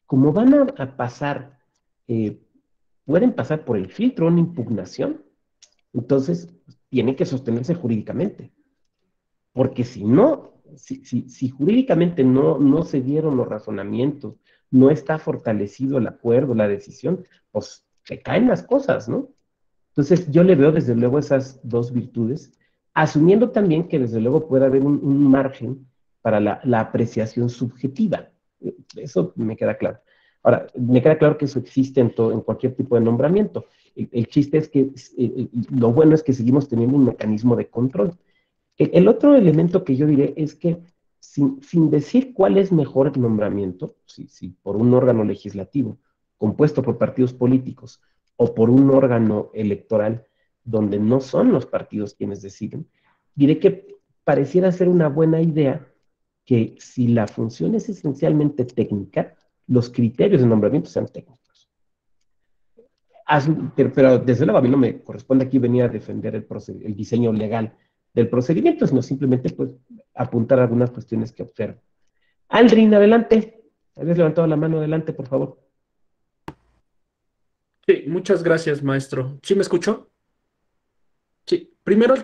Como van a pasar, pueden pasar por el filtro una impugnación, entonces tienen que sostenerse jurídicamente. Porque si no, si jurídicamente no se dieron los razonamientos, no está fortalecido el acuerdo, la decisión, pues se caen las cosas, ¿no? Entonces yo le veo desde luego esas dos virtudes, asumiendo también que desde luego puede haber un margen para la apreciación subjetiva. Eso me queda claro. Ahora, me queda claro que eso existe en cualquier tipo de nombramiento. El chiste es que lo bueno es que seguimos teniendo un mecanismo de control. El otro elemento que yo diré es que sin decir cuál es mejor el nombramiento, si por un órgano legislativo compuesto por partidos políticos o por un órgano electoral donde no son los partidos quienes deciden, diré que pareciera ser una buena idea que si la función es esencialmente técnica, los criterios de nombramiento sean técnicos. Pero desde luego a mí no me corresponde aquí venir a defender el diseño legal del procedimiento, sino simplemente pues apuntar algunas cuestiones que observo. Aldrin, adelante. Habías levantado la mano, adelante, por favor. Sí, muchas gracias, maestro. ¿Sí me escuchó? Sí. Primero el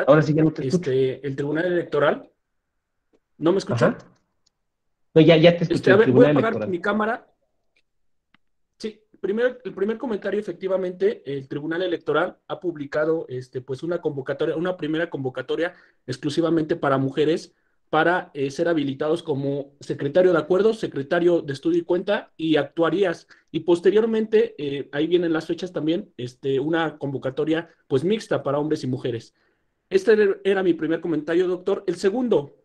Ahora sí ya no te escucho. el Tribunal Electoral. ¿No me escuchó? Ajá. No, ya te escuché. A ver, voy a apagar Electoral. mi cámara. Sí, el primer comentario, efectivamente, el Tribunal Electoral ha publicado pues una convocatoria, una primera convocatoria exclusivamente para mujeres para ser habilitados como secretario de acuerdos, secretario de estudio y cuenta y actuarías. Y posteriormente, ahí vienen las fechas también, una convocatoria pues mixta para hombres y mujeres. Este era mi primer comentario, doctor. El segundo,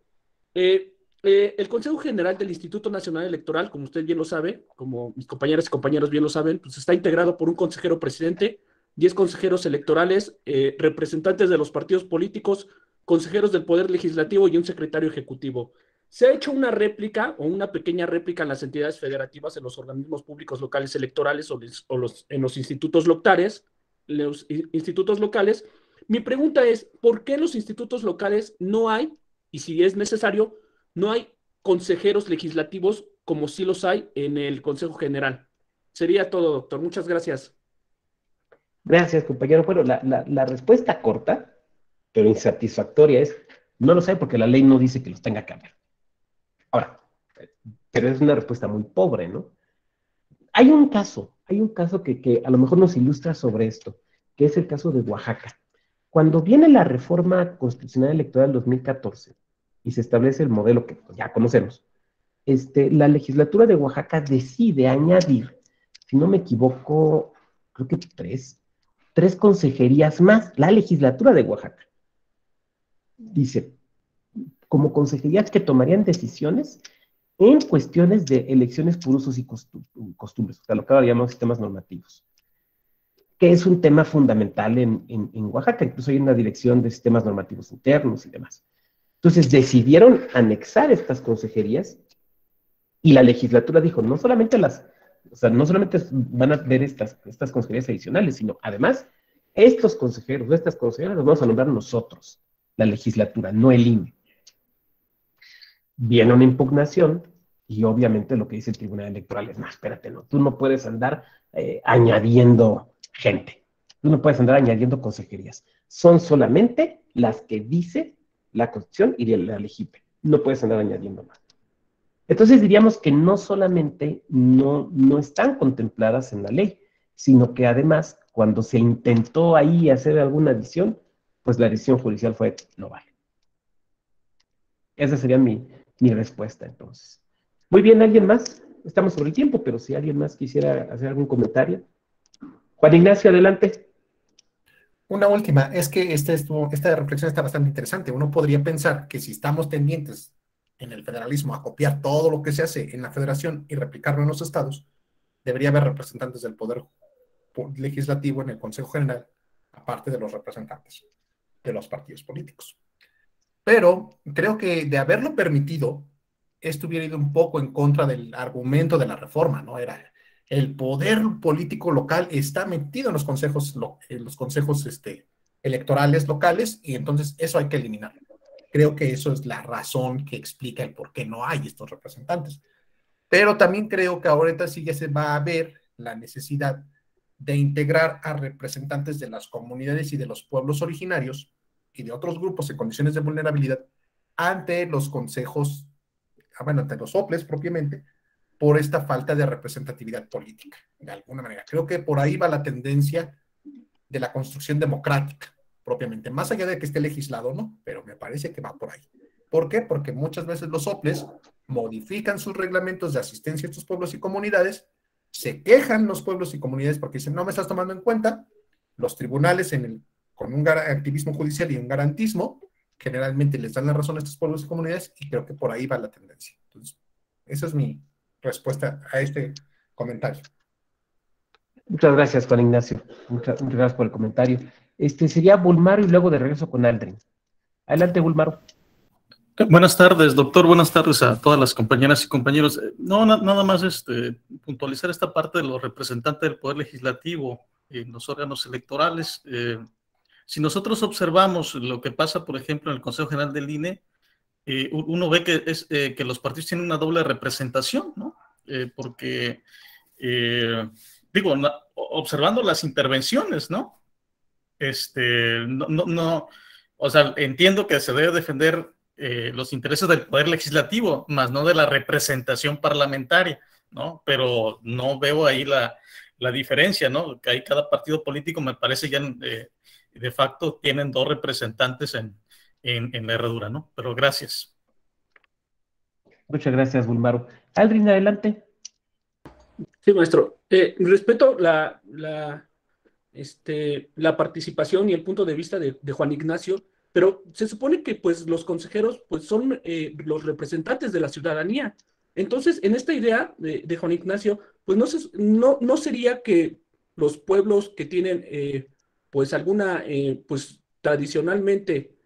el Consejo General del Instituto Nacional Electoral, como usted bien lo sabe, como mis compañeras y compañeros bien lo saben, pues está integrado por un consejero presidente, 10 consejeros electorales, representantes de los partidos políticos, consejeros del Poder Legislativo y un secretario ejecutivo. Se ha hecho una réplica o una pequeña réplica en las entidades federativas, en los organismos públicos locales electorales en los institutos locales. Mi pregunta es, ¿por qué en los institutos locales no hay, y si es necesario, no hay consejeros legislativos como sí los hay en el Consejo General? Sería todo, doctor. Muchas gracias. Gracias, compañero. Bueno, la respuesta corta, pero insatisfactoria es, no lo sé porque la ley no dice que los tenga que haber. Ahora, pero es una respuesta muy pobre, ¿no? Hay un caso que a lo mejor nos ilustra sobre esto, que es el caso de Oaxaca. Cuando viene la reforma constitucional electoral 2014 y se establece el modelo que ya conocemos, la legislatura de Oaxaca decide añadir, si no me equivoco, creo que tres consejerías más, la legislatura de Oaxaca. Dice, como consejerías que tomarían decisiones en cuestiones de elecciones por usos y costumbres, o sea, lo que ahora llamamos sistemas normativos, que es un tema fundamental en Oaxaca, incluso hay una dirección de sistemas normativos internos y demás. Entonces decidieron anexar estas consejerías y la legislatura dijo, no solamente no solamente van a ver estas consejerías adicionales, sino además estos consejeros, estas consejeras los vamos a nombrar nosotros, la legislatura, no el INE. Viene una impugnación y obviamente lo que dice el Tribunal Electoral es, no, espérate, no, tú no puedes andar añadiendo gente, tú no puedes andar añadiendo consejerías, son solamente las que dice la Constitución y la LEGIPE, no puedes andar añadiendo más. Entonces diríamos que no solamente no están contempladas en la ley, sino que además cuando se intentó ahí hacer alguna adición, pues la decisión judicial fue no vale. Esa sería mi respuesta entonces. Muy bien, ¿alguien más? Estamos sobre el tiempo, pero si alguien más quisiera hacer algún comentario. Juan Ignacio, adelante. Una última, es que esta reflexión está bastante interesante. Uno podría pensar que si estamos tendientes en el federalismo a copiar todo lo que se hace en la federación y replicarlo en los estados, debería haber representantes del poder legislativo en el Consejo General, aparte de los representantes de los partidos políticos. Pero creo que de haberlo permitido, esto hubiera ido un poco en contra del argumento de la reforma, ¿no? Era el poder político local está metido en los consejos, electorales locales, y entonces eso hay que eliminarlo. Creo que eso es la razón que explica el por qué no hay estos representantes. Pero también creo que ahorita sí ya se va a ver la necesidad de integrar a representantes de las comunidades y de los pueblos originarios y de otros grupos en condiciones de vulnerabilidad ante los consejos, ante los OPLES propiamente, por esta falta de representatividad política, de alguna manera. Creo que por ahí va la tendencia de la construcción democrática, propiamente, más allá de que esté legislado, ¿no? Pero me parece que va por ahí. ¿Por qué? Porque muchas veces los OPLES modifican sus reglamentos de asistencia a estos pueblos y comunidades, se quejan los pueblos y comunidades porque dicen, no me estás tomando en cuenta, los tribunales con un activismo judicial y un garantismo, generalmente les dan la razón a estos pueblos y comunidades, y creo que por ahí va la tendencia. Entonces, esa es mi respuesta a este comentario. Muchas gracias, Juan Ignacio. Muchas gracias por el comentario. Sería Bulmaro y luego de regreso con Aldrin. Adelante, Bulmaro. Buenas tardes, doctor. Buenas tardes a todas las compañeras y compañeros. No, nada más puntualizar esta parte de los representantes del Poder Legislativo en los órganos electorales. Si nosotros observamos lo que pasa, por ejemplo, en el Consejo General del INE, uno ve que los partidos tienen una doble representación, ¿no? Porque, observando las intervenciones, ¿no? O sea, entiendo que se debe defender los intereses del Poder Legislativo, más no de la representación parlamentaria, ¿no? Pero no veo ahí la diferencia, ¿no? Que hay cada partido político, me parece ya de facto tienen 2 representantes en la herradura, ¿no? Pero gracias. Muchas gracias, Bulmaro. Aldrin, adelante. Sí, maestro. Respeto la participación y el punto de vista de Juan Ignacio, pero se supone que pues los consejeros pues son los representantes de la ciudadanía. Entonces, en esta idea de Juan Ignacio, pues no sería que los pueblos que tienen pues alguna, pues tradicionalmente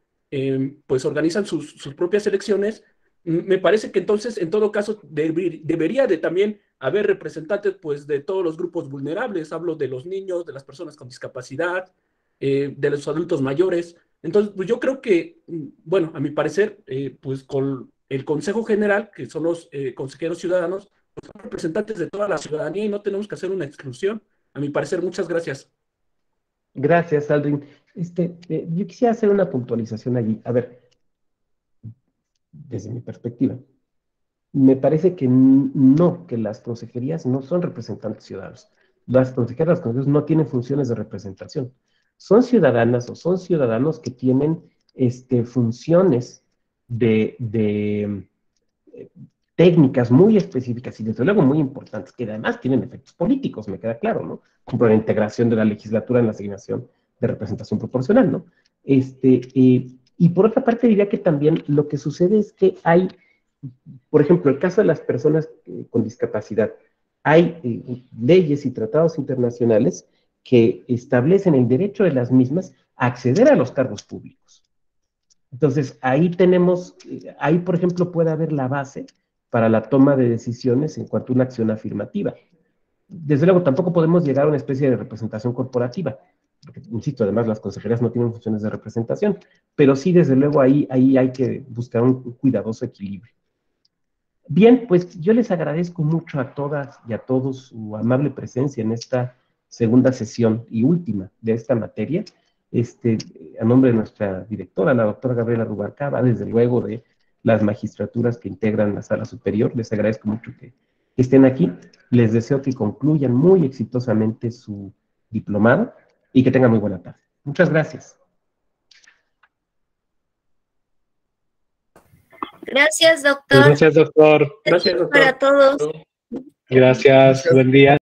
pues organizan sus propias elecciones. Me parece que entonces, en todo caso, debería de también haber representantes pues de todos los grupos vulnerables. Hablo de los niños, de las personas con discapacidad, de los adultos mayores. Entonces, pues yo creo que, bueno, a mi parecer, pues con el Consejo General, que son los consejeros ciudadanos, pues son representantes de toda la ciudadanía y no tenemos que hacer una exclusión. A mi parecer, muchas gracias. Gracias, Aldrin. Yo quisiera hacer una puntualización allí. A ver, desde mi perspectiva, me parece que no, que las consejerías no son representantes ciudadanos. Las consejeras, los consejeros no tienen funciones de representación. Son ciudadanas o son ciudadanos que tienen funciones técnicas muy específicas y desde luego muy importantes, que además tienen efectos políticos, me queda claro, ¿no? Como la integración de la legislatura en la asignación de representación proporcional, ¿no? Y por otra parte diría que también lo que sucede es que hay, por ejemplo, el caso de las personas con discapacidad, hay leyes y tratados internacionales que establecen el derecho de las mismas a acceder a los cargos públicos. Entonces, ahí por ejemplo, puede haber la base para la toma de decisiones en cuanto a una acción afirmativa. Desde luego, tampoco podemos llegar a una especie de representación corporativa, porque, insisto, además las consejerías no tienen funciones de representación, pero sí, desde luego, ahí hay que buscar un cuidadoso equilibrio. Bien, pues yo les agradezco mucho a todas y a todos su amable presencia en esta segunda sesión y última de esta materia. A nombre de nuestra directora, la doctora Gabriela Rubalcaba, desde luego de las magistraturas que integran la sala superior, les agradezco mucho que estén aquí. Les deseo que concluyan muy exitosamente su diplomado y que tengan muy buena tarde. Muchas gracias. Gracias, doctor. Gracias, doctor. Gracias, doctor. Para todos. Gracias, buen día.